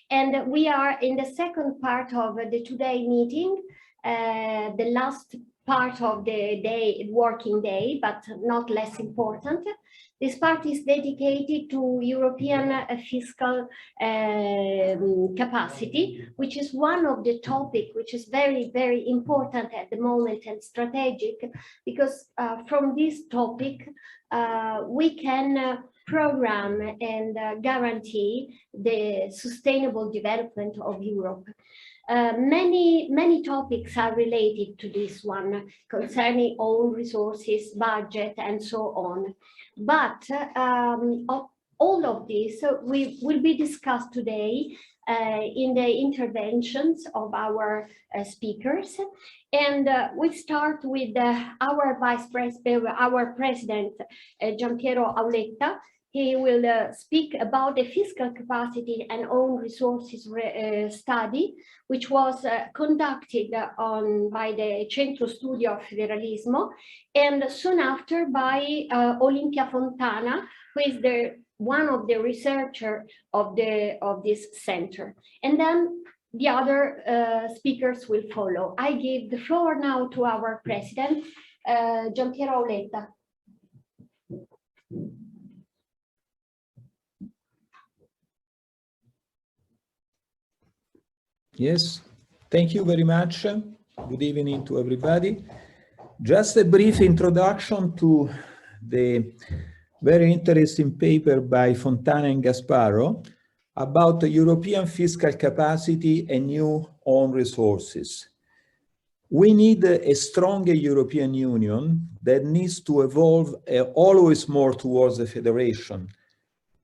[SPEAKER 17] and we are in the second part of the today meeting, the last part of the day, working day, but not less important. This part is dedicated to European fiscal capacity, which is one of the topics which is very, very important at the moment and strategic, because from this topic we can program and guarantee the sustainable development of Europe. Many topics are related to this one, concerning own resources, budget, and so on. But all of this will be discussed today in the interventions of our speakers. And we start with our our president, Giampiero Auletta. He will speak about the fiscal capacity and own resources study, which was conducted by the Centro Studio Federalismo, and soon after by Olimpia Fontana, who is one of the researchers of this center. And then the other speakers will follow. I give the floor now to our president, Giampiero Auletta.
[SPEAKER 18] Yes, thank you very much. Good evening to everybody. Just a brief introduction to the very interesting paper by Fontana and Gasparo about the European fiscal capacity and new own resources. We need a stronger European Union that needs to evolve always more towards a federation.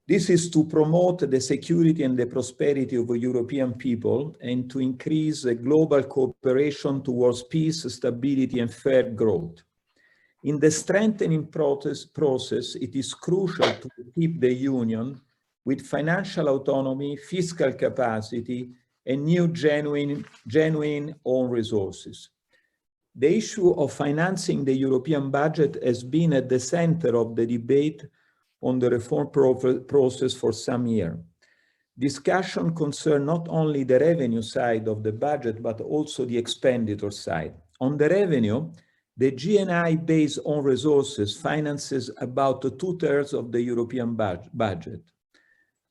[SPEAKER 18] This is to promote the security and the prosperity of European people and to increase global cooperation towards peace, stability, and fair growth. In the strengthening process, it is crucial to keep the Union with financial autonomy, fiscal capacity, and new genuine own resources. The issue of financing the European budget has been at the center of the debate on the reform process for some years. Discussion concern not only the revenue side of the budget, but also the expenditure side. On the revenue, the GNI based on resources finances about 2/3 of the European budget.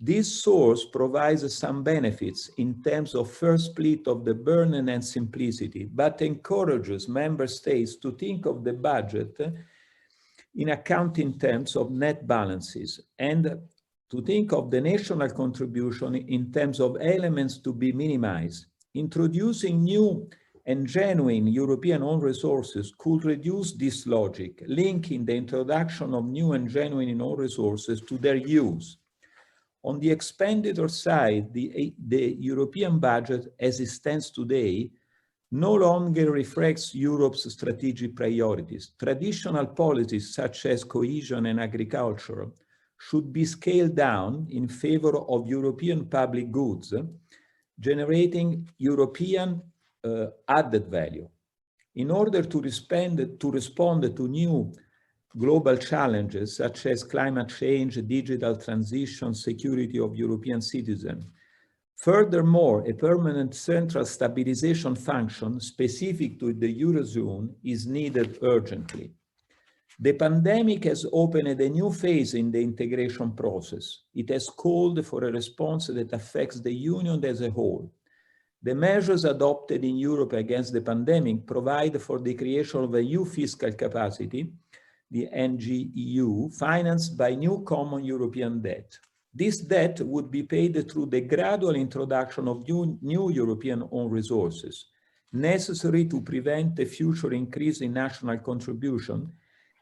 [SPEAKER 18] This source provides some benefits in terms of first split of the burden and simplicity, but encourages member states to think of the budget in accounting terms of net balances and to think of the national contribution in terms of elements to be minimized. Introducing new and genuine European own resources could reduce this logic, linking the introduction of new and genuine own resources to their use. On the expenditure side, the European budget as it stands today no longer reflects Europe's strategic priorities. Traditional policies such as cohesion and agriculture should be scaled down in favor of European public goods, generating European added value. In order to respond to new global challenges such as climate change, digital transition, security of European citizens. Furthermore, a permanent central stabilization function specific to the Eurozone is needed urgently. The pandemic has opened a new phase in the integration process. It has called for a response that affects the Union as a whole. The measures adopted in Europe against the pandemic provide for the creation of a new fiscal capacity, the NGEU, financed by new common European debt. This debt would be paid through the gradual introduction of new European own resources, necessary to prevent a future increase in national contribution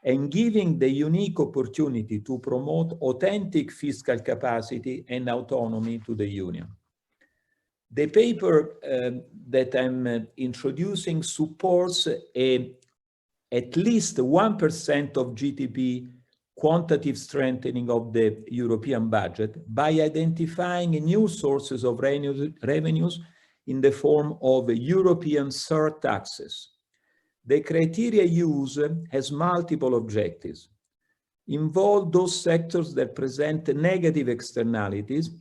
[SPEAKER 18] and giving the unique opportunity to promote authentic fiscal capacity and autonomy to the Union. The paper that I'm introducing supports at least 1% of GDP quantitative strengthening of the European budget by identifying new sources of revenues in the form of European surtaxes. The criteria used has multiple objectives. Involve those sectors that present negative externalities,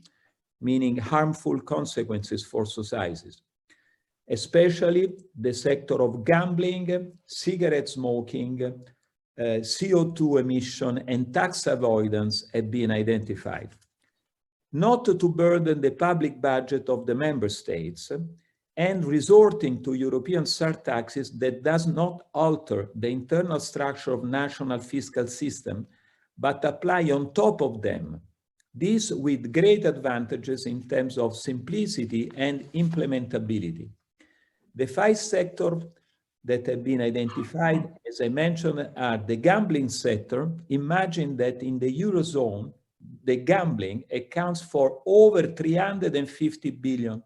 [SPEAKER 18] meaning harmful consequences for societies, especially the sector of gambling, cigarette smoking, CO2 emission, and tax avoidance have been identified. Not to burden the public budget of the member states, and resorting to European surtaxes that does not alter the internal structure of national fiscal system, but apply on top of them. This with great advantages in terms of simplicity and implementability. The 5 sectors that have been identified, as I mentioned, are the gambling sector. Imagine that in the Eurozone, the gambling accounts for over 350 billion.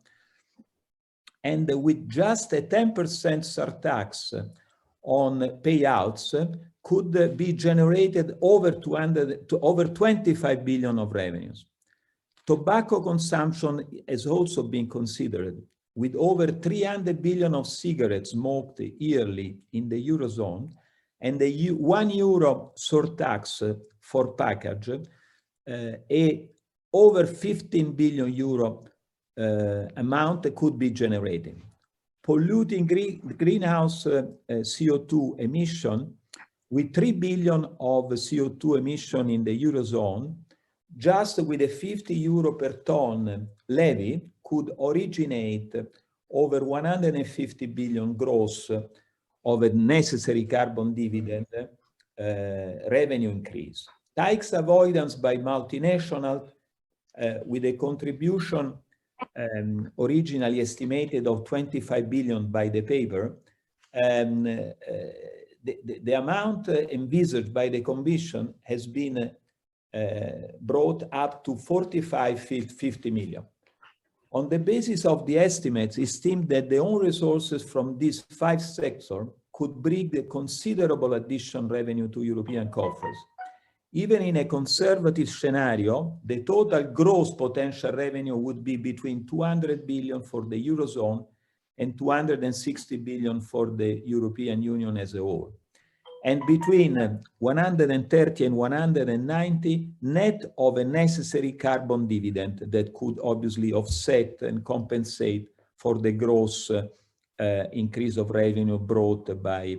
[SPEAKER 18] And with just a 10% surtax on payouts could be generated over 25 billion of revenues. Tobacco consumption has also been considered, with over 300 billion of cigarettes smoked yearly in the Eurozone, and the €1 surtax for package, over 15 billion euro amount could be generated. Polluting greenhouse CO2 emission, with 3 billion of CO2 emission in the Eurozone, just with a €50 per ton levy could originate over 150 billion gross of a necessary carbon dividend revenue increase. Tax avoidance by multinational with a contribution originally estimated of 25 billion by the paper the amount envisaged by the Commission has been brought up to 50 million. On the basis of the estimates, it's estimated that the own resources from these 5 sectors could bring the considerable additional revenue to European coffers. Even in a conservative scenario, the total gross potential revenue would be between 200 billion for the Eurozone and 260 billion for the European Union as a whole. And between 130 and 190 net of a necessary carbon dividend that could obviously offset and compensate for the gross increase of revenue brought by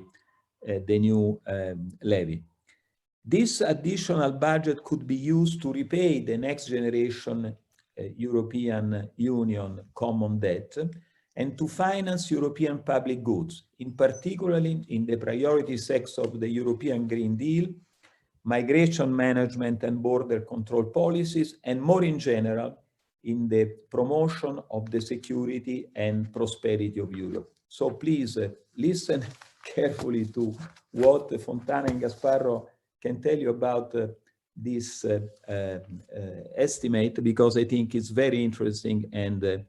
[SPEAKER 18] the new levy. This additional budget could be used to repay the next generation European Union common debt and to finance European public goods, in particularly in the priority sectors of the European Green Deal, migration management and border control policies, and more in general, in the promotion of the security and prosperity of Europe. So please listen carefully to what Fontana and Gasparro can tell you about this estimate, because I think it's very interesting and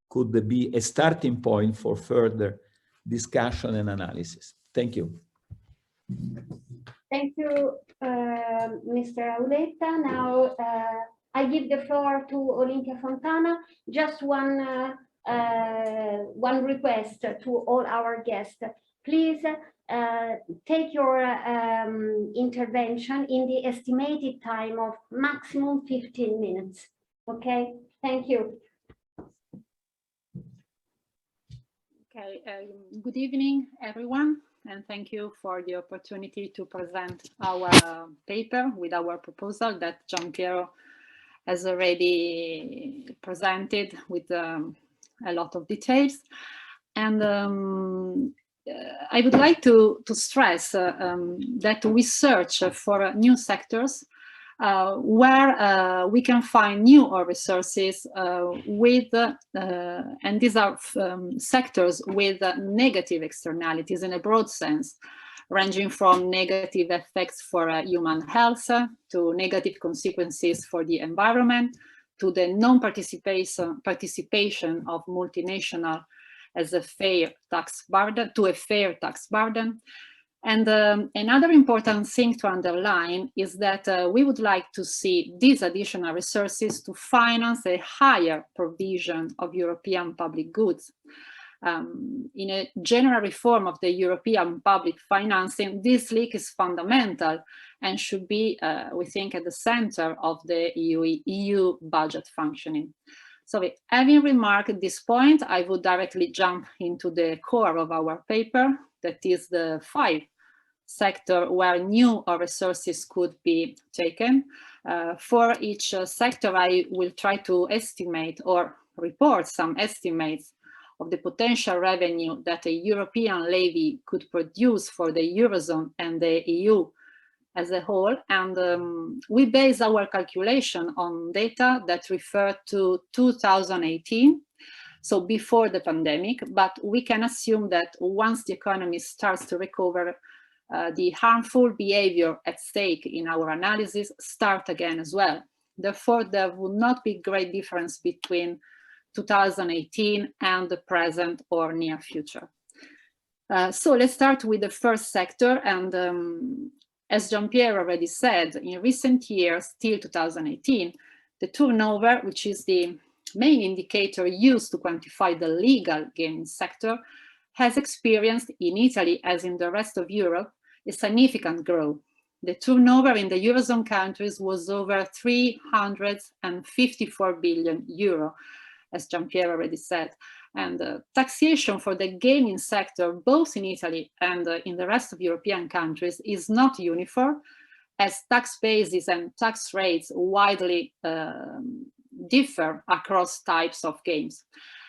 [SPEAKER 18] could be a starting point for further discussion and analysis. Thank you.
[SPEAKER 17] Thank you, Mr. Auletta. Now I give the floor to Olimpia Fontana. Just one request to all our guests. Please take your intervention in the estimated time of maximum 15 minutes. Okay, thank you.
[SPEAKER 19] Okay, good evening, everyone, and thank you for the opportunity to present our paper with our proposal that Giampiero has already presented with a lot of details. And I would like to stress that we search for new sectors where we can find new resources with, and these are sectors with negative externalities in a broad sense, ranging from negative effects for human health to negative consequences for the environment, to the non-participation of multinational as a fair tax burden, to a fair tax burden. And another important thing to underline is that we would like to see these additional resources to finance a higher provision of European public goods. In a general reform of the European public financing, this link is fundamental and should be, we think, at the center of the EU budget functioning. So having remarked this point, I would directly jump into the core of our paper, that is the 5 sector where new resources could be taken. For each sector, I will try to estimate or report some estimates of the potential revenue that a European levy could produce for the Eurozone and the EU as a whole. And we base our calculation on data that refer to 2018, so before the pandemic, but we can assume that once the economy starts to recover, the harmful behavior at stake in our analysis start again as well. Therefore, there would not be great difference between 2018 and the present or near future. So let's start with the first sector. And as Giampiero already said, in recent years, till 2018, the turnover, which is the main indicator used to quantify the legal gaming sector, has experienced in Italy, as in the rest of Europe, a significant growth. The turnover in the Eurozone countries was over 354 billion euro, as Giampiero already said. And taxation for the gaming sector, both in Italy and in the rest of European countries, is not uniform, as tax bases and tax rates widely differ across types of games.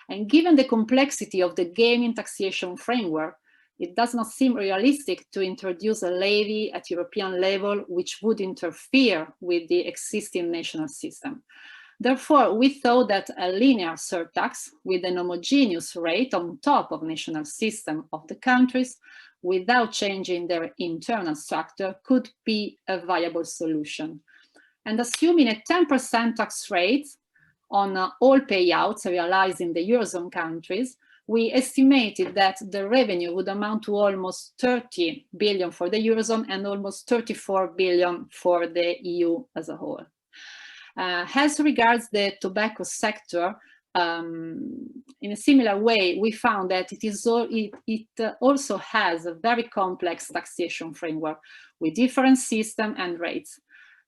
[SPEAKER 19] And given the complexity of the gaming taxation framework, it does not seem realistic to introduce a levy at European level which would interfere with the existing national system. Therefore, we thought that a linear surtax with an homogeneous rate on top of national system of the countries without changing their internal structure could be a viable solution. And assuming a 10% tax rate on all payouts realized in the Eurozone countries, we estimated that the revenue would amount to almost 30 billion for the Eurozone and almost 34 billion for the EU as a whole. As regards the tobacco sector, in a similar way, we found that it also has a very complex taxation framework with different systems and rates.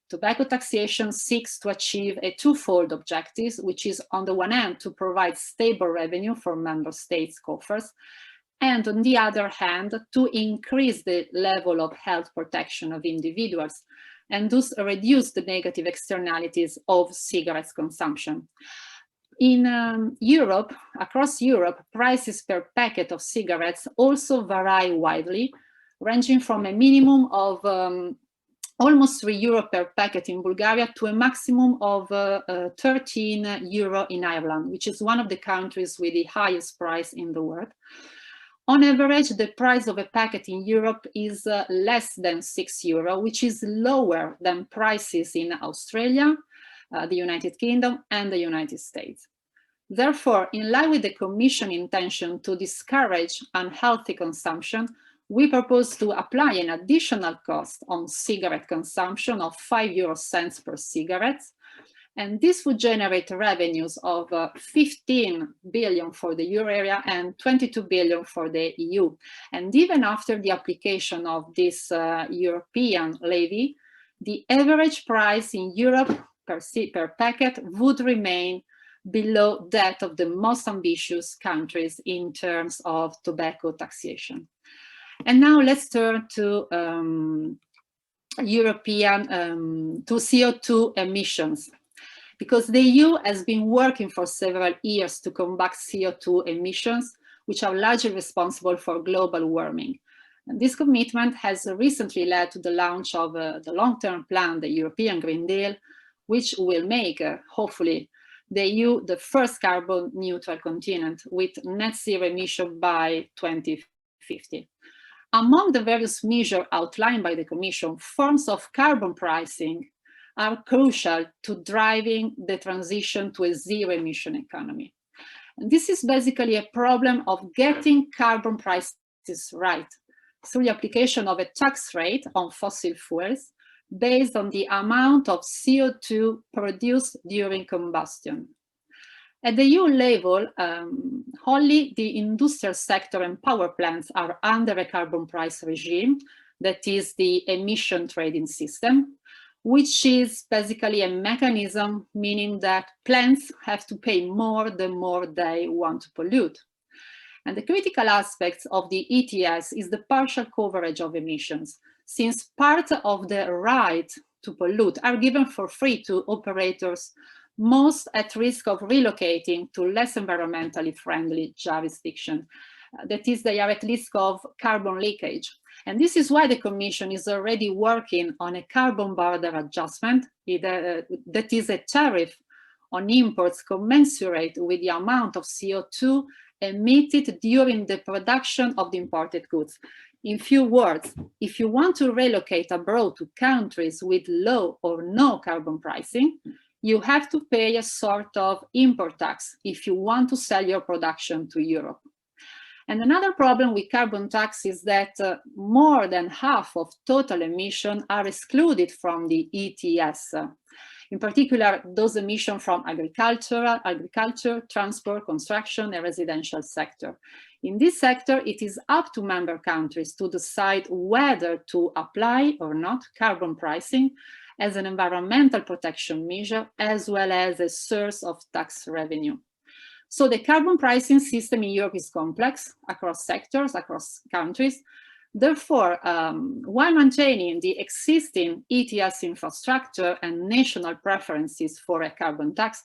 [SPEAKER 19] Tobacco taxation seeks to achieve a twofold objective, which is on the one hand to provide stable revenue for member states' coffers, and on the other hand to increase the level of health protection of individuals and thus reduce the negative externalities of cigarettes consumption. In Europe, across Europe, prices per packet of cigarettes also vary widely, ranging from a minimum of almost 3 euro per packet in Bulgaria to a maximum of 13 euro in Ireland, which is one of the countries with the highest price in the world. On average, the price of a packet in Europe is less than 6 euro, which is lower than prices in Australia, the United Kingdom, and the United States. Therefore, in line with the Commission intention to discourage unhealthy consumption, we propose to apply an additional cost on cigarette consumption of 5 euro cents per cigarette, and this would generate revenues of 15 billion for the euro area and 22 billion for the EU. And even after the application of this European levy, the average price in Europe per packet would remain below that of the most ambitious countries in terms of tobacco taxation. And now let's turn to to CO2 emissions, because the EU has been working for several years to combat CO2 emissions, which are largely responsible for global warming. And this commitment has recently led to the launch of the long-term plan, the European Green Deal, which will make, hopefully, the EU the first carbon neutral continent with net zero emission by 2050. Among the various measures outlined by the Commission, forms of carbon pricing are crucial to driving the transition to a zero emission economy. And this is basically a problem of getting carbon prices right through the application of a tax rate on fossil fuels based on the amount of CO2 produced during combustion. At the EU level, only the industrial sector and power plants are under a carbon price regime, that is the emission trading system, which is basically a mechanism meaning that plants have to pay more the more they want to pollute. And the critical aspect of the ETS is the partial coverage of emissions, since part of the right to pollute are given for free to operators most at risk of relocating to less environmentally friendly jurisdiction. That is, they are at risk of carbon leakage. And this is why the Commission is already working on a carbon border adjustment, that is a tariff on imports commensurate with the amount of CO2 emitted during the production of the imported goods. In few words, if you want to relocate abroad to countries with low or no carbon pricing, you have to pay a sort of import tax if you want to sell your production to Europe. And another problem with carbon tax is that more than half of total emissions are excluded from the ETS. In particular, those emissions from agriculture, transport, construction, and residential sector. In this sector, it is up to member countries to decide whether to apply or not carbon pricing as an environmental protection measure, as well as a source of tax revenue. So the carbon pricing system in Europe is complex across sectors, across countries. Therefore, while maintaining the existing ETS infrastructure and national preferences for a carbon tax,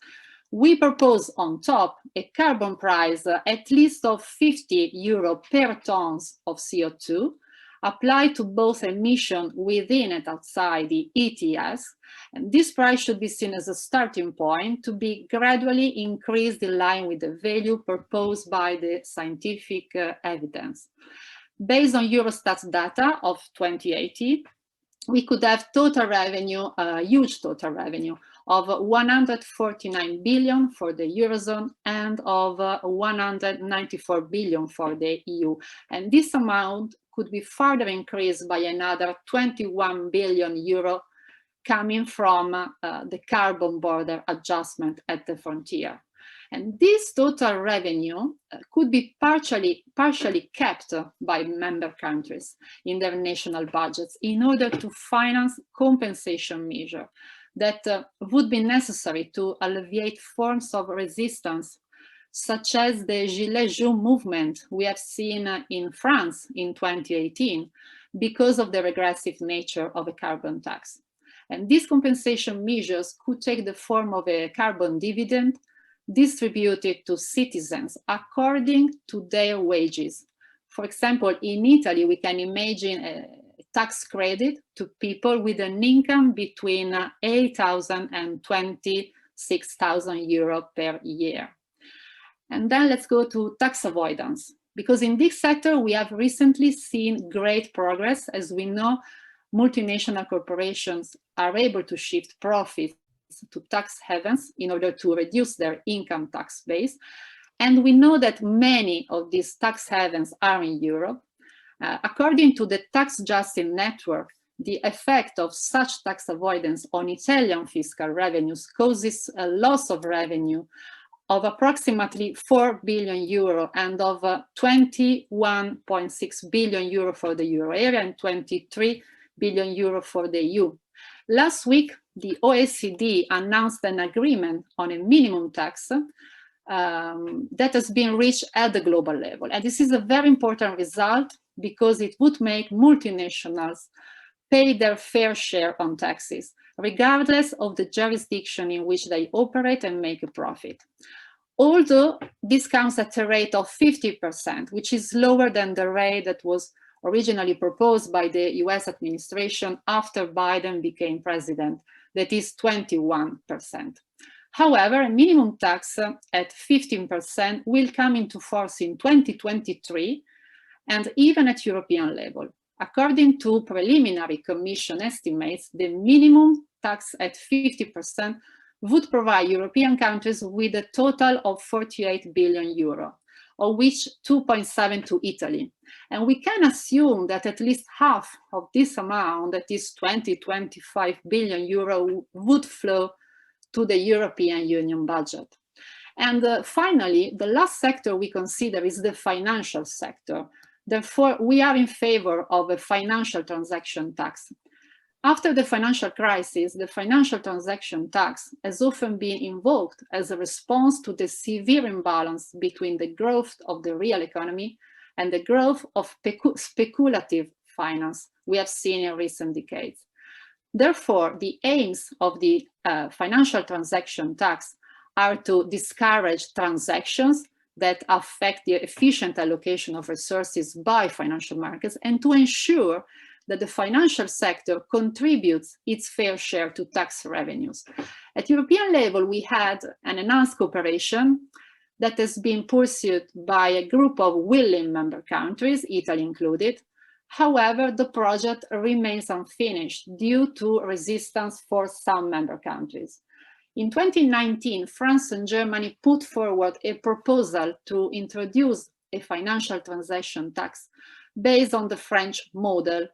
[SPEAKER 19] we propose on top a carbon price at least of 50 euro per tons of CO2, apply to both emission within and outside the ETS. And this price should be seen as a starting point to be gradually increased in line with the value proposed by the scientific evidence. Based on Eurostat's data of 2080, we could have total revenue, huge total revenue of 149 billion for the Eurozone and of 194 billion for the EU. And this amount could be further increased by another 21 billion euro coming from the carbon border adjustment at the frontier. And this total revenue could be partially kept by member countries in their national budgets in order to finance compensation measures that would be necessary to alleviate forms of resistance, such as the Gilets jaunes movement we have seen in France in 2018 because of the regressive nature of a carbon tax. And these compensation measures could take the form of a carbon dividend distributed to citizens according to their wages. For example, in Italy, we can imagine a tax credit to people with an income between 8,000 and 26,000 euro per year. And then let's go to tax avoidance, because in this sector, we have recently seen great progress. As we know, multinational corporations are able to shift profits to tax havens in order to reduce their income tax base. And we know that many of these tax havens are in Europe. According to the Tax Justice Network, the effect of such tax avoidance on Italian fiscal revenues causes a loss of revenue of approximately 4 billion euro and of 21.6 billion euro for the euro area and 23 billion euro for the EU. Last week, the OECD announced an agreement on a minimum tax that has been reached at the global level. And this is a very important result because it would make multinationals pay their fair share on taxes, regardless of the jurisdiction in which they operate and make a profit. Although this comes at a rate of 50%, which is lower than the rate that was originally proposed by the US administration after Biden became president, that is 21%. However, a minimum tax at 15% will come into force in 2023 and even at European level. According to preliminary Commission estimates, the minimum tax at 50% would provide European countries with a total of 48 billion euro, of which 2.7 to Italy. And we can assume that at least half of this amount, that is 20-25 billion euro, would flow to the European Union budget. And finally, the last sector we consider is the financial sector. Therefore, we are in favor of a financial transaction tax. After the financial crisis, the financial transaction tax has often been invoked as a response to the severe imbalance between the growth of the real economy and the growth of speculative finance we have seen in recent decades. Therefore, the aims of the financial transaction tax are to discourage transactions that affect the efficient allocation of resources by financial markets and to ensure that the financial sector contributes its fair share to tax revenues. At European level, we had an enhanced cooperation that has been pursued by a group of willing member countries, Italy included. However, the project remains unfinished due to resistance for some member countries. In 2019, France and Germany put forward a proposal to introduce a financial transaction tax based on the French model,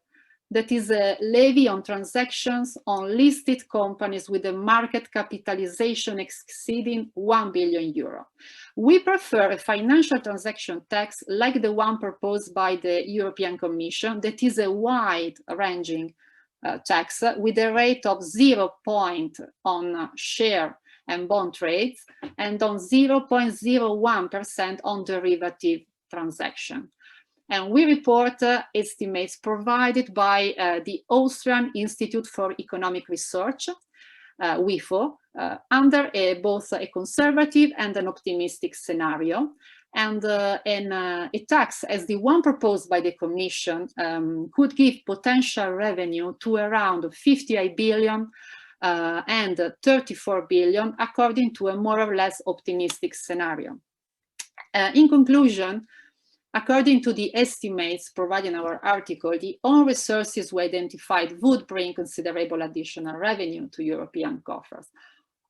[SPEAKER 19] that is a levy on transactions on listed companies with a market capitalization exceeding 1 billion euro. We prefer a financial transaction tax like the one proposed by the European Commission, that is a wide-ranging tax with a rate of 0 point on share and bond trades and on 0.01% on derivative transaction. And we report estimates provided by the Austrian Institute for Economic Research, WIFO, under both a conservative and an optimistic scenario. And a tax as the one proposed by the Commission could give potential revenue to around 58 billion and 34 billion, according to a more or less optimistic scenario. In conclusion, according to the estimates provided in our article, the own resources we identified would bring considerable additional revenue to European coffers.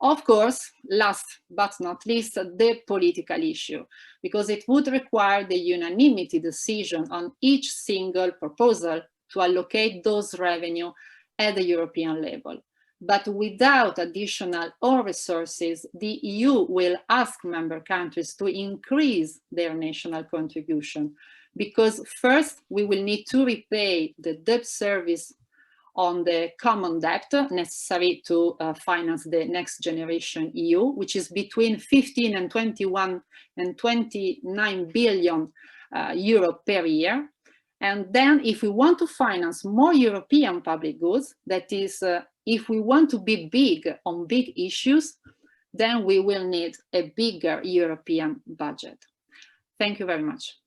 [SPEAKER 19] Of course, last but not least, the political issue, because it would require the unanimity decision on each single proposal to allocate those revenue at the European level. But without additional own resources, the EU will ask member countries to increase their national contribution, because first we will need to repay the debt service on the common debt necessary to finance the next generation EU, which is between 15 and 21 and 29 billion euro per year. And then if we want to finance more European public goods, that is, if we want to be big on big issues, then we will need a bigger European budget. Thank you very much.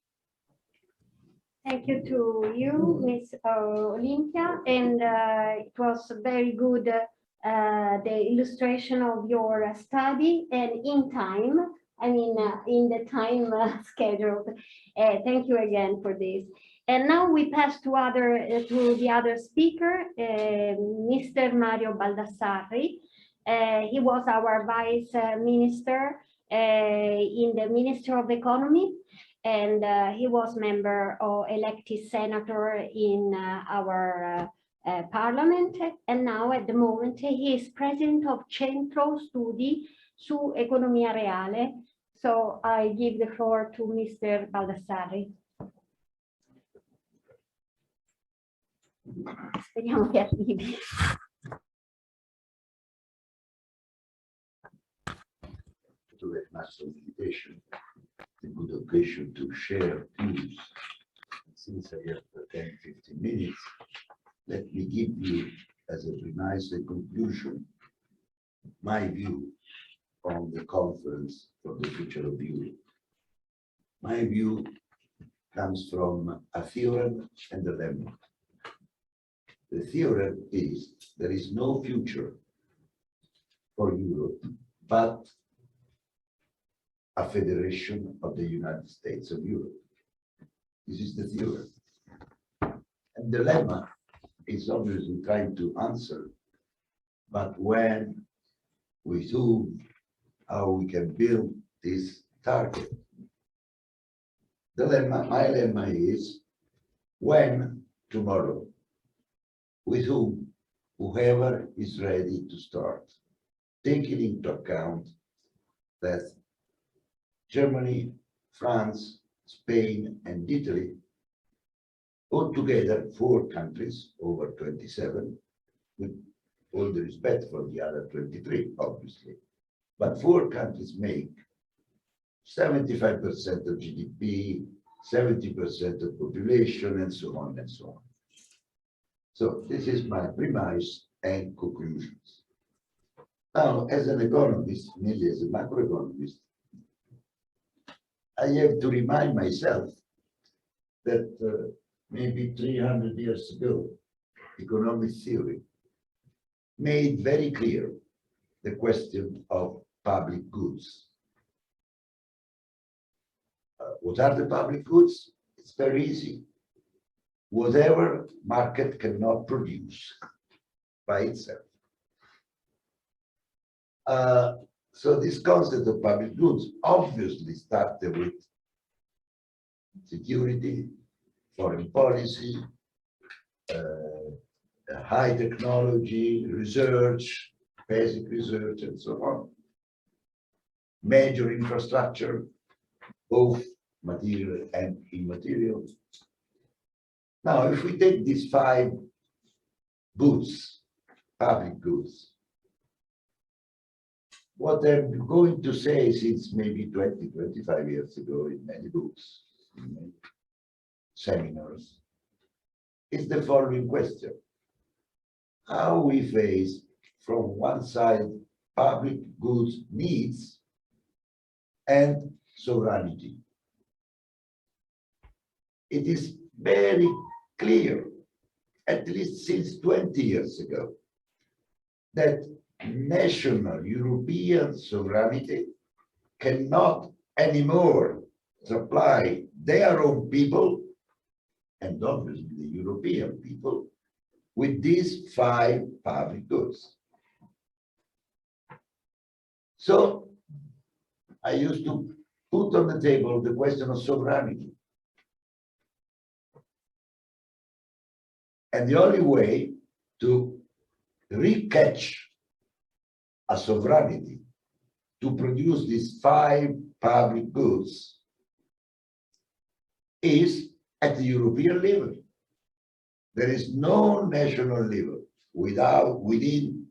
[SPEAKER 17] Thank you to you, Ms. Olympia, and it was very good, the illustration of your study, and in time, I mean, in the time scheduled. Thank you again for this. And now we pass to the other speaker, Mr. Mario Baldassarri. He was our Vice Minister in the Ministry of Economy, and he was member or elected senator in our parliament. And now at the moment he is president of Centro Studi su Economia Reale. So I give the floor to Mr. Baldassarri. Speriamo che arrivi.
[SPEAKER 20] Thank you very much for the invitation. It's a good occasion to share views. Since I have 10-15 minutes, let me give you, as a premise and conclusion, my view on the conference for the future of Europe. My view comes from a theorem and a lemma. The theorem is there is no future for Europe but a federation of the United States of Europe. This is the theorem. And the lemma is obviously trying to answer, but when, with whom, how we can build this target. The lemma, my lemma is when, tomorrow. With whom? Whoever is ready to start, taking into account that Germany, France, Spain, and Italy, altogether 4 countries over 27, with all the respect for the other 23, obviously, but 4 countries make 75% of GDP, 70% of population, and so on and so on. So this is my premise and conclusions. Now, as an economist, mainly as a macroeconomist, I have to remind myself that maybe 300 years ago, economic theory made very clear the question of public goods. What are the public goods? It's very easy. Whatever market cannot produce by itself. So this concept of public goods obviously started with security, foreign policy, high technology, research, basic research, and so on. Major infrastructure, both material and immaterial. Now, if we take these 5 goods, public goods, what I'm going to say since maybe 20, 25 years ago in many books, in many seminars, is the following question. How we face, from one side, public goods needs and sovereignty, it is very clear, at least since 20 years ago, that national European sovereignty cannot anymore supply their own people, and obviously the European people, with these 5 public goods. So I used to put on the table the question of sovereignty. And the only way to recatch a sovereignty to produce these 5 public goods is at the European level. There is no national level within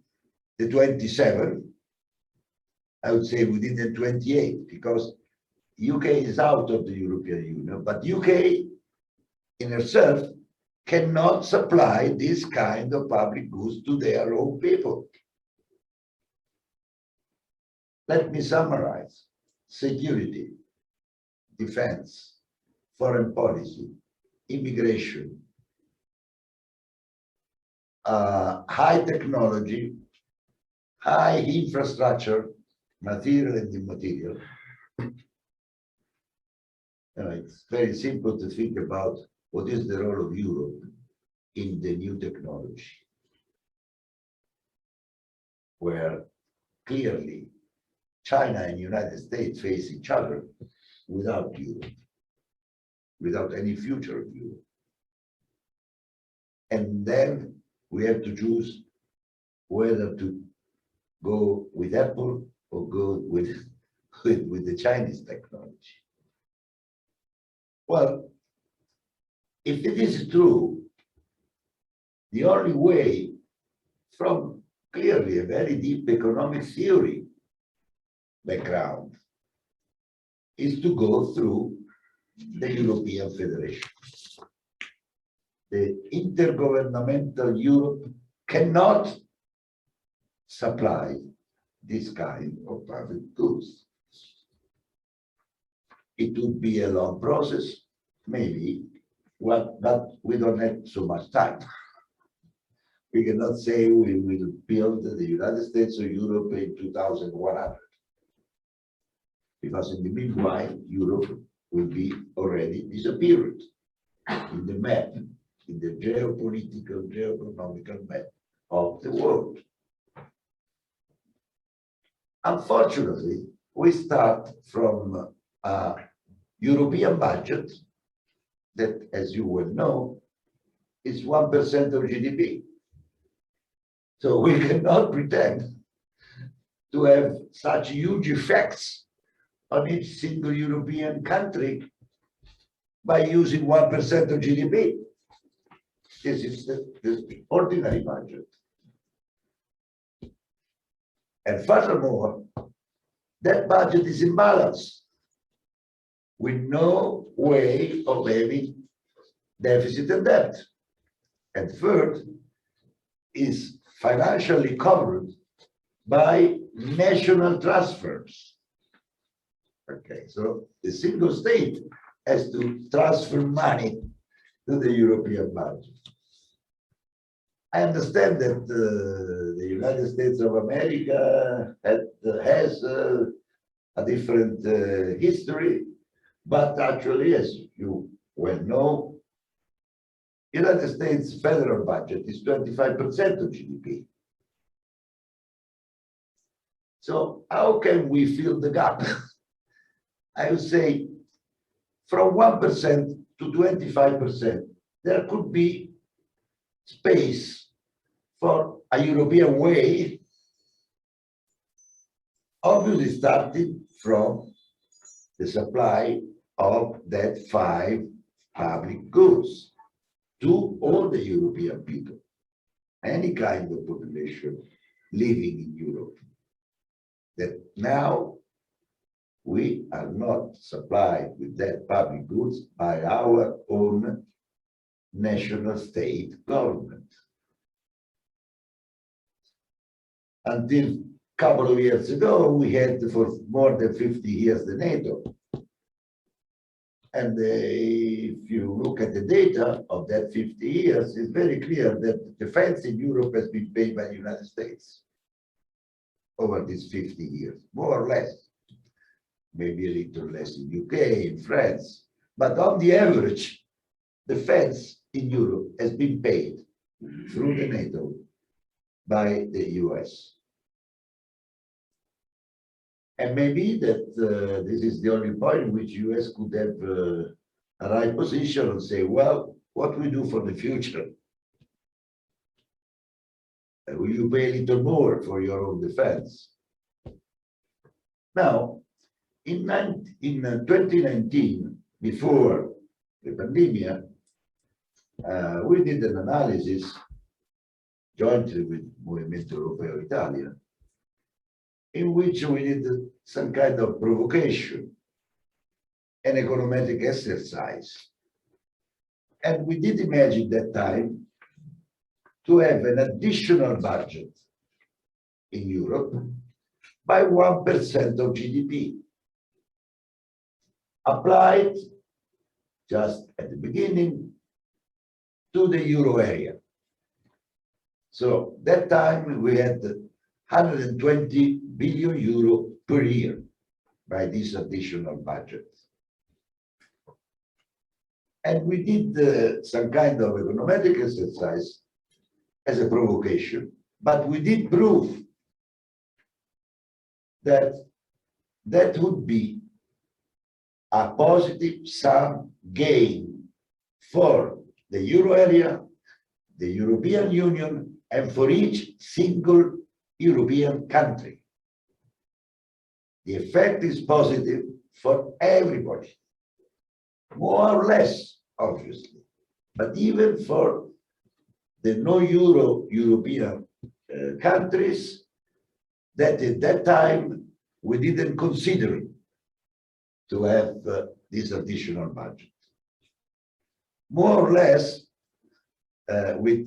[SPEAKER 20] the 27, I would say within the 28, because UK is out of the European Union, but UK in itself cannot supply this kind of public goods to their own people. Let me summarize: security, defense, foreign policy, immigration, high technology, high infrastructure, material and immaterial. It's very simple to think about what is the role of Europe in the new technology, where clearly China and the United States face each other without Europe, without any future of Europe. And then we have to choose whether to go with Apple or go with the Chinese technology. Well, if it is true, the only way, from clearly a very deep economic theory background, is to go through the European Federation. The intergovernmental Europe cannot supply this kind of public goods. It would be a long process, maybe, but we don't have so much time. We cannot say we will build the United States or Europe in 2100, because in the meanwhile, Europe will be already disappeared in the map, in the geopolitical, geoeconomical map of the world. Unfortunately, we start from a European budget that, as you well know, is 1% of GDP. So we cannot pretend to have such huge effects on each single European country by using 1% of GDP. This is the ordinary budget. And furthermore, that budget is in balance, with no way of having deficit and debt. And third, is financially covered by national transfers. Okay, so the single state has to transfer money to the European budget. I understand that the United States of America has a different history, but actually, as you well know, United States federal budget is 25% of GDP. So how can we fill the gap? I would say from 1% to 25%, there could be space for a European way, obviously starting from the supply of that 5 public goods to all the European people, any kind of population living in Europe, that now we are not supplied with that public goods by our own national state government. Until a couple of years ago, we had for more than 50 years the NATO. And if you look at the data of that 50 years, it's very clear that defense in Europe has been paid by the United States over these 50 years, more or less. Maybe a little less in UK, in France. But on the average, defense in Europe has been paid through the NATO by the US. And maybe that this is the only point in which US could have a right position and say, well, what we do for the future? Will you pay a little more for your own defense? Now, in 2019, before the pandemic, we did an analysis jointly with Movimento Europeo Italia, in which we did some kind of provocation, an econometric exercise. And we did imagine that time to have an additional budget in Europe by 1% of GDP, applied just at the beginning to the euro area. So that time we had 120 billion euro per year by this additional budget. And we did some kind of econometric exercise as a provocation, but we did prove that that would be a positive sum gain for the euro area, the European Union, and for each single European country. The effect is positive for everybody, more or less, obviously, but even for the no-euro European countries that at that time we didn't consider to have this additional budget. More or less, with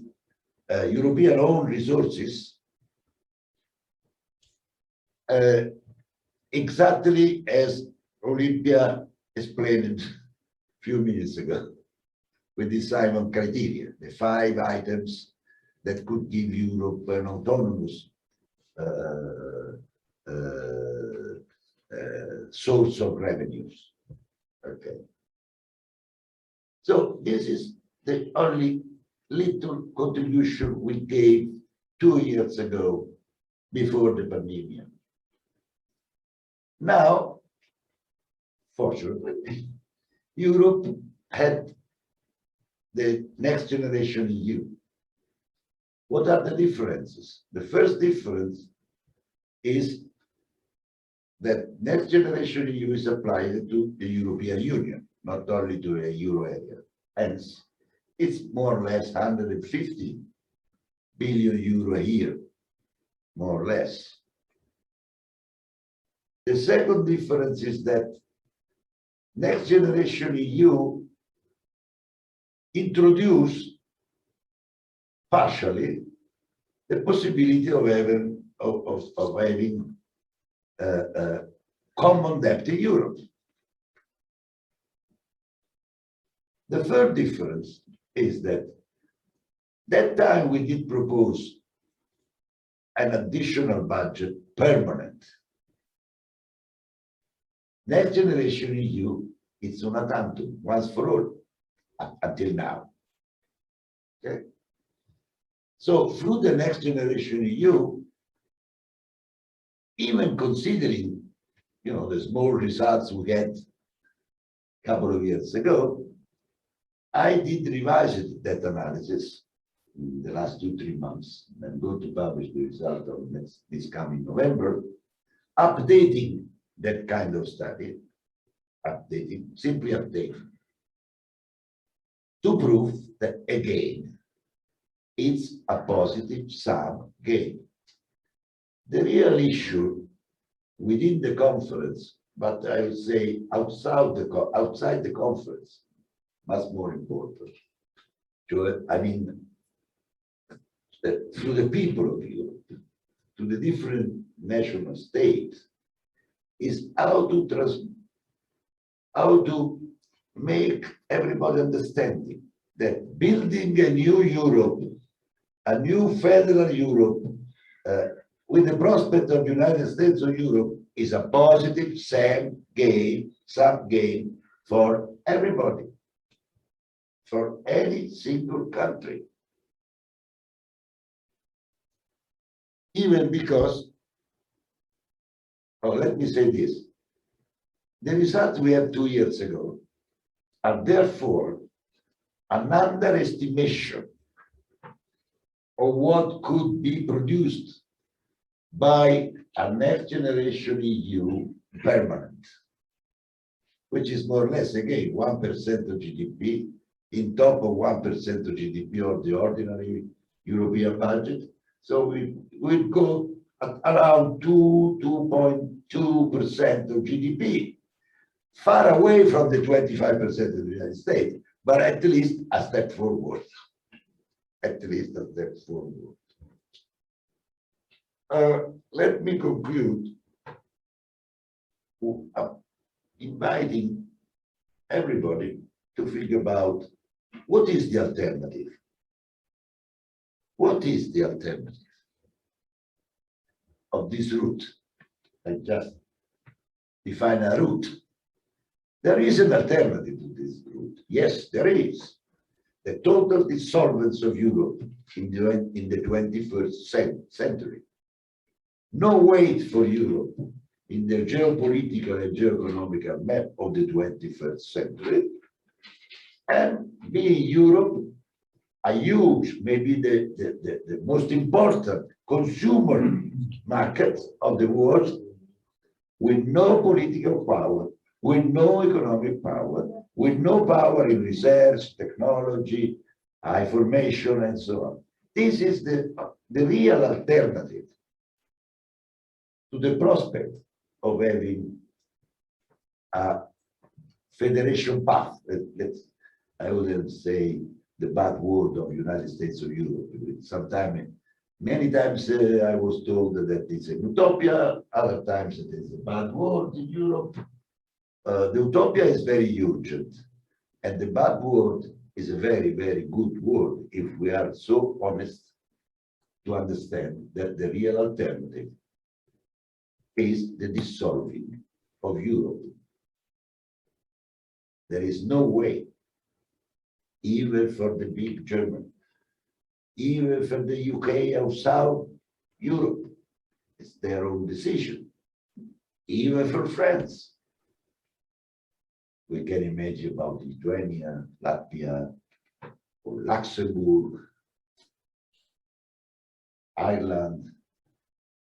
[SPEAKER 20] European own resources, exactly as Olympia explained a few minutes ago, with the Simon criteria, the 5 items that could give Europe an autonomous source of revenues. Okay. So this is the only little contribution we gave 2 years ago before the pandemic. Now, fortunately, Europe had the next generation EU. What are the differences? The first difference is that next generation EU is applied to the European Union, not only to a euro area. Hence, it's more or less 150 billion euro a year, more or less. The second difference is that next generation EU introduced partially the possibility of having common debt in Europe. The third difference is that time we did propose an additional budget permanent. Next generation EU, it's una tantum, once for all, until now. Okay? So through the next generation EU, even considering, you know, the small results we had a couple of years ago, I did revise that analysis in the last 2-3 months. I'm going to publish the result of this coming November, updating that kind of study, simply updating, to prove that again, it's a positive sum gain. The real issue within the conference, but I would say outside the conference, much more important. I mean, to the people of Europe, to the different national states, is how to make everybody understanding that building a new Europe, a new federal Europe, with the prospect of United States of Europe is a positive sum game for everybody, for any single country. Even because, let me say this, the results we had 2 years ago are therefore an underestimation of what could be produced by a next generation EU permanent, which is more or less, again, 1% of GDP, in top of 1% of GDP of the ordinary European budget. So we will go at around 2.2% of GDP, far away from the 25% of the United States, but at least a step forward. At least a step forward. Let me conclude inviting everybody to think about what is the alternative. What is the alternative of this route? I just define a route. There is an alternative to this route. Yes, there is. The total dissolvence of Europe in the 21st century. No weight for Europe in the geopolitical and geoeconomical map of the 21st century. And being Europe, a huge, maybe the most important consumer market of the world, with no political power, with no economic power, with no power in research, technology, information, and so on. This is the real alternative to the prospect of having a federation path. I wouldn't say the bad word of United States of Europe. Sometimes, many times I was told that it's a utopia, other times it is a bad word in Europe. The utopia is very urgent, and the bad word is a very, very good word if we are so honest to understand that the real alternative is the dissolving of Europe. There is no way, even for the big German, even for the UK or South Europe, it's their own decision. Even for France, we can imagine about Lithuania, Latvia, or Luxembourg, Ireland,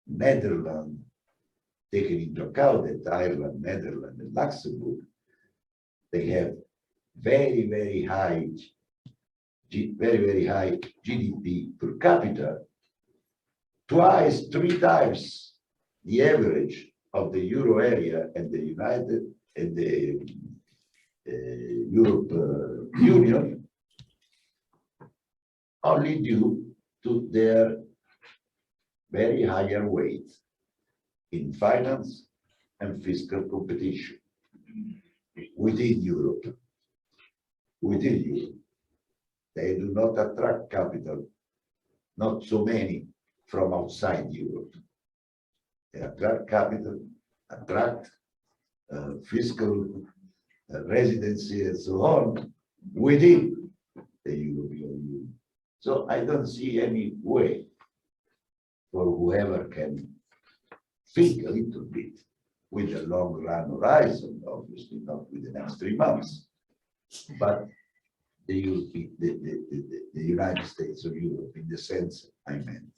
[SPEAKER 20] Netherlands, taking into account that Ireland, Netherlands, and Luxembourg, they have very, very high GDP per capita, twice, 3 times the average of the Euro area and the United and the Europe Union, only due to their very higher weight in finance and fiscal competition within Europe. Within Europe, they do not attract capital, not so many from outside Europe. They attract capital, attract fiscal residency and so on within the European Union. So I don't see any way for whoever can think a little bit with a long run horizon, obviously not with the next 3 months, but the United States of Europe in the sense I meant.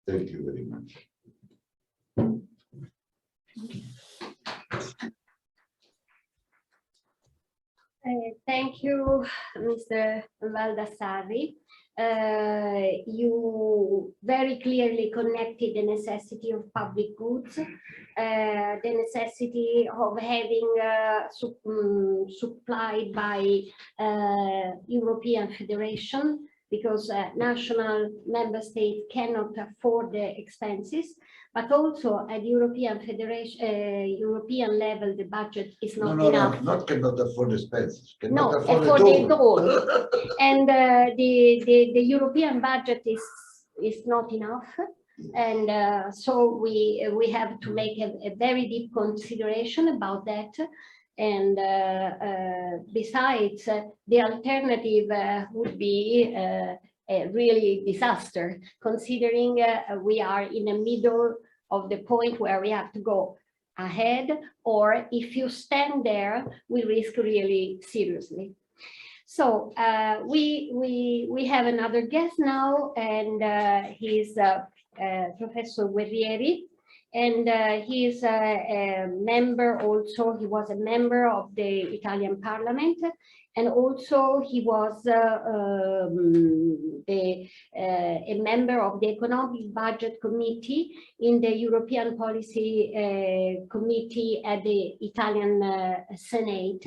[SPEAKER 20] Thank you very much.
[SPEAKER 17] Thank you, Mr. Baldassarri. You very clearly connected the necessity of public goods, the necessity of having supplied by European Federation, because national member states cannot afford the expenses, but also at European Federation, European level, the budget is not enough.
[SPEAKER 20] No, not cannot afford expenses.
[SPEAKER 17] No,
[SPEAKER 20] Cannot
[SPEAKER 17] afford it all.
[SPEAKER 20] all.
[SPEAKER 17] And the European budget is not enough. And so we have to make a very deep consideration about that. And besides, the alternative would be a really disaster, considering we are in the middle of the point where we have to go ahead, or if you stand there, we risk really seriously. So we have another guest now, and he's Professor Guerrieri, and he is a member also, he was a member of the Italian Parliament, and also he was a member of the Economic Budget Committee in the European Policy Committee at the Italian Senate.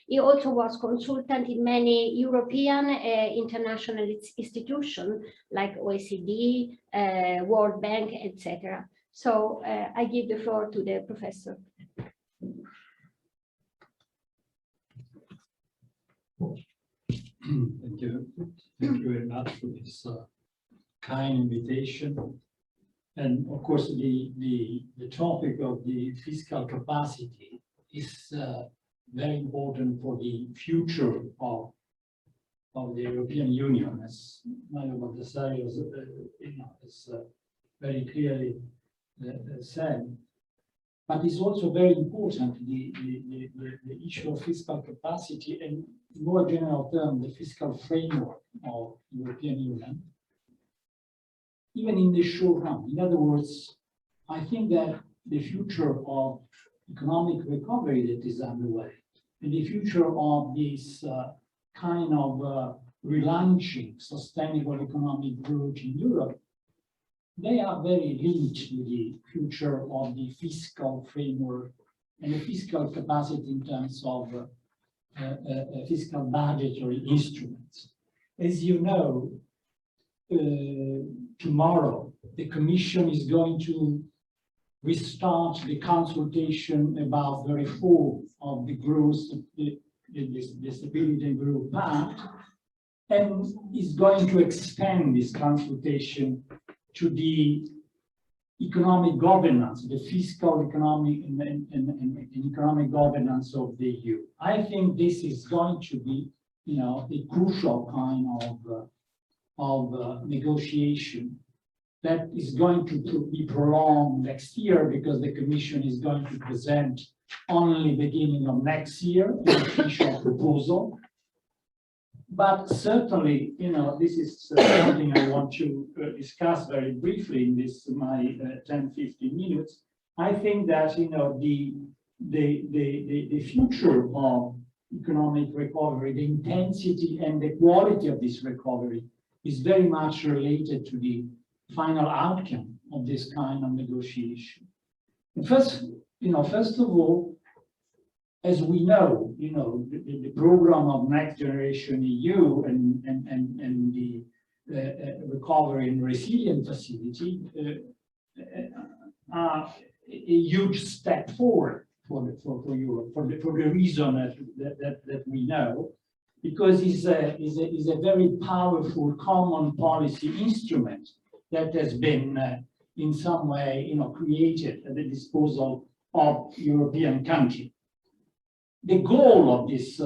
[SPEAKER 17] He also was consultant in many European international institutions like OECD, World Bank, etc. So I give the floor to the professor.
[SPEAKER 21] Thank you. Thank you very much for this kind invitation. And of course, the topic of the fiscal capacity is very important for the future of the European Union, as Mario Baldassari has very clearly said. But it's also very important, the issue of fiscal capacity, and in more general terms, the fiscal framework of the European Union, even in the short run. In other words, I think that the future of economic recovery that is underway, and the future of this kind of relaunching sustainable economic growth in Europe, they are very linked to the future of the fiscal framework and the fiscal capacity in terms of fiscal budgetary instruments. As you know, tomorrow the Commission is going to restart the consultation about the reform of the growth, the Stability and Growth Pact, and is going to extend this consultation to the economic governance, the fiscal, economic, and economic governance of the EU. I think this is going to be, a crucial kind of negotiation that is going to be prolonged next year, because the Commission is going to present only beginning of next year an official proposal. But certainly, this is something I want to discuss very briefly in this my 10-15 minutes. I think that the future of economic recovery, the intensity and the quality of this recovery is very much related to the final outcome of this kind of negotiation. And first of all, as we know, the program of Next Generation EU and the Recovery and Resilience Facility are a huge step forward for Europe, for the reason that we know, because it's a very powerful common policy instrument that has been in some way created at the disposal of European countries. The goal of this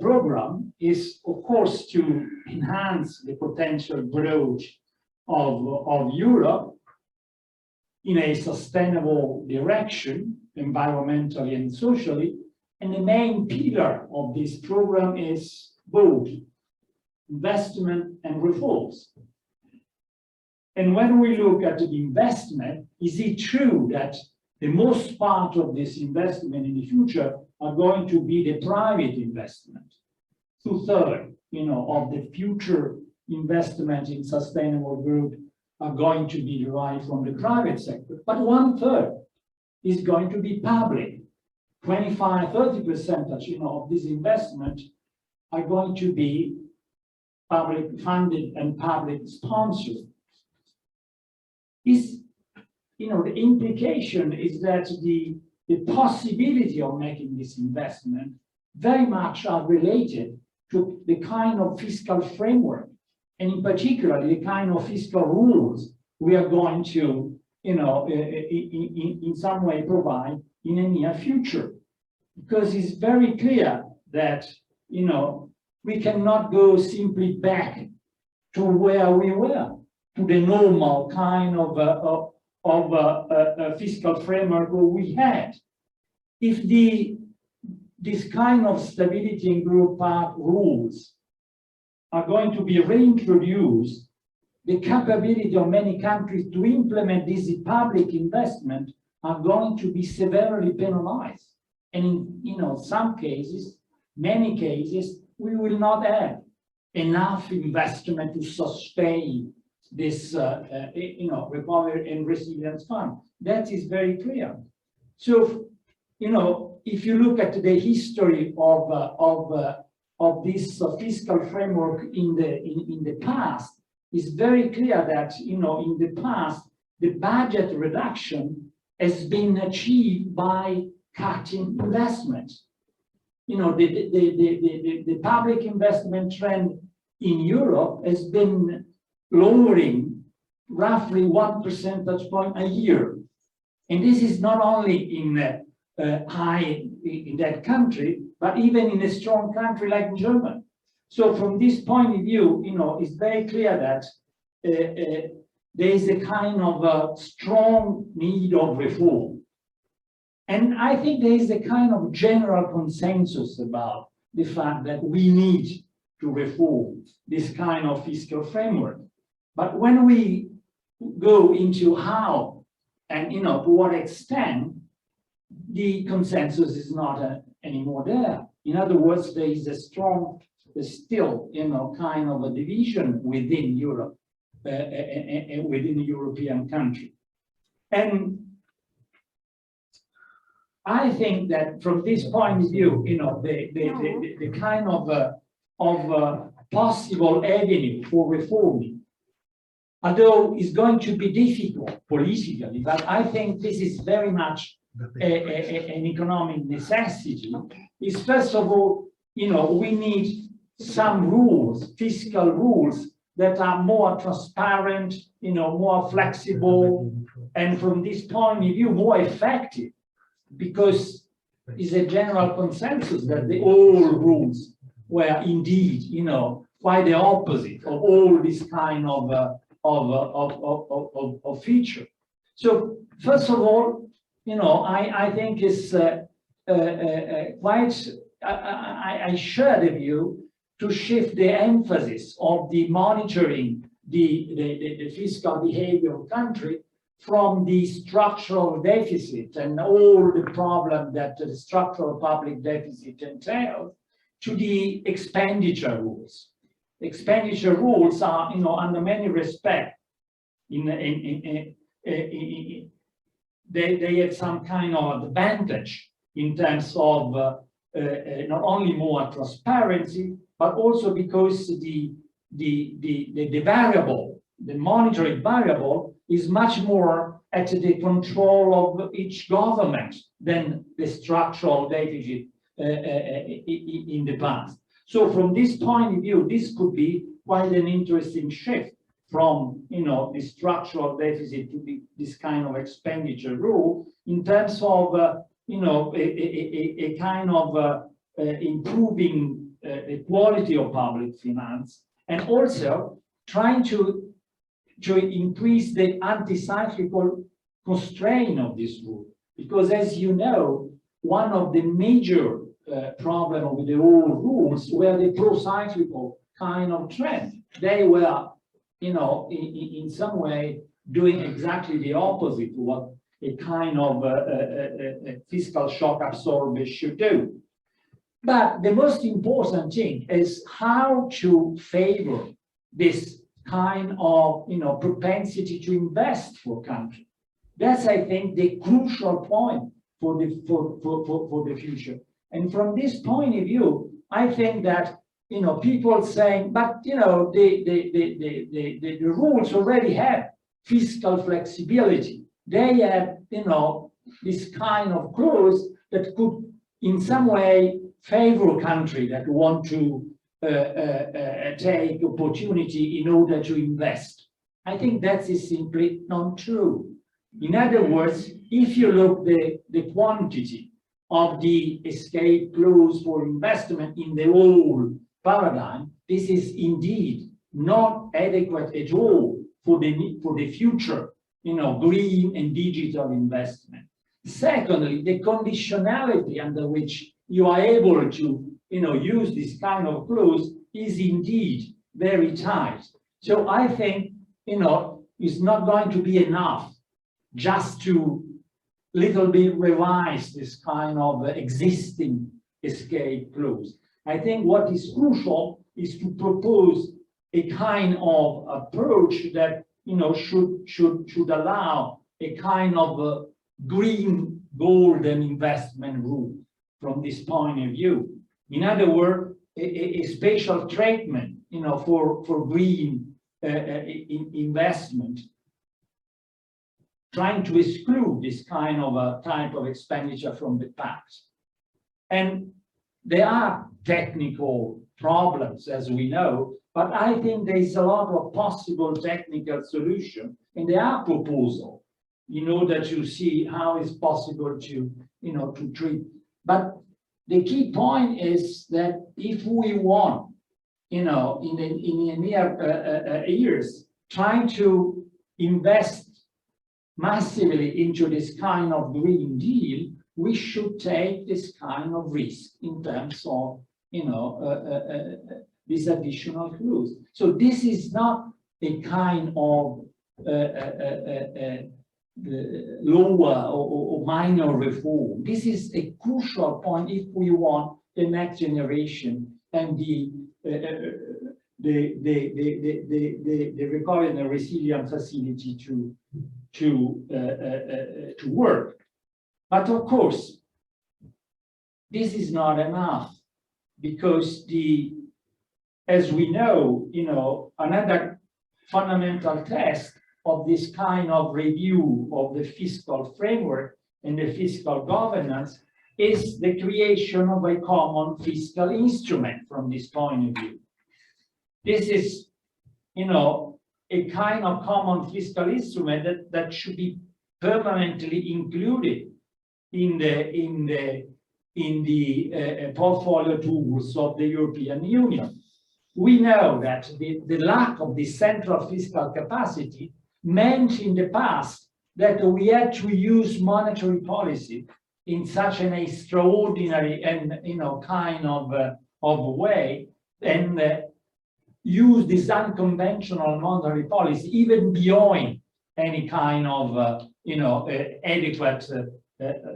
[SPEAKER 21] program is, of course, to enhance the potential growth of Europe in a sustainable direction, environmentally and socially. And the main pillar of this program is both investment and reforms. And when we look at the investment, is it true that the most part of this investment in the future are going to be the private investment? 2/3, of the future investment in sustainable growth are going to be derived from the private sector, but 1/3 is going to be public. 25-30% of this investment are going to be public funded and public sponsored, is, you know, the implication is that the possibility of making this investment very much are related to the kind of fiscal framework, and in particular, the kind of fiscal rules we are going to, you know, in some way provide in the near future. Because it's very clear that, you know, we cannot go simply back to where we were, to the normal kind of fiscal framework we had. If this kind of stability and growth pact rules are going to be reintroduced, the capability of many countries to implement this public investment are going to be severely penalized. And in, you know, some cases, many cases, we will not have enough investment to sustain this, you know, recovery and resilience fund. That is very clear. So, you know, if you look at the history of this fiscal framework in the past, it's very clear that, you know, in the past, the budget reduction has been achieved by cutting investment. You know, the public investment trend in Europe has been lowering roughly 1 percentage point a year. And this is not only in high in that country, but even in a strong country like Germany. So from this point of view, you know, it's very clear that there is a kind of strong need of reform. And I think there is a kind of general consensus about the fact that we need to reform this kind of fiscal framework. But when we go into how and, you know, to what extent, the consensus is not anymore there. In other words, there is a strong, still, you know, kind of a division within Europe and within the European country. And I think that from this point of view, you know, the kind of possible avenue for reforming, although it's going to be difficult politically, but I think this is very much an economic necessity, is first of all, you know, we need some rules, fiscal rules that are more transparent, you know, more flexible, and from this point of view, more effective, because it's a general consensus that the old rules were indeed, you know, quite the opposite of all this kind of feature. So first of all, you know, I think it's quite, I share the view to shift the emphasis of the monitoring the fiscal behavior of country from the structural deficit and all the problem that the structural public deficit entails to the expenditure rules. Expenditure rules are, you know, under many respects, they have some kind of advantage in terms of not only more transparency, but also because the variable, the monetary variable, is much more at the control of each government than the structural deficit in the past. So from this point of view, this could be quite an interesting shift from, you know, the structural deficit to this kind of expenditure rule in terms of, you know, a kind of improving the quality of public finance, and also trying to increase the anti-cyclical constraint of this rule. Because as you know, one of the major problems with the old rules were the pro-cyclical kind of trend. They were, you know, in some way doing exactly the opposite to what a kind of fiscal shock absorber should do. But the most important thing is how to favor this kind of, you know, propensity to invest for country. That's, I think, the crucial point for the future. And from this point of view, I think that people saying, but the rules already have fiscal flexibility. They have, this kind of clause that could in some way favor a country that want to take opportunity in order to invest. I think that is simply not true. In other words, if you look the quantity of the escape clause for investment in the whole paradigm, this is indeed not adequate at all for the future, green and digital investment. Secondly, the conditionality under which you are able to, use this kind of clause is indeed very tight. So I think, it's not going to be enough just to little bit revise this kind of existing escape clause. I think what is crucial is to propose a kind of approach that should allow a kind of green golden investment rule from this point of view. In other words, a special treatment, for green investment, trying to exclude this kind of a type of expenditure from the past. And there are technical problems, as we know, but I think there is a lot of possible technical solution, and there are proposals in order to see how it's possible to, to treat. But the key point is that if we want, in the near years, trying to invest massively into this kind of Green Deal, we should take this kind of risk in terms of, this additional clause. So this is not a kind of lower or minor reform. This is a crucial point if we want the next generation and the recovery and the resilience facility to work. But of course, this is not enough, because as we know, another fundamental test of this kind of review of the fiscal framework and the fiscal governance is the creation of a common fiscal instrument from this point of view. This is, a kind of common fiscal instrument that should be permanently included in the portfolio tools of the European Union. We know that the lack of the central fiscal capacity meant in the past that we had to use monetary policy in such an extraordinary and kind of way, and use this unconventional monetary policy even beyond any kind of adequate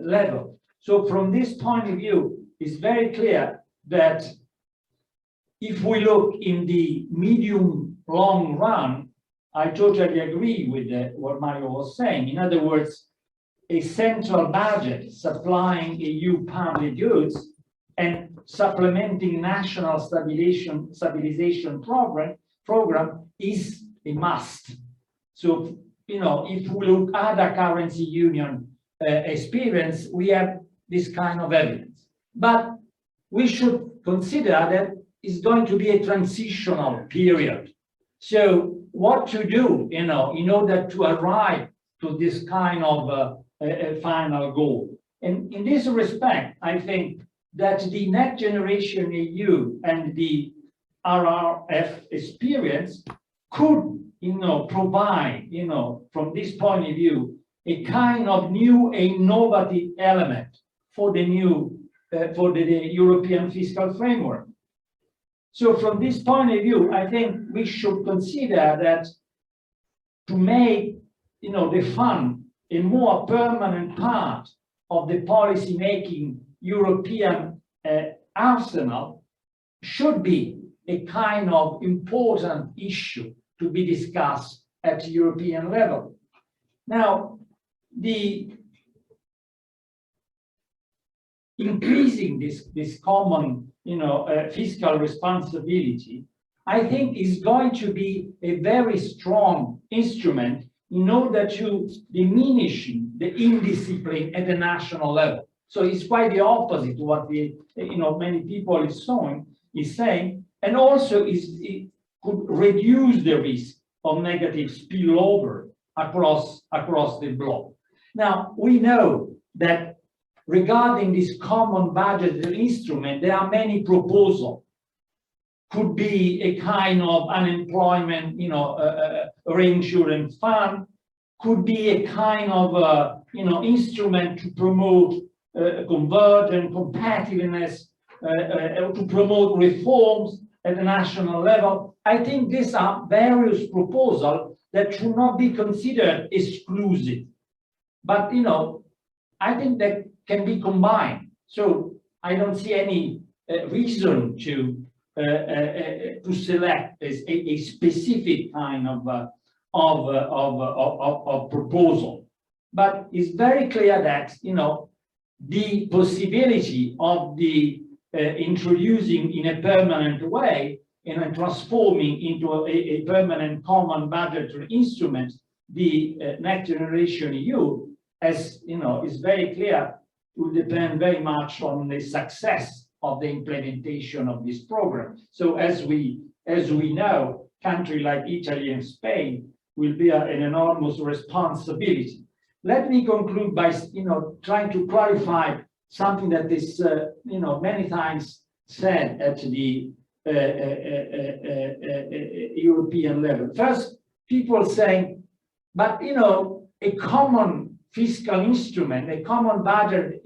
[SPEAKER 21] level. So from this point of view, it's very clear that if we look in the medium long run, I totally agree with what Mario was saying. In other words, a central budget supplying EU public goods and supplementing national stabilization program is a must. So, if we look at the currency union experience, we have this kind of evidence. But we should consider that it's going to be a transitional period. So what to do, in order to arrive to this kind of final goal. And in this respect, I think that the Next Generation EU and the RRF experience could, provide, from this point of view, a kind of new innovative element for the new, for the European fiscal framework. So from this point of view, I think we should consider that to make, the fund a more permanent part of the policy-making European arsenal should be a kind of important issue to be discussed at European level. Now, increasing this common, fiscal responsibility, I think is going to be a very strong instrument in order to diminishing the indiscipline at the national level. So it's quite the opposite to what many people is saying, and also it could reduce the risk of negative spillover across the globe. Now, we know that regarding this common budget instrument, there are many proposals. Could be a kind of unemployment, reinsurance fund, could be a kind of, instrument to promote convergence, competitiveness, to promote reforms at the national level. I think these are various proposals that should not be considered exclusive. But, I think that can be combined. So I don't see any reason to select a specific kind of proposal. But it's very clear that, the possibility of the introducing in a permanent way and transforming into a permanent common budgetary instrument, the Next Generation EU, as is very clear, will depend very much on the success of the implementation of this program. So as we know, countries like Italy and Spain will be an enormous responsibility. Let me conclude by trying to clarify something that is many times said at the European level. First, people saying, but a common fiscal instrument, a common budget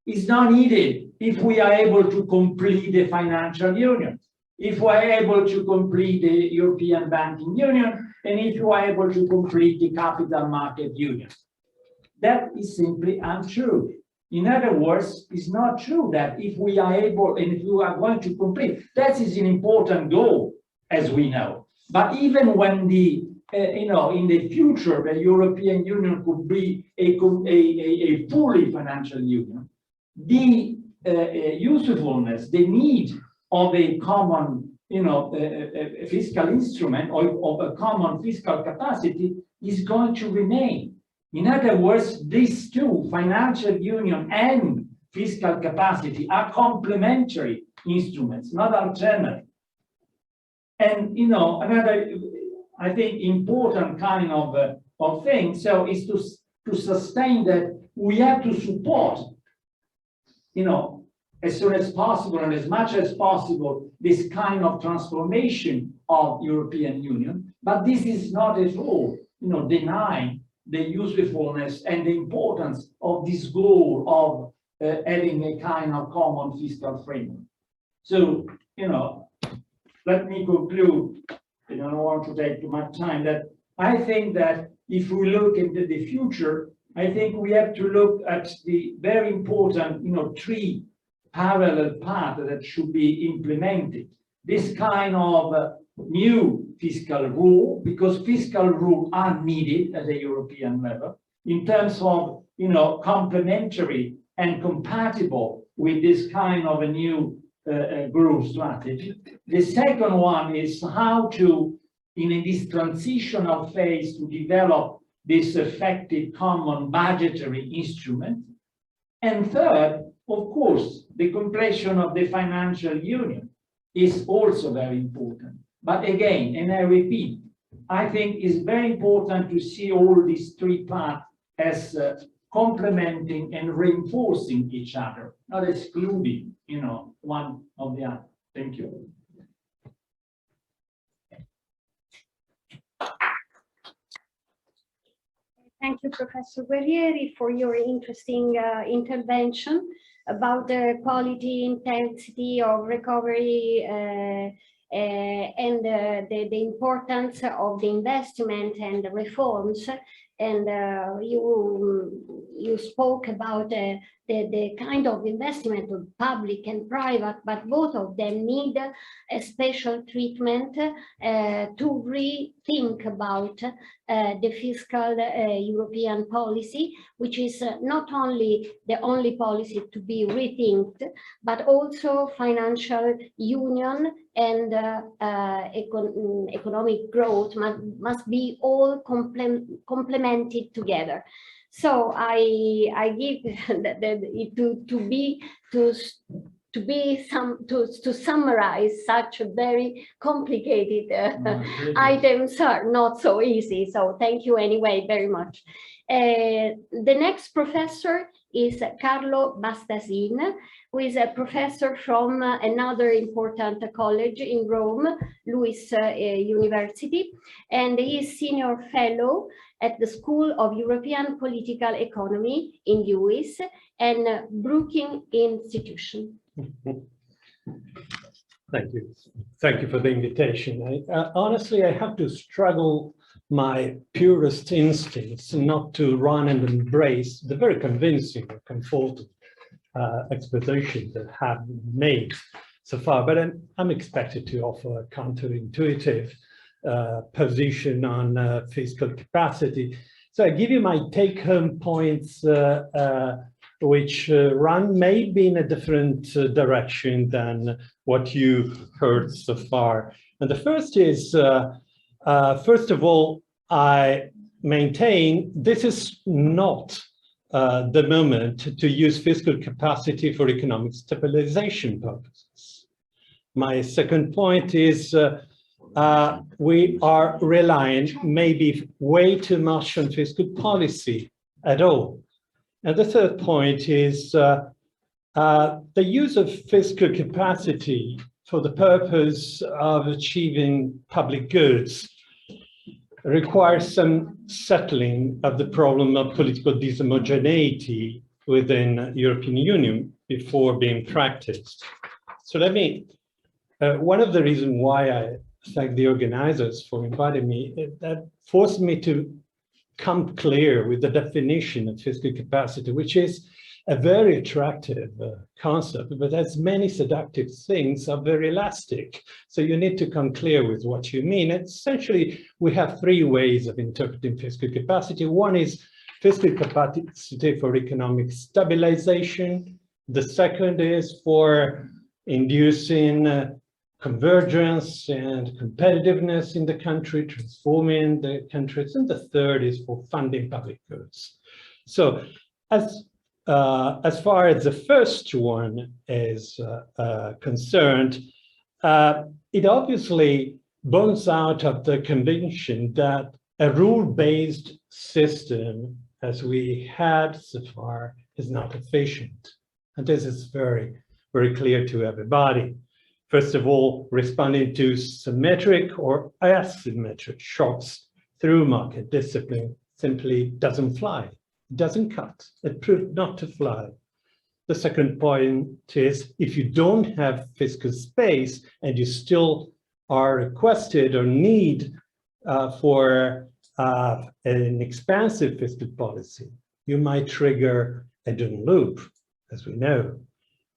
[SPEAKER 21] is not needed if we are able to complete the financial union, if we are able to complete the European banking union, and if you are able to complete the capital market union. That is simply untrue. In other words, it's not true that if we are able and if you are going to complete, that is an important goal, as we know. But even when the in the future, the European Union could be a fully financial union, the usefulness, the need of a common, fiscal instrument or of a common fiscal capacity is going to remain. In other words, these two, financial union and fiscal capacity, are complementary instruments, not alternative. And another, I think, important kind of thing, so is to sustain that we have to support, as soon as possible and as much as possible, this kind of transformation of European Union. But this is not at all, denying the usefulness and the importance of this goal of having a kind of common fiscal framework. So, let me conclude, and I don't want to take too much time, that I think that if we look into the future, I think we have to look at the very important, three parallel paths that should be implemented. This kind of new fiscal rule, because fiscal rules are needed at the European level in terms of, complementary and compatible with this kind of a new growth strategy. The second one is how to, in this transitional phase, to develop this effective common budgetary instrument. And third, of course, the completion of the financial union is also very important. But again, and I repeat, I think it's very important to see all these three parts as complementing and reinforcing each other, not excluding, one of the other. Thank you.
[SPEAKER 17] Thank you, Professor Guerrieri, for your interesting intervention about the quality, intensity of recovery and the importance of the investment and the reforms. And you spoke about the the kind of investment of public and private, but both of them need a special treatment to rethink about the fiscal European policy, which is not only the only policy to be rethinked, but also financial union and economic growth must be all complemented together. So I give to summarize such very complicated items are not so easy. So thank you anyway very much. The next professor is Carlo Bastasin, who is a professor from another important college in Rome, Luis University, and he is senior fellow at the School of European Political Economy in US and Brookings Institution.
[SPEAKER 2] Thank you. Thank you for the invitation. Honestly, I have to struggle my purest instincts not to run and embrace the very convincing and comforting exposition that have made so far, but I'm expected to offer a counterintuitive position on fiscal capacity. So I give you my take-home points, which run maybe in a different direction than what you heard so far. And the first is, first of all, I maintain this is not the moment to use fiscal capacity for economic stabilization purposes. My second point is we are relying maybe way too much on fiscal policy at all. And the third point is the use of fiscal capacity for the purpose of achieving public goods requires some settling of the problem of political dishomogeneity within the European Union before being practiced. So let me, one of the reasons why I thank the organizers for inviting me, that forced me to come clear with the definition of fiscal capacity, which is a very attractive concept, but as many seductive things are very elastic. So you need to come clear with what you mean. Essentially, we have three ways of interpreting fiscal capacity. One is fiscal capacity for economic stabilization. The second is for inducing convergence and competitiveness in the country, transforming the countries, and the third is for funding public goods. So as far as the first one is concerned, it obviously bones out of the conviction that a rule-based system, as we had so far, is not efficient. And this is very, very clear to everybody. First of all, responding to symmetric or asymmetric shocks through market discipline simply doesn't fly. It doesn't cut. It proved not to fly. The second point is if you don't have fiscal space and you still are requested or need for an expansive fiscal policy, you might trigger a doom loop, as we know.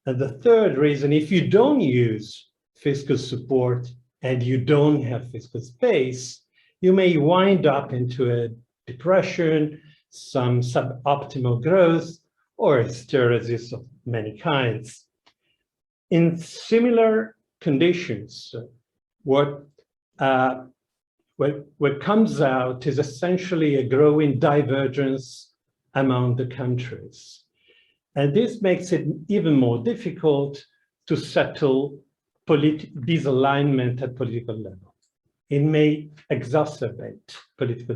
[SPEAKER 2] And the third reason, if you don't use fiscal support and you don't have fiscal space, you may wind up into a depression, some suboptimal growth, or hysteresis of many kinds. In similar conditions, what comes out is essentially a growing divergence among the countries. And this makes it even more difficult to settle disalignment at political level. It may exacerbate political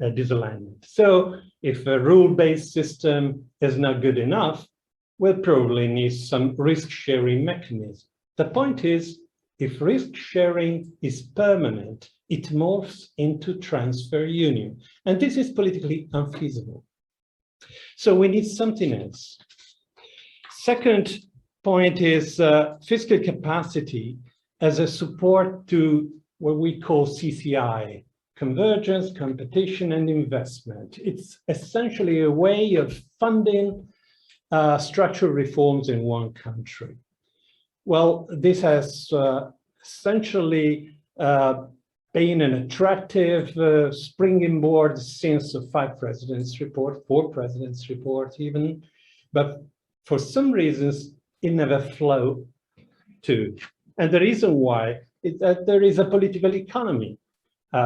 [SPEAKER 2] disalignment. So if a rule-based system is not good enough, we'll probably need some risk-sharing mechanism. The point is, if risk-sharing is permanent, it morphs into transfer union. And this is politically unfeasible. So we need something else. Second point is fiscal capacity as a support to what we call CCI, convergence, competition, and investment. It's essentially a way of funding structural reforms in one country. Well, this has essentially been an attractive springing board since the 5 presidents report, 4 presidents report even, but for some reasons it never flowed to. And the reason why is that there is a political economy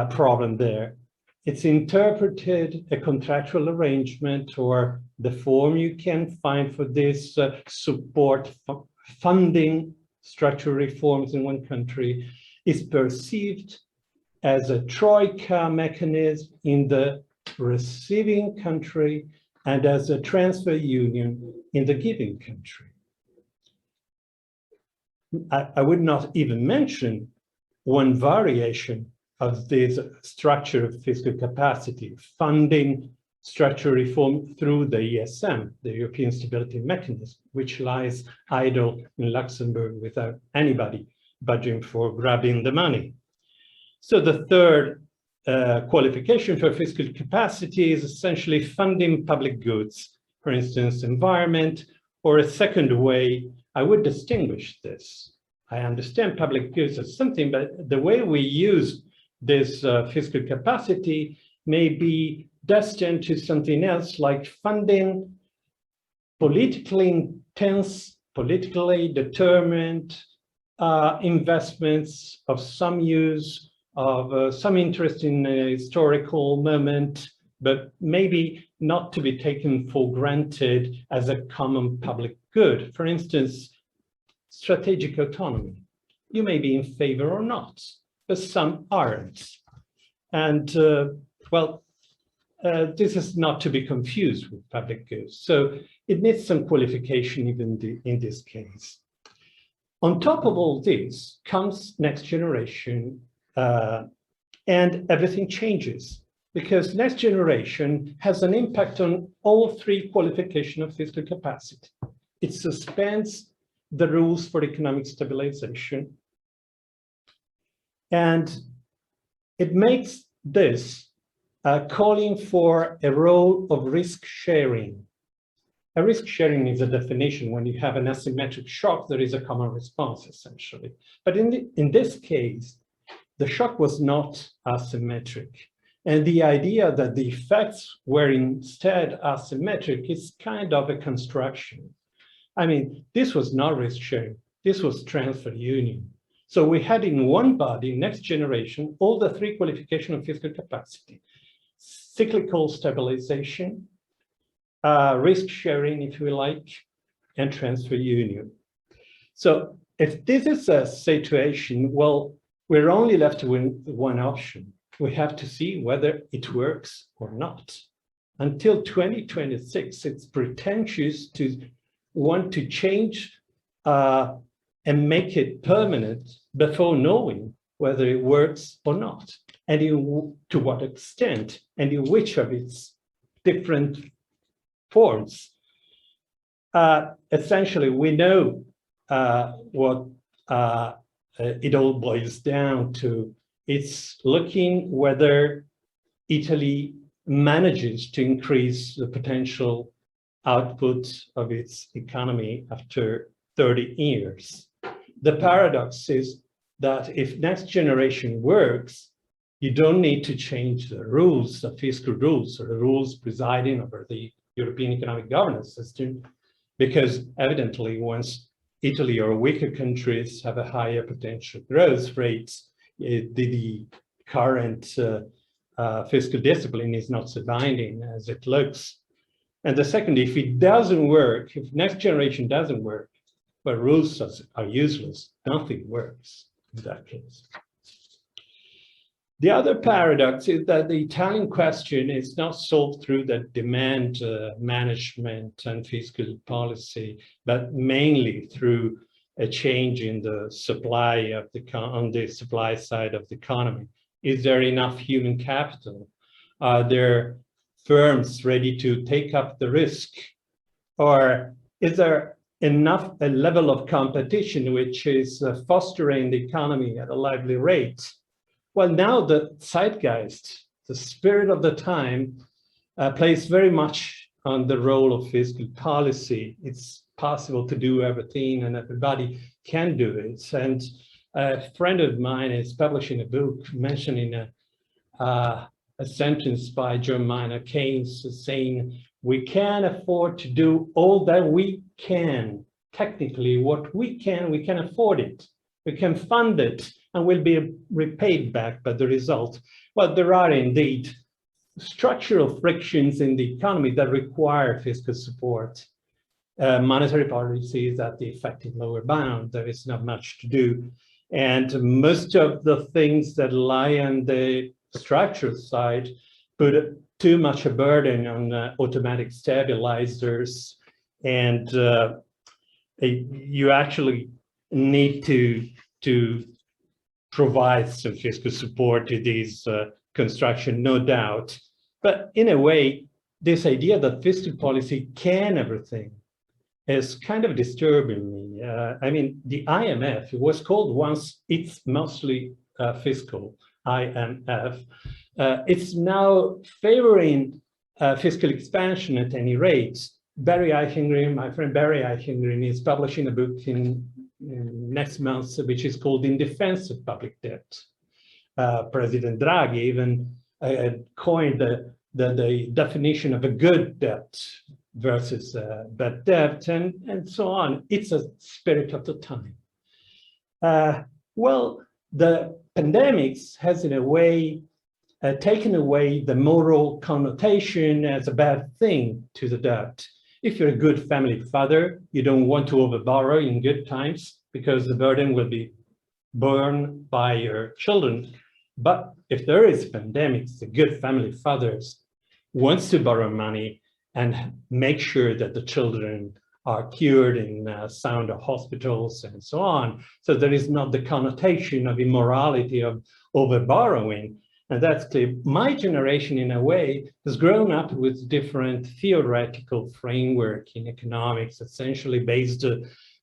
[SPEAKER 2] problem there. It's interpreted a contractual arrangement or the form you can find for this support funding structural reforms in one country is perceived as a troika mechanism in the receiving country and as a transfer union in the giving country. I would not even mention one variation of this structure of fiscal capacity, funding structural reform through the ESM, the European Stability Mechanism, which lies idle in Luxembourg without anybody budging for grabbing the money. So the third qualification for fiscal capacity is essentially funding public goods, for instance, environment, or a second way I would distinguish this. I understand public goods as something, but the way we use this fiscal capacity may be destined to something else, like funding politically intense, politically determined investments of some use, of some interest in a historical moment, but maybe not to be taken for granted as a common public good. For instance, strategic autonomy. You may be in favor or not, but some aren't. And this is not to be confused with public goods. So it needs some qualification even in this case. On top of all this comes next generation, and everything changes because next generation has an impact on all 3 qualifications of fiscal capacity. It suspends the rules for economic stabilization, and it makes this calling for a role of risk sharing. A risk sharing is a definition. When you have an asymmetric shock, there is a common response, essentially. But in this case, the shock was not asymmetric. And the idea that the effects were instead asymmetric is kind of a construction. I mean, this was not risk sharing. This was transfer union. So we had in one body, next generation, all the 3 qualifications of fiscal capacity: cyclical stabilization, risk sharing, if you like, and transfer union. So if this is a situation, well, we're only left with one option. We have to see whether it works or not. Until 2026, it's pretentious to want to change and make it permanent before knowing whether it works or not, and to what extent, and in which of its different forms. Essentially, we know what it all boils down to. It's looking whether Italy manages to increase the potential output of its economy after 30 years. The paradox is that if next generation works, you don't need to change the rules, the fiscal rules, or the rules presiding over the European economic governance system, because evidently once Italy or weaker countries have a higher potential growth rates, the current fiscal discipline is not so binding as it looks. And the second, if it doesn't work, if next generation doesn't work, but rules are useless, nothing works in that case. The other paradox is that the Italian question is not solved through the demand management and fiscal policy, but mainly through a change in the supply of on the supply side of the economy. Is there enough human capital? Are there firms ready to take up the risk? Or is there enough a level of competition which is fostering the economy at a lively rate? Well, now the zeitgeist, the spirit of the time, plays very much on the role of fiscal policy. It's possible to do everything and everybody can do it. And a friend of mine is publishing a book mentioning a sentence by John Maynard Keynes saying, we can afford to do all that we can. Technically, what we can afford it. We can fund it and will be repaid back by the result. Well, there are indeed structural frictions in the economy that require fiscal support. Monetary policy is at the effective lower bound. There is not much to do. And most of the things that lie on the structural side put too much a burden on automatic stabilizers. And you actually need to provide some fiscal support to these construction, no doubt. But in a way, this idea that fiscal policy can everything is kind of disturbing me. I mean, the IMF, it was called once, it's mostly fiscal, IMF. It's now favoring fiscal expansion at any rate. Barry Eichengreen, my friend Barry Eichengreen, is publishing a book in next month, which is called In Defense of Public Debt. President Draghi even coined the definition of a good debt versus bad debt, and so on. It's a spirit of the time. Well, the pandemics has in a way taken away the moral connotation as a bad thing to the debt. If you're a good family father, you don't want to overborrow in good times because the burden will be borne by your children. But if there is pandemics, the good family fathers wants to borrow money and make sure that the children are cured in sound hospitals and so on. So there is not the connotation of immorality of overborrowing. And that's clear. My generation, in a way, has grown up with different theoretical framework in economics, essentially based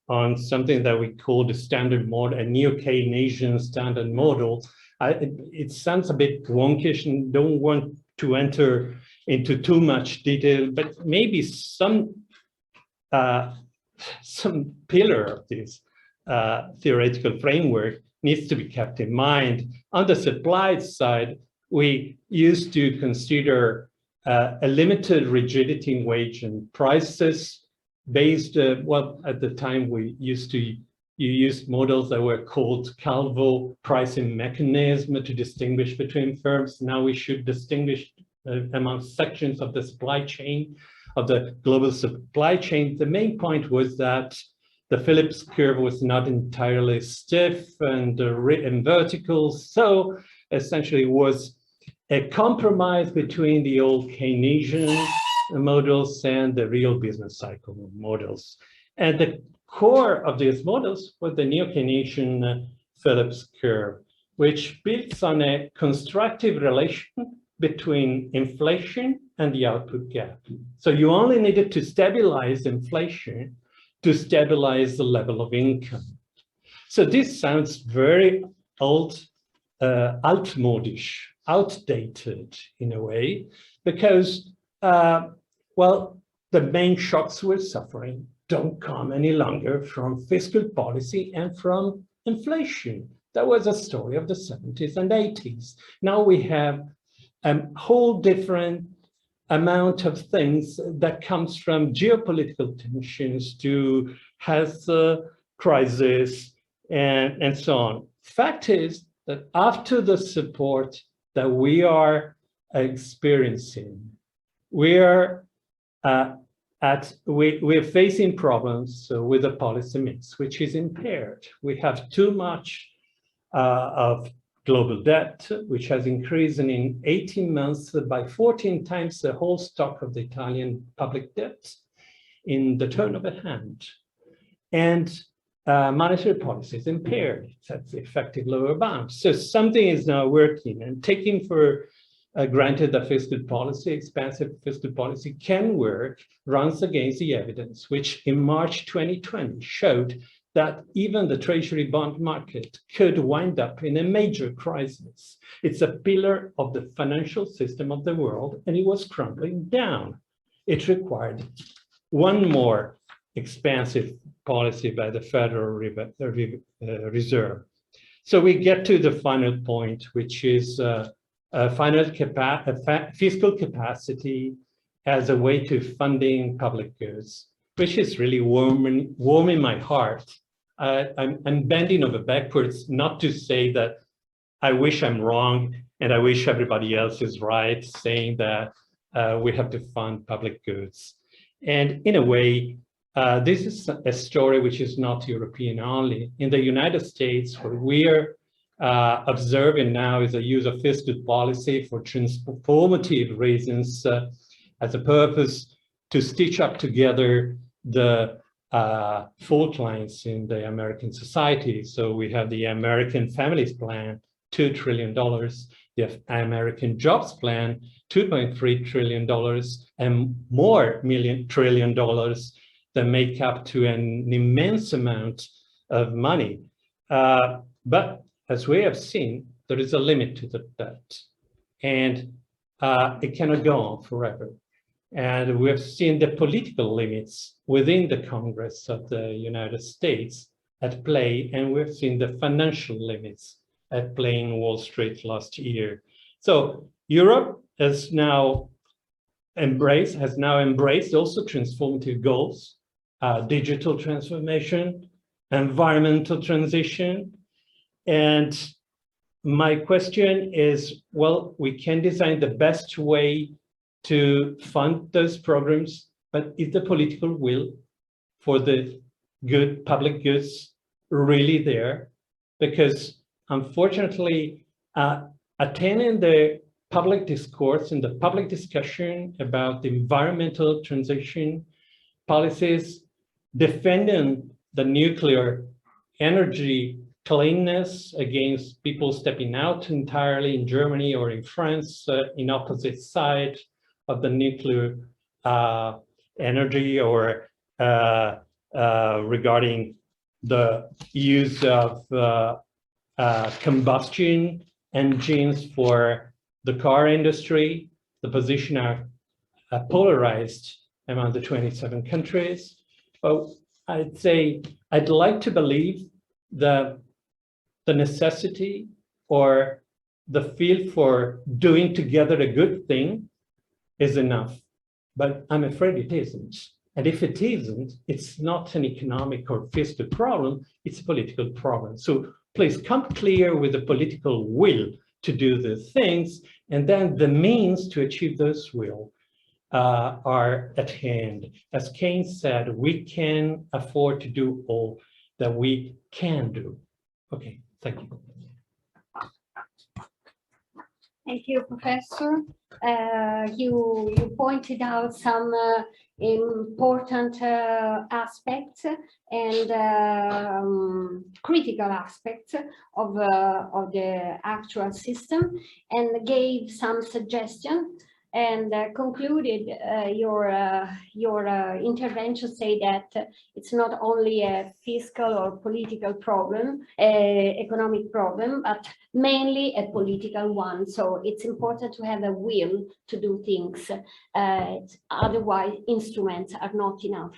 [SPEAKER 2] on something that we call the standard model, a neo-Keynesian standard model. It sounds a bit wonkish and don't want to enter into too much detail, but maybe some pillar of this theoretical framework needs to be kept in mind. On the supply side, we used to consider a limited rigidity in wage and prices based, well, at the time you used models that were called Calvo pricing mechanism to distinguish between firms. Now we should distinguish among sections of the supply chain, of the global supply chain. The main point was that the Phillips curve was not entirely stiff and vertical, so essentially it was a compromise between the old Keynesian models and the real business cycle models. And the core of these models was the neo-Keynesian Phillips curve, which builds on a constructive relation between inflation and the output gap. So you only needed to stabilize inflation to stabilize the level of income. So this sounds very old, altmodisch, outdated in a way, because, well, the main shocks we're suffering don't come any longer from fiscal policy and from inflation. That was a story of the 70s and 80s. Now we have a whole different amount of things that comes from geopolitical tensions to health crisis and so on. Fact is that after the support that we are experiencing, we're facing problems with the policy mix, which is impaired. We have too much of global debt, which has increased in 18 months by 14 times the whole stock of the Italian public debt in the turn of a hand. And monetary policy is impaired. That's the effective lower bound. So something is now working, and taking for granted that fiscal policy, expansive fiscal policy can work, runs against the evidence, which in March 2020 showed that even the treasury bond market could wind up in a major crisis. It's a pillar of the financial system of the world, and it was crumbling down. it required one more expansive policy by the Federal Reserve. So we get to the final point, which is fiscal capacity as a way to funding public goods, which is really warming my heart. I'm bending over backwards, not to say that I wish I'm wrong and I wish everybody else is right, saying that we have to fund public goods. And in a way, this is a story which is not European only. In the United States, what we're observing now is a use of fiscal policy for transformative reasons as a purpose to stitch up together the fault lines in the American society. So we have the American Families Plan, $2 trillion, the American Jobs Plan, $2.3 trillion, and more trillion dollars that make up to an immense amount of money. But as we have seen, there is a limit to the debt, and it cannot go on forever. And we have seen the political limits within the Congress of the United States at play, and we've seen the financial limits at play in Wall Street last year. So Europe has now embraced also transformative goals, digital transformation, environmental transition. And my question is, well, we can design the best way to fund those programs, but is the political will for the good public goods really there? Because unfortunately, attending the public discourse and the public discussion about the environmental transition policies, defending the nuclear energy cleanness against people stepping out entirely in Germany or in France in opposite side of the nuclear energy, or regarding the use of combustion engines for the car industry. The position are polarized among the 27 countries. But I'd say I'd like to believe that the necessity or the feel for doing together a good thing is enough, but I'm afraid it isn't. And if it isn't, it's not an economic or fiscal problem, it's a political problem. So please come clear with the political will to do the things, and then the means to achieve those will are at hand. As Keynes said, we can afford to do all that we can do. Okay, thank you.
[SPEAKER 17] Thank you, Professor. You pointed out some important aspects and critical aspects of the actual system, and gave some suggestions, and concluded your intervention say that it's not only a fiscal or political problem, economic problem, but mainly a political one. So it's important to have a will to do things. Otherwise, instruments are not enough.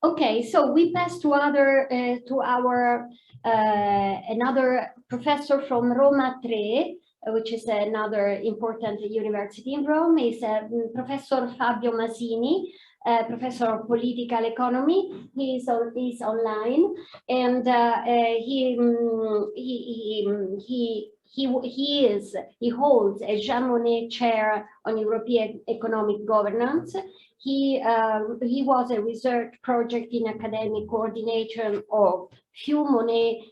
[SPEAKER 17] Okay, so we pass to our another professor from Roma 3, which is another important university in Rome, is Professor Fabio Masini, Professor of Political Economy. He is online, and he holds a Jean Monnet Chair on European Economic Governance. He was a research project in academic coordination of few Monnet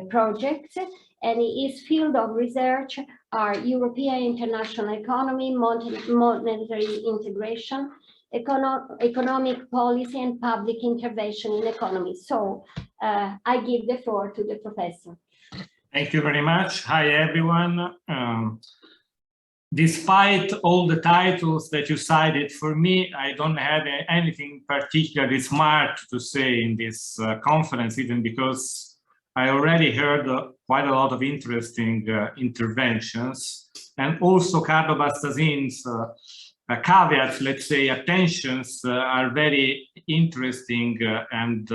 [SPEAKER 17] projects, and his field of research are European international economy, monetary integration, economic policy, and public intervention in economy. So I give the floor to the professor.
[SPEAKER 4] Thank you very much. Hi, everyone. Despite all the titles that you cited, for me, I don't have anything particularly smart to say in this conference, even because I already heard quite a lot of interesting interventions, and also Carlo Bastasin's caveats, let's say, attentions are very interesting and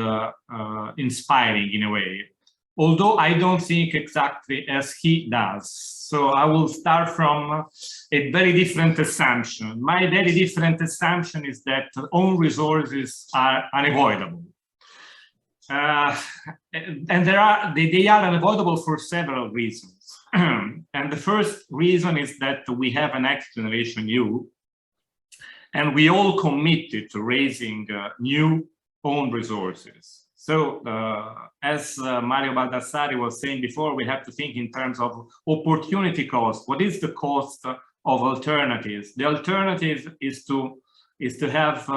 [SPEAKER 4] inspiring in a way, although I don't think exactly as he does. So I will start from a very different assumption. My very different assumption is that own resources are unavoidable. And they are unavoidable for several reasons. And the first reason is that we have a next generation EU, and we all committed to raising new own resources. So as Mario Baldassari was saying before, we have to think in terms of opportunity cost. What is the cost of alternatives? The alternative is to have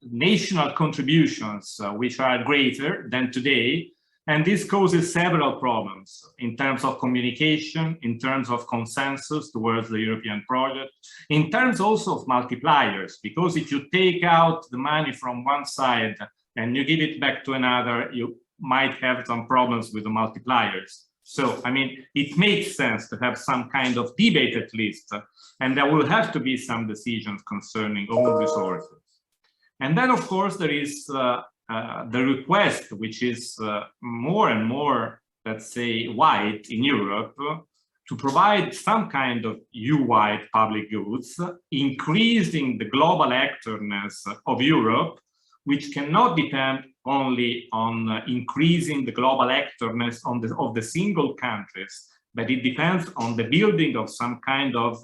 [SPEAKER 4] national contributions which are greater than today. And this causes several problems in terms of communication, in terms of consensus towards the European project, in terms also of multipliers, because if you take out the money from one side and you give it back to another, you might have some problems with the multipliers. So, I mean, it makes sense to have some kind of debate at least, and there will have to be some decisions concerning own resources. And then, of course, there is the request, which is more and more, let's say, wide in Europe, to provide some kind of EU-wide public goods, increasing the global actorness of Europe, which cannot depend only on increasing the global actorness of the single countries, but it depends on the building of some kind of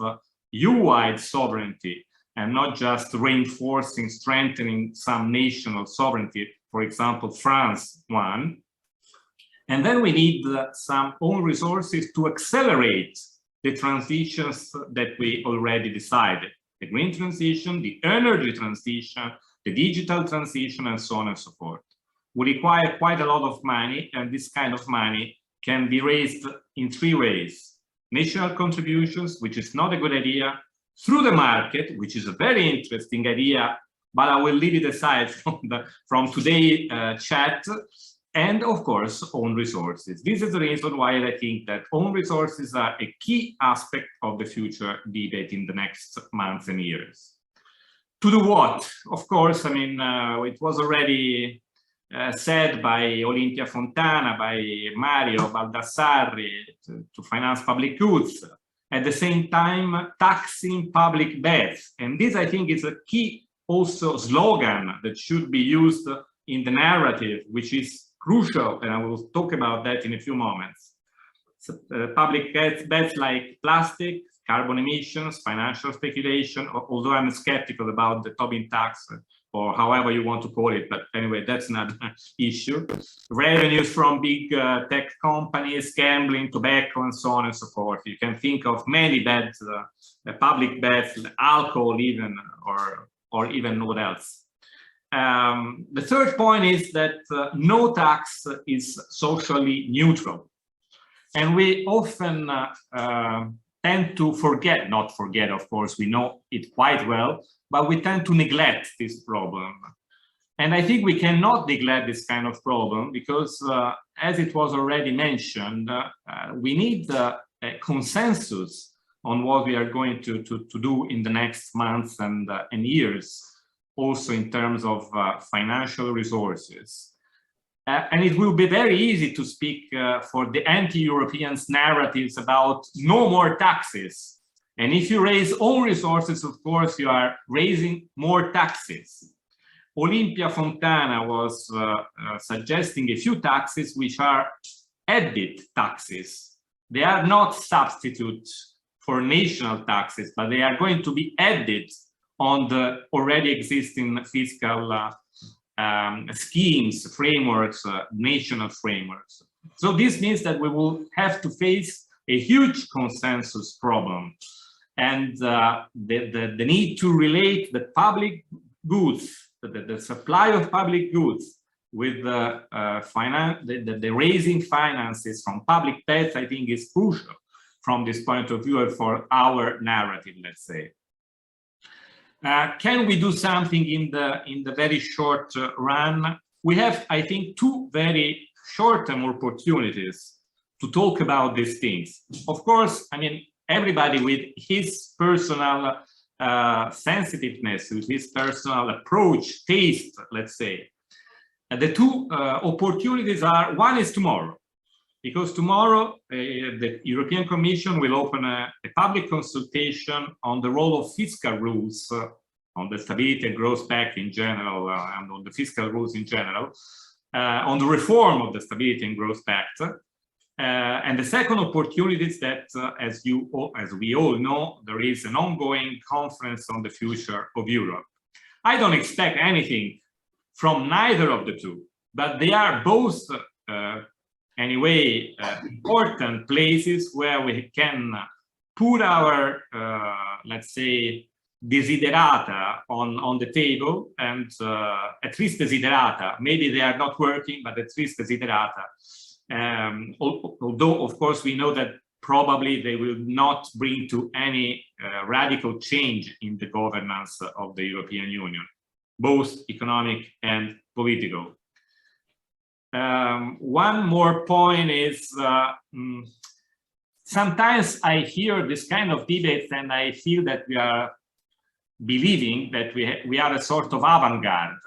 [SPEAKER 4] EU-wide sovereignty, and not just reinforcing, strengthening some national sovereignty, for example, France one. And then we need some own resources to accelerate the transitions that we already decided. The green transition, the energy transition, the digital transition, and so on and so forth. We require quite a lot of money, and this kind of money can be raised in three ways. National contributions, which is not a good idea, through the market, which is a very interesting idea, but I will leave it aside from today's chat, and of course, own resources. This is the reason why I think that own resources are a key aspect of the future debate in the next months and years. To do what? Of course, I mean, it was already said by Olimpia Fontana, by Mario Baldassarri, to finance public goods. At the same time, taxing public bets. And this, I think, is a key also slogan that should be used in the narrative, which is crucial, and I will talk about that in a few moments. So, public bets like plastic, carbon emissions, financial speculation, although I'm skeptical about the Tobin tax, or however you want to call it, but anyway, that's another issue. Revenues from big tech companies, gambling, tobacco, and so on and so forth. You can think of many bets, public bets, alcohol even, or even what else. The third point is that no tax is socially neutral. And we often tend to forget, not forget, of course, we know it quite well, but we tend to neglect this problem. And I think we cannot neglect this kind of problem because, as it was already mentioned, we need a consensus on what we are going to do in the next months and years, also in terms of financial resources. And it will be very easy to speak for the anti-Europeans narratives about no more taxes. And if you raise own resources, of course, you are raising more taxes. Olimpia Fontana was suggesting a few taxes which are added taxes. They are not substitutes for national taxes, but they are going to be added on the already existing fiscal schemes, frameworks, national frameworks. So this means that we will have to face a huge consensus problem. And the need to relate the public goods, the supply of public goods with the raising finances from public bets, I think is crucial from this point of view for our narrative, let's say. Can we do something in the very short run? We have, I think, two very short-term opportunities to talk about these things. Of course, I mean, everybody with his personal sensitiveness, with his personal approach, taste, let's say. The two opportunities are, one is tomorrow, because tomorrow the European Commission will open a public consultation on the role of fiscal rules, on the Stability and Growth Pact in general, and on the fiscal rules in general, on the reform of the Stability and Growth Pact. And the second opportunity is that, as we all know, there is an ongoing conference on the future of Europe. I don't expect anything from neither of the two, but they are both anyway important places where we can put our, let's say, desiderata on the table, and at least desiderata. Maybe they are not working, but at least desiderata. Although, of course, we know that probably they will not bring to any radical change in the governance of the European Union, both economic and political. One more point is, sometimes I hear this kind of debates and I feel that we are believing that we are a sort of avant-garde.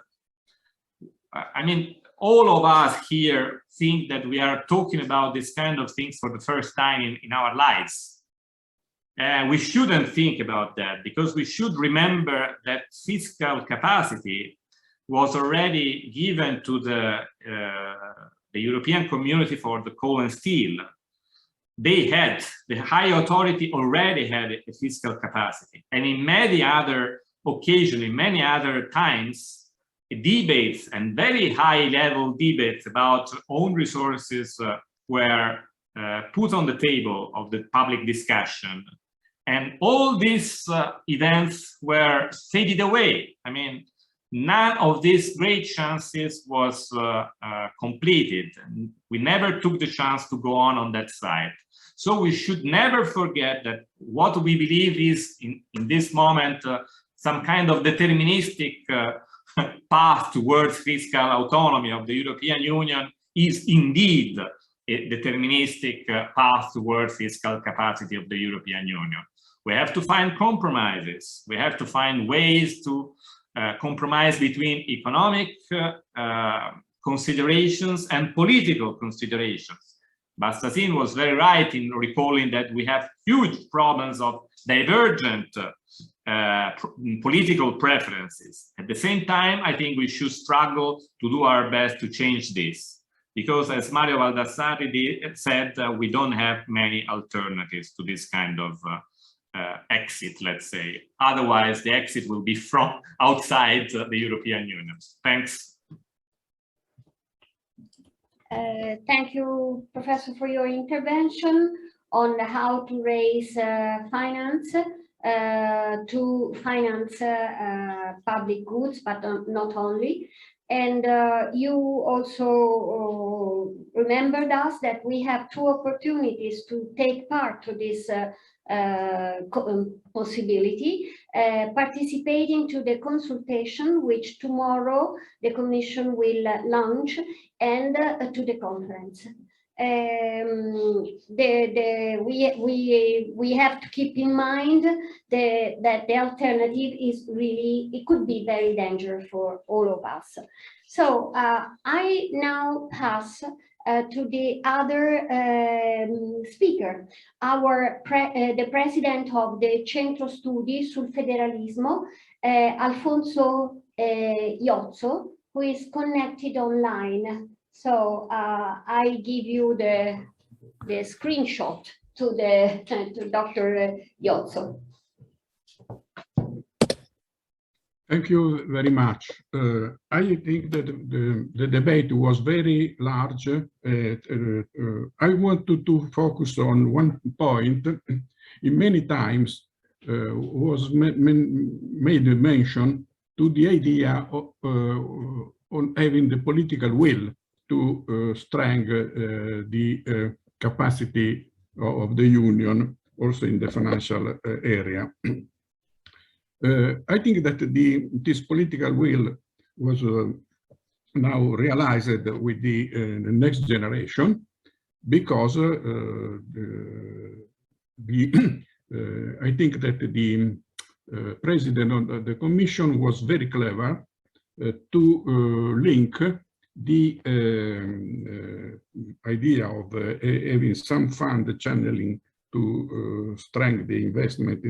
[SPEAKER 4] I mean, all of us here think that we are talking about this kind of things for the first time in our lives. We shouldn't think about that, because we should remember that fiscal capacity was already given to the European Community for the Coal and Steel. They had, the high authority already had a fiscal capacity. And in many other occasions, in many other times, debates and very high level debates about own resources were put on the table of the public discussion. And all these events were faded away. I mean, none of these great chances was completed. We never took the chance to go on that side. So we should never forget that what we believe is in this moment some kind of deterministic path towards fiscal autonomy of the European Union is indeed a deterministic path towards fiscal capacity of the European Union. We have to find compromises. We have to find ways to compromise between economic considerations and political considerations. Bastasin was very right in recalling that we have huge problems of divergent political preferences. At the same time, I think we should struggle to do our best to change this, because as Mario Baldassarri said, we don't have many alternatives to this kind of exit, let's say. Otherwise, the exit will be from outside the European Union. Thanks.
[SPEAKER 17] Thank you, Professor, for your intervention on how to raise finance to finance public goods, but not only. And you also remembered us that we have two opportunities to take part to this possibility, participating to the consultation which tomorrow the Commission will launch, and to the conference. We have to keep in mind that the alternative is really, it could be very dangerous for all of us. So I now pass to the other speaker, the president of the Centro Studi sul Federalismo, Alfonso Iozzo, who is connected online. So I give you the screenshot to Dr. Iozzo.
[SPEAKER 5] Thank you very much. I think that the debate was very large. I wanted to focus on one point. In many times was made mention to the idea of on having the political will to strengthen the capacity of the Union, also in the financial area. I think that this political will was now realized with the next generation, because I think that president of the Commission was very clever to link the idea of having some fund channeling to strengthen the investment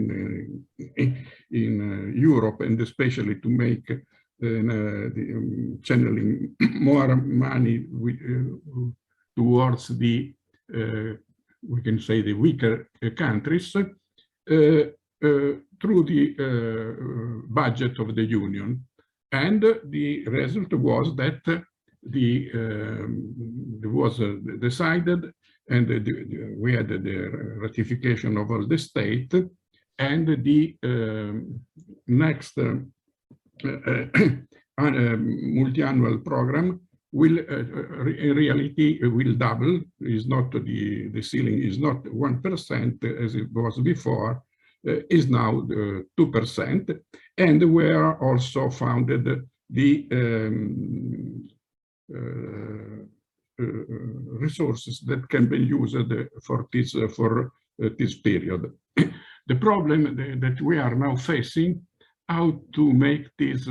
[SPEAKER 5] in Europe, and especially to make channeling more money towards the, we can say, the weaker countries through the budget of the Union. And the result was that it was decided, and we had the ratification of all the state, and the next multi-annual program will in reality will double. Is not the ceiling is not 1% as it was before, is now 2%, and were also founded the resources that can be used for this period. The problem that we are now facing, how to make this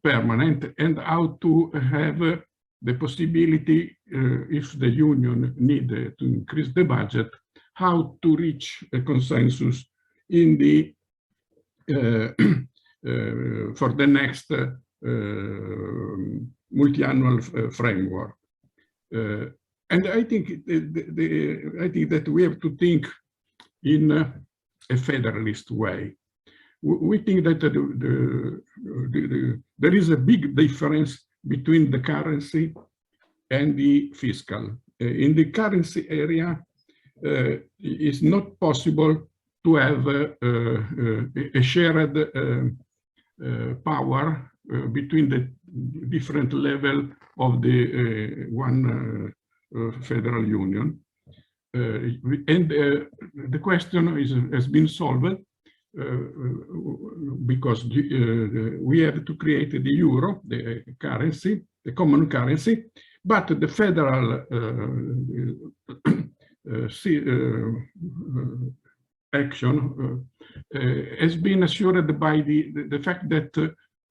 [SPEAKER 5] permanent, and how to have the possibility, if the Union need to increase the budget, how to reach a consensus in the for the next multi-annual framework. And I think that we have to think in a federalist way. We think that there is a big difference between the currency and the fiscal. In the currency area, it's not possible to have a shared power between the different level of the one federal union. And the question has been solved because we have to create the euro, the currency, the common currency, but the federal action has been assured by the fact that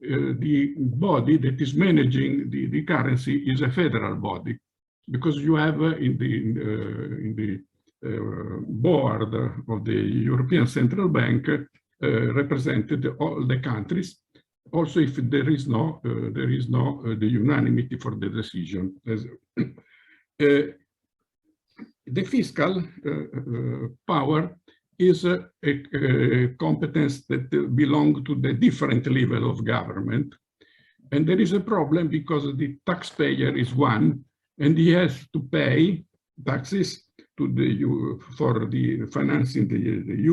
[SPEAKER 5] the body that is managing the currency is a federal body, because you have in the board of the European Central Bank represented all the countries, also if there is no the unanimity for the decision. The fiscal power is a competence that belongs to the different level of government. And there is a problem because the taxpayer is one, and he has to pay taxes to for the financing the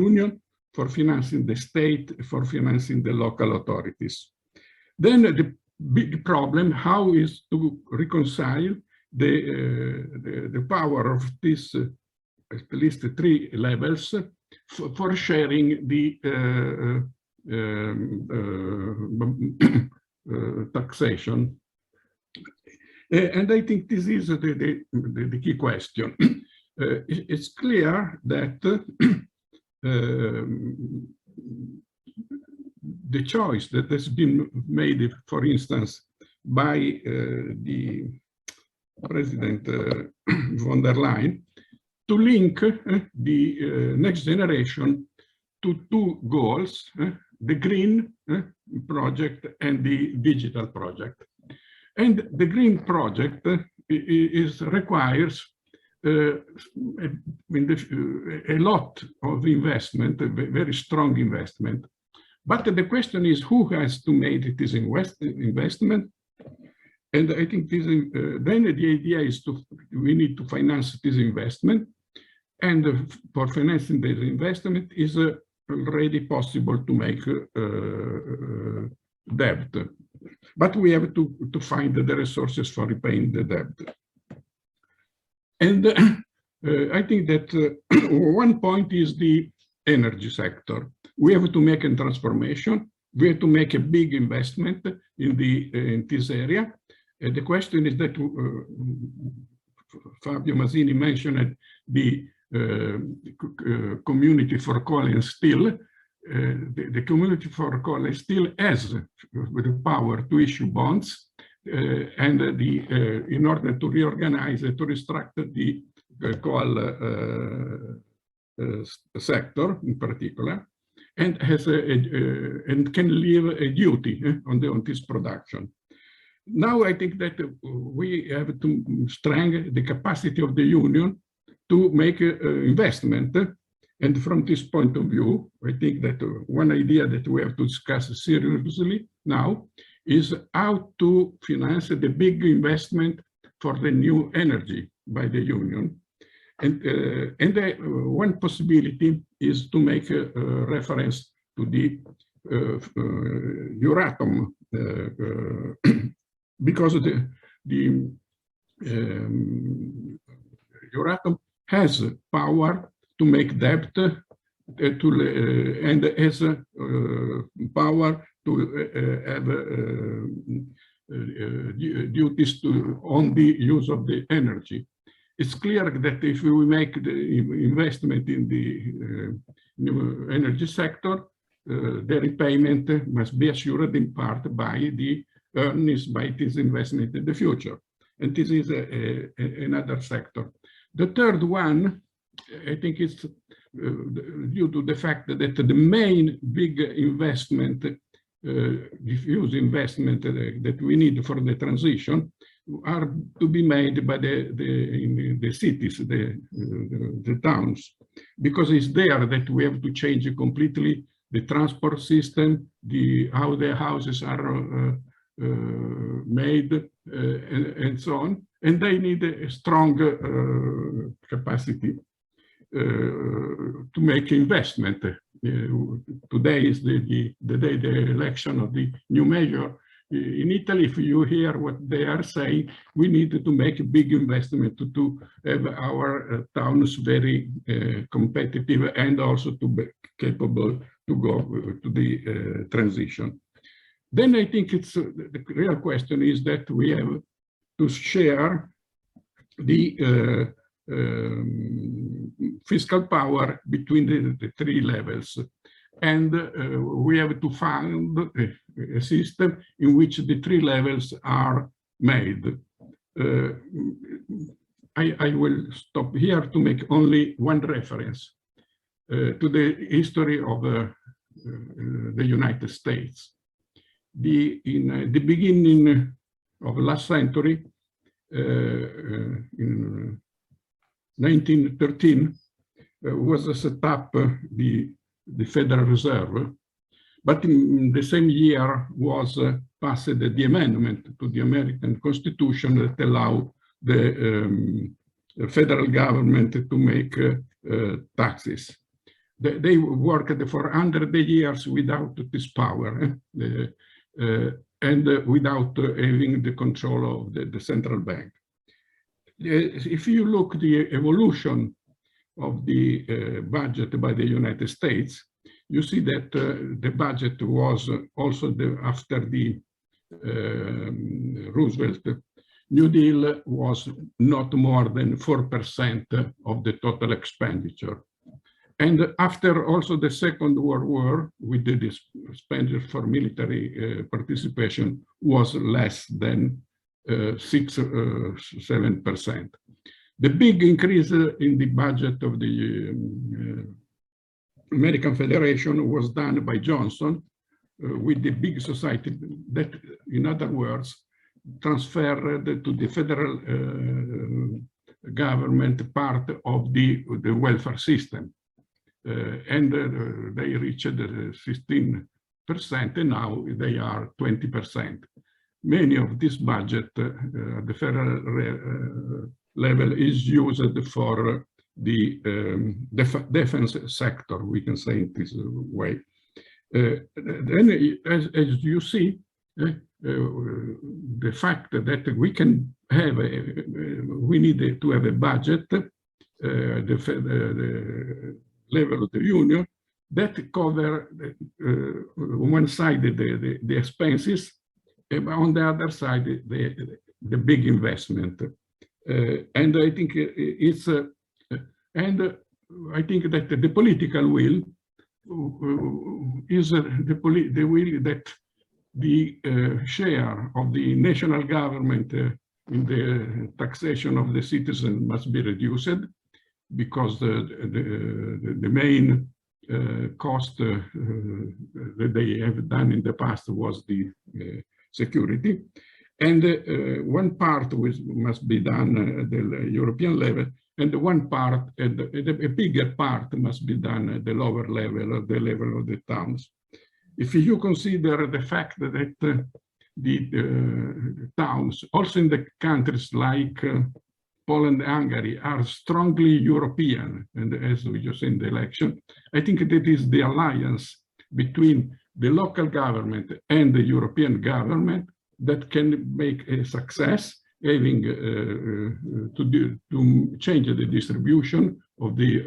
[SPEAKER 5] union, for financing the state, for financing the local authorities. Then the big problem, how is to reconcile the power of this at least 3 levels for sharing the taxation. And I think this is the key question. It's clear that the choice that has been made, for instance, by the President von der Leyen, to link the next generation to 2 goals, the green project and the digital project. And the green project requires a lot of investment, a very strong investment. But the question is, who has to make this investment? And I think this, then the idea is we need to finance this investment. And for financing the investment is already possible to make debt. But we have to find the resources for repaying the debt. And I think that one point is the energy sector. We have to make a transformation. We have to make a big investment in this area. And the question is that Fabio Masini mentioned the community for coal and steel. the community for coal still has the power to issue bonds, and in order to reorganize, to restructure the coal sector in particular, and has and can leave a duty on this production. Now I think that we have to strengthen the capacity of the Union to make investment. And from this point of view, I think that one idea that we have to discuss seriously now is how to finance the big investment for the new energy by the Union. And one possibility is to make a reference to the Euratom, because the Euratom has power to make debt and has power to have duties on the use of the energy. It's clear that if we make the investment in the new energy sector, the repayment must be assured in part by the earnings by this investment in the future. And this is another sector. The third one, I think it's due to the fact that the main big investment, diffuse investment that we need for the transition are to be made by the cities, the towns, because it's there that we have to change completely the transport system, how the houses are made, and so on. And they need a strong capacity to make investment. Today is the day the election of the new mayor. In Italy, if you hear what they are saying, we need to make a big investment to have our towns very competitive and also to be capable to go to the transition. Then I think it's the real question is that we have to share the fiscal power between the three levels. And we have to find a system in which the three levels are made. I will stop here to make only one reference to the history of the United States. In the beginning of last century, in 1913, was set up the Federal Reserve, but in the same year was passed the amendment to the American Constitution that allowed the federal government to make taxes. They worked for 100 years without this power and without having the control of the central bank. If you look at the evolution of the budget by the United States, you see that the budget was also after the Roosevelt New Deal was not more than 4% of the total expenditure. And after also the Second World War, we did this expenditure for military participation was less than 6-7%. The big increase in the budget of the American Federation was done by Johnson with the big society that, in other words, transferred to the federal government part of the welfare system. And they reached 16%, and now they are 20%. Many of this budget, the federal level, is used for the defense sector, we can say it this way. Then, as you see, the fact that we can have, we need to have a budget, the level of the Union, that cover on one side the expenses, on the other side the big investment. And I think it's and I think that the political will is the will that the share of the national government in the taxation of the citizen must be reduced, because the main cost that they have done in the past was the security. And one part must be done at the European level, and one part, a bigger part must be done at the lower level, at the level of the towns. If you consider the fact that the towns, also in the countries like Poland and Hungary, are strongly European, and as we just in the election, I think that is the alliance between the local government and the European government that can make a success, having to change the distribution of the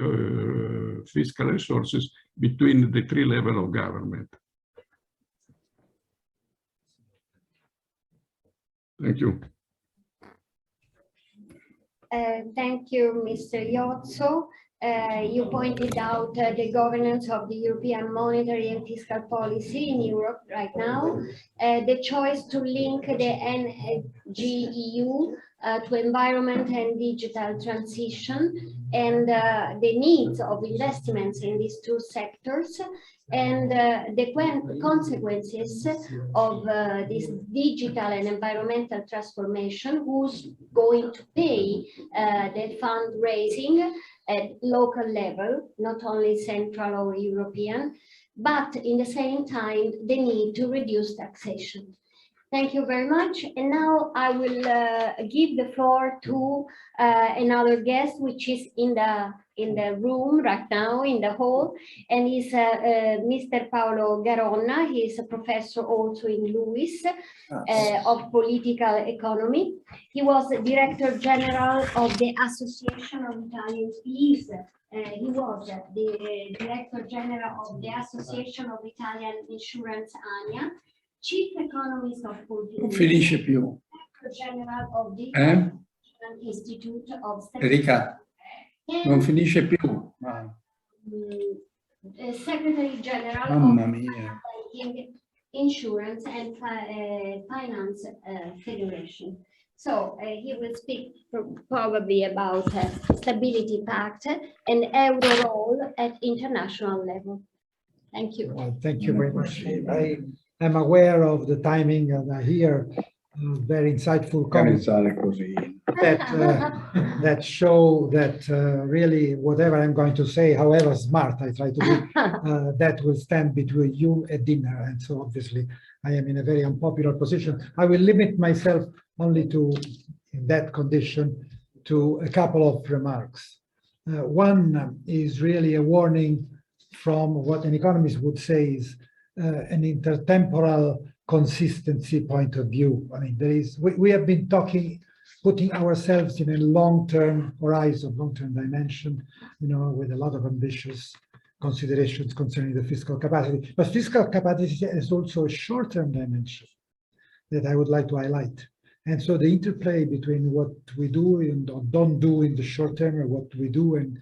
[SPEAKER 5] fiscal resources between the three levels of government. Thank you.
[SPEAKER 17] Thank you, Mr. Iozzo. You pointed out the governance of the European monetary and fiscal policy in Europe right now, the choice to link the NGEU to environment and digital transition, and the needs of investments in these two sectors, and the consequences of this digital and environmental transformation, who's going to pay the fundraising at local level, not only central or European, but in the same time, the need to reduce taxation. Thank you very much. And now I will give the floor to another guest, which is in the room right now, in the hall, and is Mr. Paolo Garonna. He is a professor also in Lewis of political economy. He was the Director General of the Association of Italian PEs. He was the Director General of the Association of Italian Insurance ANIA, Chief Economist of Portugal,
[SPEAKER 6] Finisce più.
[SPEAKER 17] General of the Institute of
[SPEAKER 6] Enrica, non finisce più.
[SPEAKER 17] Secretary General
[SPEAKER 6] Mamma
[SPEAKER 17] of
[SPEAKER 6] mia.
[SPEAKER 17] Banking, Insurance and Finance Federation. So he will speak probably about Stability Pact and euro role at international level. Thank you.
[SPEAKER 22] Well, thank you very much. I'm aware of the timing, and I hear very insightful comments that show that really whatever I'm going to say, however smart I try to be, that will stand between you and dinner. And so obviously I am in a very unpopular position. I will limit myself only to, in that condition, to a couple of remarks. One is really a warning from what an economist would say is an intertemporal consistency point of view. I mean, we have been putting ourselves in a long-term horizon, long-term dimension, you know, with a lot of ambitious considerations concerning the fiscal capacity. But fiscal capacity is also a short-term dimension that I would like to highlight. And so the interplay between what we do and don't do in the short term, or what we do and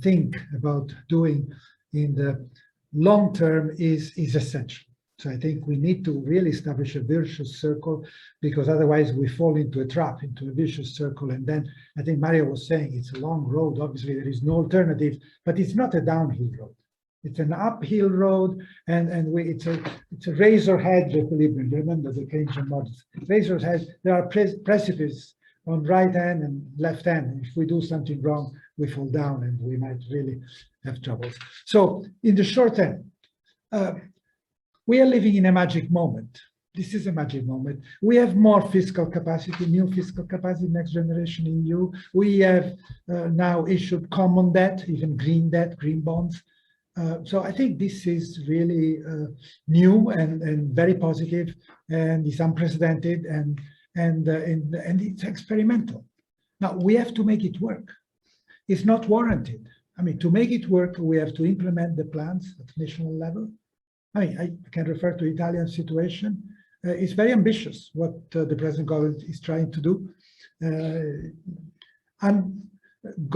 [SPEAKER 22] think about doing in the long term is essential. So I think we need to really establish a virtuous circle, because otherwise we fall into a trap, into a vicious circle. And then I think Mario was saying it's a long road. Obviously there is no alternative, but it's not a downhill road. It's an uphill road, and it's a razor hedge equilibrium. Remember the Keynesian models. Razor hedge, there are precipices on right hand and left hand. And if we do something wrong, we fall down and we might really have troubles. So in the short term, we are living in a magic moment. This is a magic moment. We have more fiscal capacity, new fiscal capacity, next generation EU. We have now issued common debt, even green debt, green bonds. So I think this is really new and very positive, and it's unprecedented, and it's experimental. Now we have to make it work. It's not warranted. I mean, to make it work, we have to implement the plans at national level. I mean, I can refer to the Italian situation. It's very ambitious what the present government is trying to do. And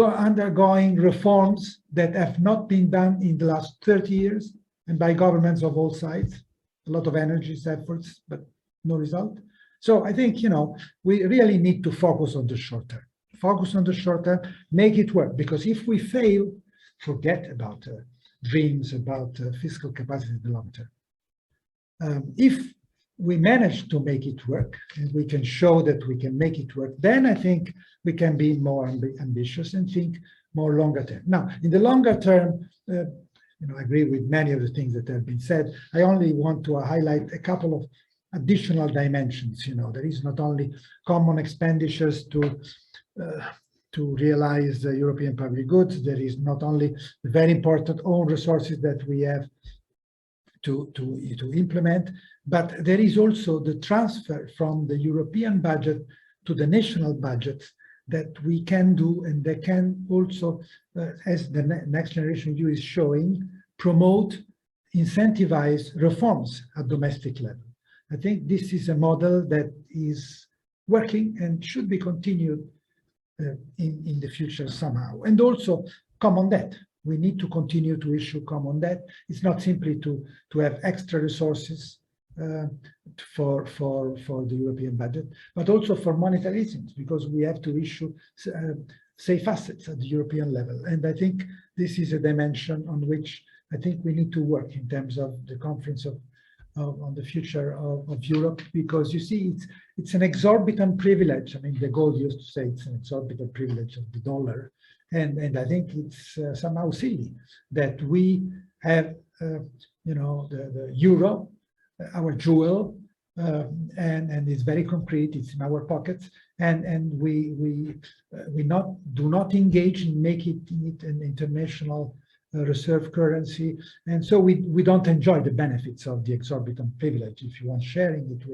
[SPEAKER 22] undergoing reforms that have not been done in the last 30 years and by governments of all sides. A lot of energies, efforts, but no result. So I think, we really need to focus on the short term. Focus on the short term, make it work. Because if we fail, forget about dreams, about fiscal capacity in the long term. If we manage to make it work, and we can show that we can make it work, then I think we can be more ambitious and think more longer term. Now, in the longer term, I agree with many of the things that have been said. I only want to highlight a couple of additional dimensions. There is not only common expenditures to realize European public goods. There is not only the very important own resources that we have to implement, but there is also the transfer from the European budget to the national budgets that we can do, and they can also, as the Next Generation EU is showing, promote, incentivize reforms at domestic level. I think this is a model that is working and should be continued in the future somehow. And also common debt. We need to continue to issue common debt. It's not simply to have extra resources for the European budget, but also for monetary reasons, because we have to issue safe assets at the European level. And I think this is a dimension on which I think we need to work in terms of the conference on the future of Europe, because you see, it's an exorbitant privilege. I mean, de Gaulle used to say it's an exorbitant privilege of the dollar. And I think it's somehow silly that we have, the euro, our jewel, and it's very concrete. It's in our pockets, and we do not engage in making it an international reserve currency, and so we don't enjoy the benefits of the exorbitant privilege, if you want, sharing it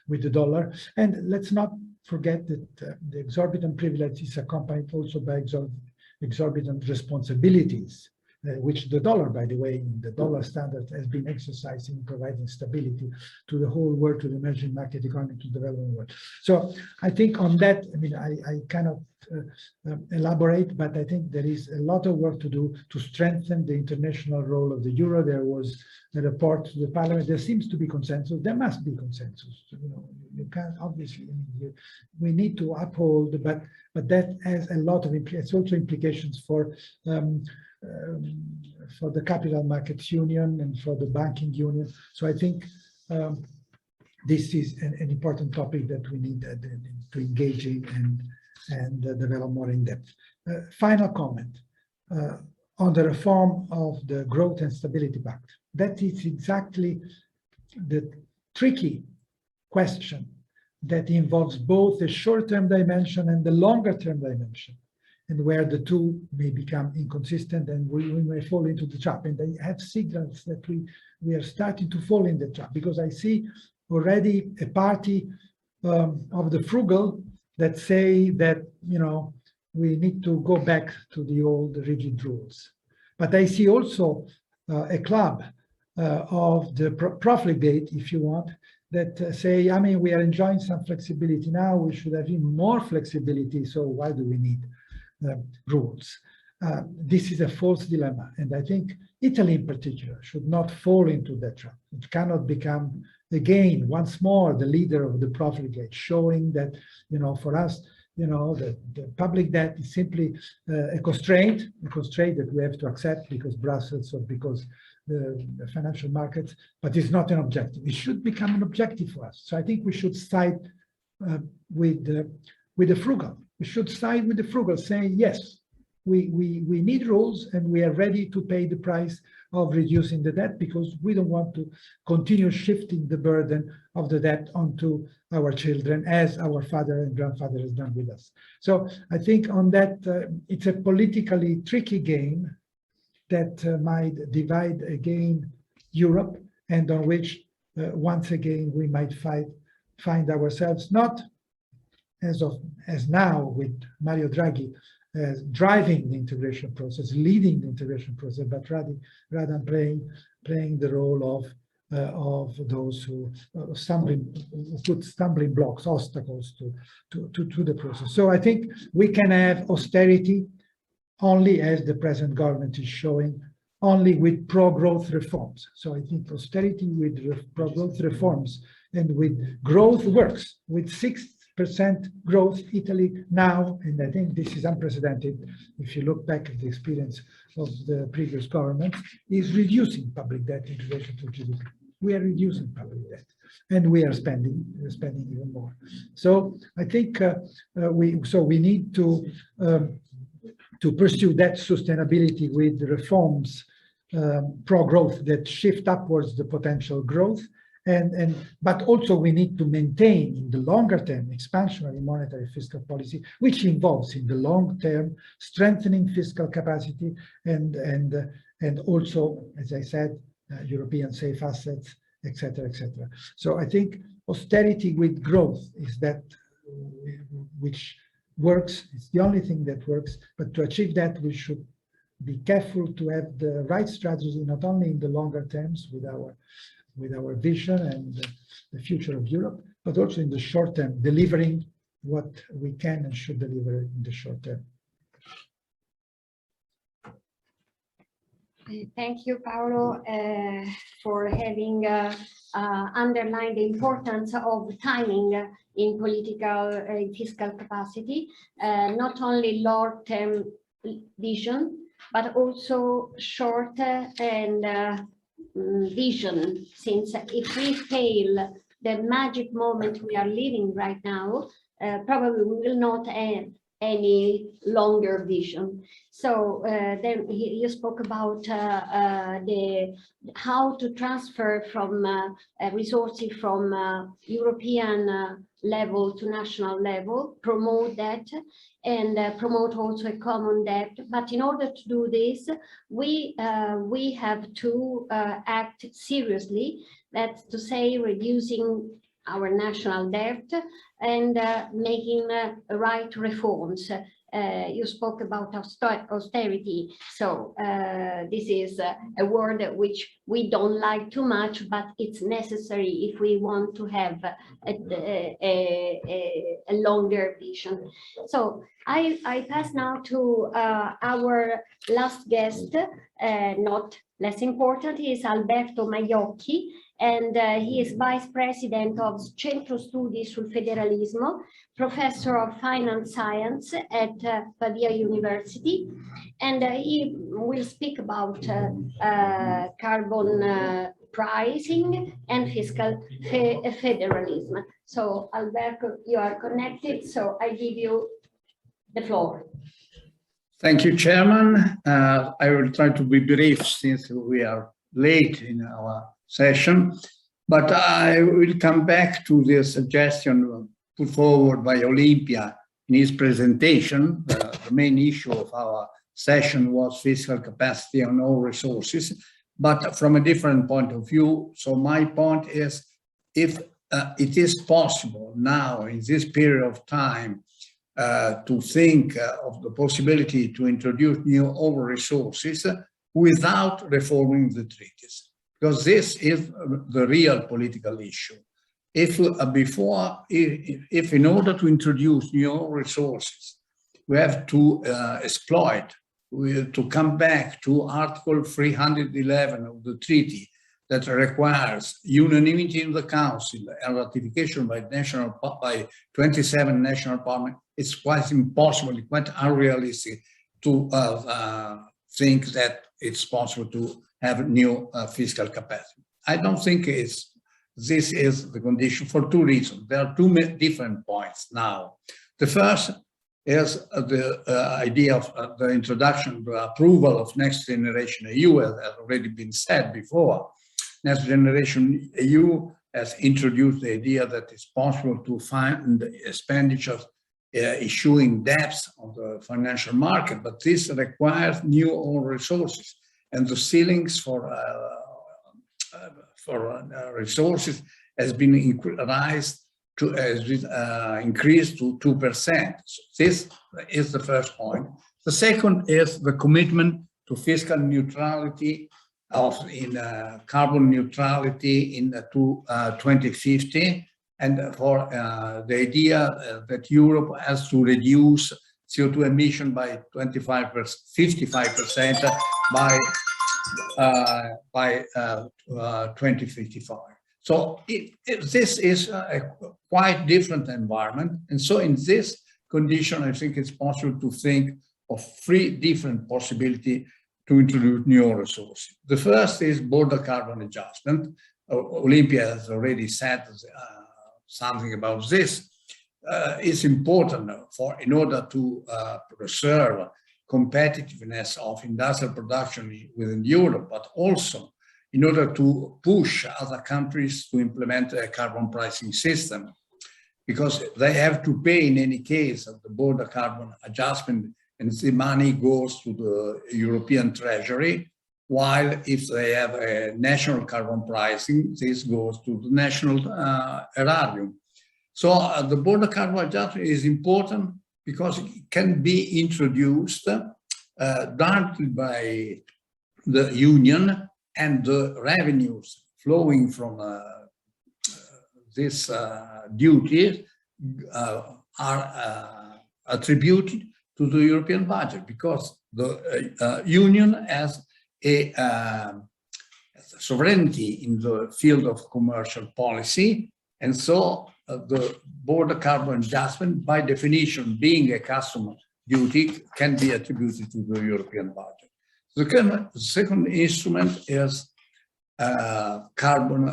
[SPEAKER 22] with the dollar. And let's not forget that the exorbitant privilege is accompanied also by exorbitant responsibilities, which the dollar, by the way, in the dollar standard has been exercising, providing stability to the whole world, to the emerging market economy, to the developing world. So I think on that, I mean, I cannot elaborate, but I think there is a lot of work to do to strengthen the international role of the euro. There was a report to the parliament. There seems to be consensus. There must be consensus. You can't, obviously, we need to uphold, but that has a lot of it's also implications for the capital markets union and for the banking union. So I think this is an important topic that we need to engage in and develop more in depth. Final comment on the reform of the Growth and Stability Pact. That is exactly the tricky question that involves both the short-term dimension and the longer-term dimension, and where the two may become inconsistent and we may fall into the trap. And I have signals that we are starting to fall in the trap, because I see already a party of the frugal that say that, we need to go back to the old rigid rules. But I see also a club of the profligate, if you want, that say, I mean, we are enjoying some flexibility now, we should have even more flexibility, so why do we need rules? This is a false dilemma, and I think Italy in particular should not fall into that trap. It cannot become, again, once more, the leader of the profligate, showing that, for us, the public debt is simply a constraint that we have to accept because Brussels or because the financial markets, but it's not an objective. It should become an objective for us. So I think we should side with the frugal. We should side with the frugal, saying, yes, we need rules and we are ready to pay the price of reducing the debt, because we don't want to continue shifting the burden of the debt onto our children, as our father and grandfather has done with us. So I think on that, it's a politically tricky game that might divide again Europe, and on which once again we might find ourselves not as now with Mario Draghi driving the integration process, leading the integration process, but rather than playing the role of those who put stumbling blocks, obstacles to the process. So I think we can have austerity, only, as the present government is showing, only with pro-growth reforms. So I think austerity with pro-growth reforms and with growth works. With 6% growth, Italy now, and I think this is unprecedented if you look back at the experience of the previous government, is reducing public debt in relation to GDP. We are reducing public debt, and we are spending even more. So I think we need to pursue that sustainability with reforms, pro-growth that shift upwards the potential growth, but also we need to maintain in the longer term expansionary monetary fiscal policy, which involves in the long term strengthening fiscal capacity and also, as I said, European safe assets, etc., etc. So I think austerity with growth is that which works. It's the only thing that works. But to achieve that, we should be careful to have the right strategy, not only in the longer terms with our vision and the future of Europe, but also in the short term, delivering what we can and should deliver in the short term.
[SPEAKER 17] Thank you, Paolo, for having underlined the importance of timing in political fiscal capacity, not only long-term vision, but also short and vision, since if we fail the magic moment we are living right now, probably we will not have any longer vision. So then you spoke about how to transfer from resources from European level to national level, promote that, and promote also a common debt. But in order to do this, we have to act seriously. That's to say, reducing our national debt and making right reforms. You spoke about austerity, so this is a word which we don't like too much, but it's necessary if we want to have a longer vision. So I pass now to our last guest, not less important. He is Alberto Maiocchi, and he is Vice President of Centro Studi sul Federalismo, Professor of Finance Science at Pavia University, and he will speak about carbon pricing and fiscal federalism. So Alberto, you are connected, so I give you the floor.
[SPEAKER 6] Thank you, Chairman. I will try to be brief since we are late in our session, but I will come back to the suggestion put forward by Olympia in his presentation. The main issue of our session was fiscal capacity on all resources, but from a different point of view. So my point is, if it is possible now in this period of time to think of the possibility to introduce new over resources without reforming the treaties, because this is the real political issue. If in order to introduce new resources, we have to exploit, to come back to Article 311 of the treaty that requires unanimity in the Council and ratification by 27 national parliaments, it's quite impossible, quite unrealistic to think that it's possible to have new fiscal capacity. I don't think this is the condition for two reasons. There are two different points now. The first is the idea of the introduction, the approval of Next Generation EU, as has already been said before. Next Generation EU has introduced the idea that it's possible to fund expenditures issuing debts on the financial market, but this requires new own resources, and the ceilings for resources has been increased to 2%. So this is the first point. The second is the commitment to fiscal neutrality in carbon neutrality in 2050, and for the idea that Europe has to reduce CO2 emission by 55% by 2055. So this is a quite different environment. And so in this condition, I think it's possible to think of 3 different possibilities to introduce new resources. The first is border carbon adjustment. Olympia has already said something about this. It's important in order to preserve competitiveness of industrial production within Europe, but also in order to push other countries to implement a carbon pricing system, because they have to pay in any case of the border carbon adjustment, and the money goes to the European Treasury, while if they have a national carbon pricing, this goes to the national erarium. So the border carbon adjustment is important because it can be introduced directly by the Union, and the revenues flowing from this duty are attributed to the European budget, because the Union has a sovereignty in the field of commercial policy, and so the border carbon adjustment, by definition, being a customer duty, can be attributed to the European budget. The second instrument is carbon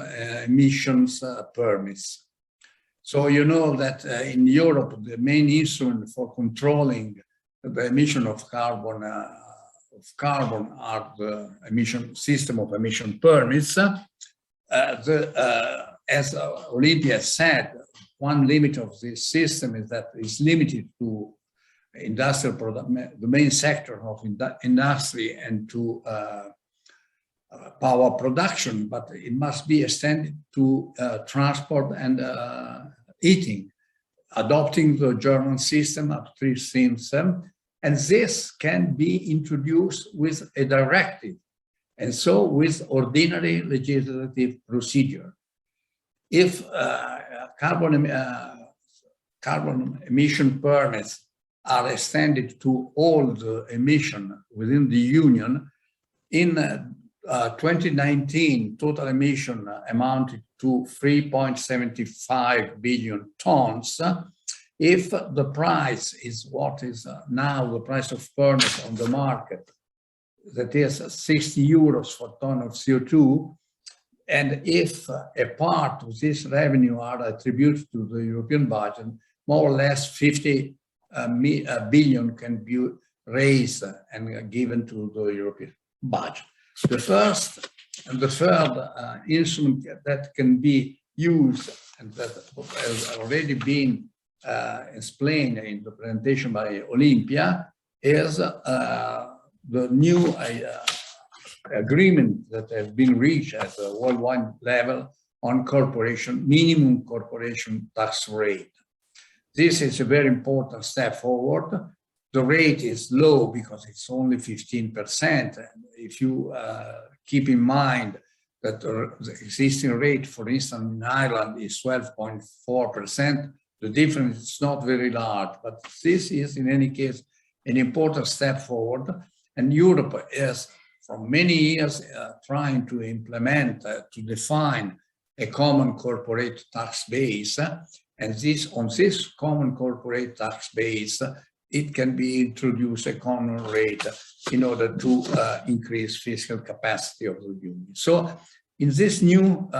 [SPEAKER 6] emissions permits. So you know that in Europe, the main instrument for controlling the emission of carbon are the emission system of emission permits. As Olympia said, one limit of this system is that it's limited to industrial product, the main sector of industry, and to power production, but it must be extended to transport and heating, adopting the German system of 3 streams, and this can be introduced with a directive, and so with ordinary legislative procedure. If carbon emission permits are extended to all the emission within the Union, in 2019, total emission amounted to 3.75 billion tons. If the price is what is now the price of permit on the market, that is 60 euros for ton of CO2, and if a part of this revenue are attributed to the European budget, more or less 50 billion can be raised and given to the European budget. The first and the third instrument that can be used, and that has already been explained in the presentation by Olympia, is the new agreement that has been reached at the worldwide level on minimum corporation tax rate. This is a very important step forward. The rate is low because it's only 15%. If you keep in mind that the existing rate, for instance, in Ireland is 12.4%, the difference is not very large, but this is in any case an important step forward. And Europe is for many years trying to implement, to define a common corporate tax base. And on this common corporate tax base, it can be introduced a common rate in order to increase fiscal capacity of the Union. So in this new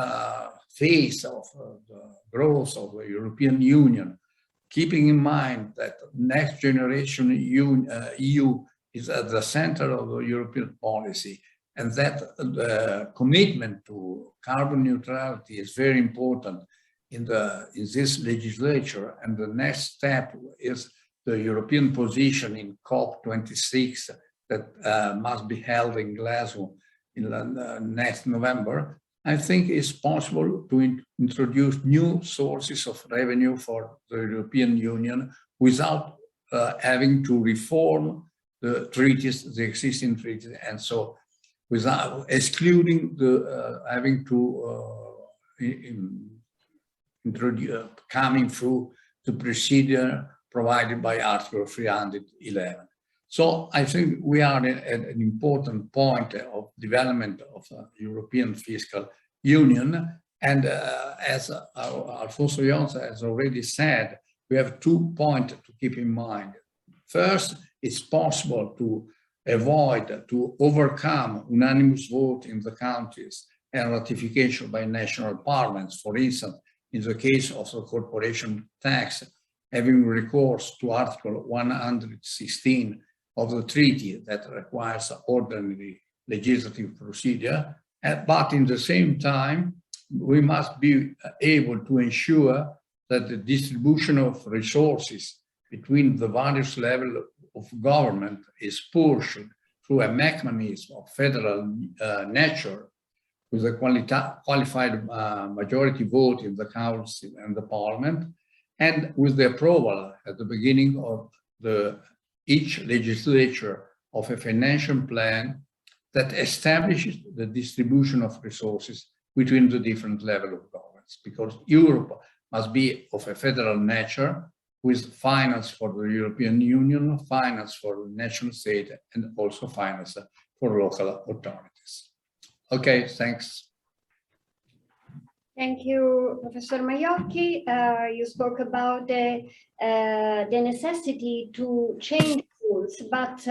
[SPEAKER 6] phase of the growth of the European Union, keeping in mind that next generation EU is at the center of the European policy, and that the commitment to carbon neutrality is very important in this legislature, and the next step is the European position in COP26 that must be held in Glasgow in next November. I think it's possible to introduce new sources of revenue for the European Union without having to reform the treaties, the existing treaties, and so without excluding the having to introduce coming through the procedure provided by Article 311. So I think we are at an important point of development of European Fiscal Union. And as Alfonso Jonza has already said, we have 2 points to keep in mind. First, it's possible to avoid, to overcome unanimous vote in the countries and ratification by national parliaments. For instance, in the case of the corporation tax, having recourse to Article 116 of the treaty that requires ordinary legislative procedure. But in the same time, we must be able to ensure that the distribution of resources between the various levels of government is pursued through a mechanism of federal nature with a qualified majority vote in the Council and the Parliament, and with the approval at the beginning of each legislature of a financial plan that establishes the distribution of resources between the different levels of governments, because Europe must be of a federal nature with finance for the European Union, finance for the national state, and also finance for local authorities. Okay, thanks.
[SPEAKER 17] Thank you, Professor Maiocchi. You spoke about the necessity to change rules, but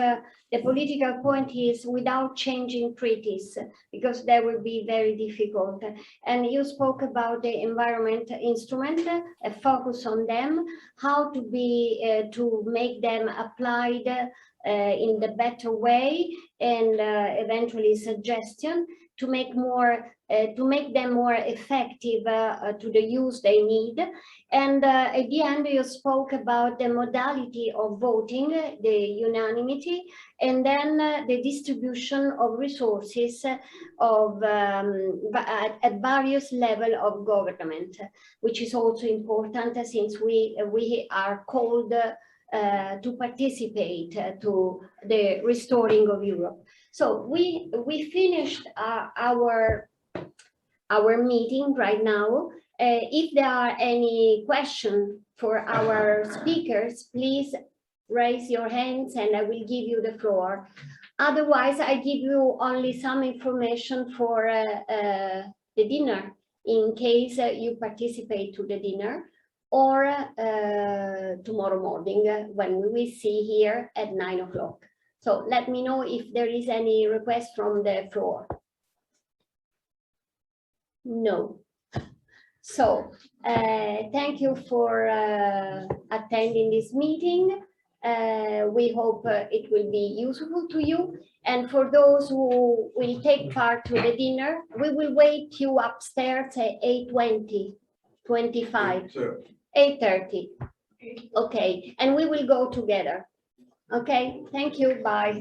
[SPEAKER 17] the political point is without changing treaties, because that will be very difficult. And you spoke about the environment instrument, a focus on them, how to make them applied in the better way, and eventually suggestion to make them more effective to the use they need. And at the end, you spoke about the modality of voting, the unanimity, and then the distribution of resources at various levels of government, which is also important since we are called to participate to the restoring of Europe. So we finished our meeting right now. If there are any questions for our speakers, please raise your hands and I will give you the floor. Otherwise, I give you only some information for the dinner in case you participate to the dinner, or tomorrow morning when we will see here at 9 o'clock. So let me know if there is any request from the floor. No. So thank you for attending this meeting. We hope it will be useful to you. And for those who will take part to the dinner, we will wait you upstairs at 8:20, 25, 8:30. Okay, and we will go together. Okay, thank you, bye.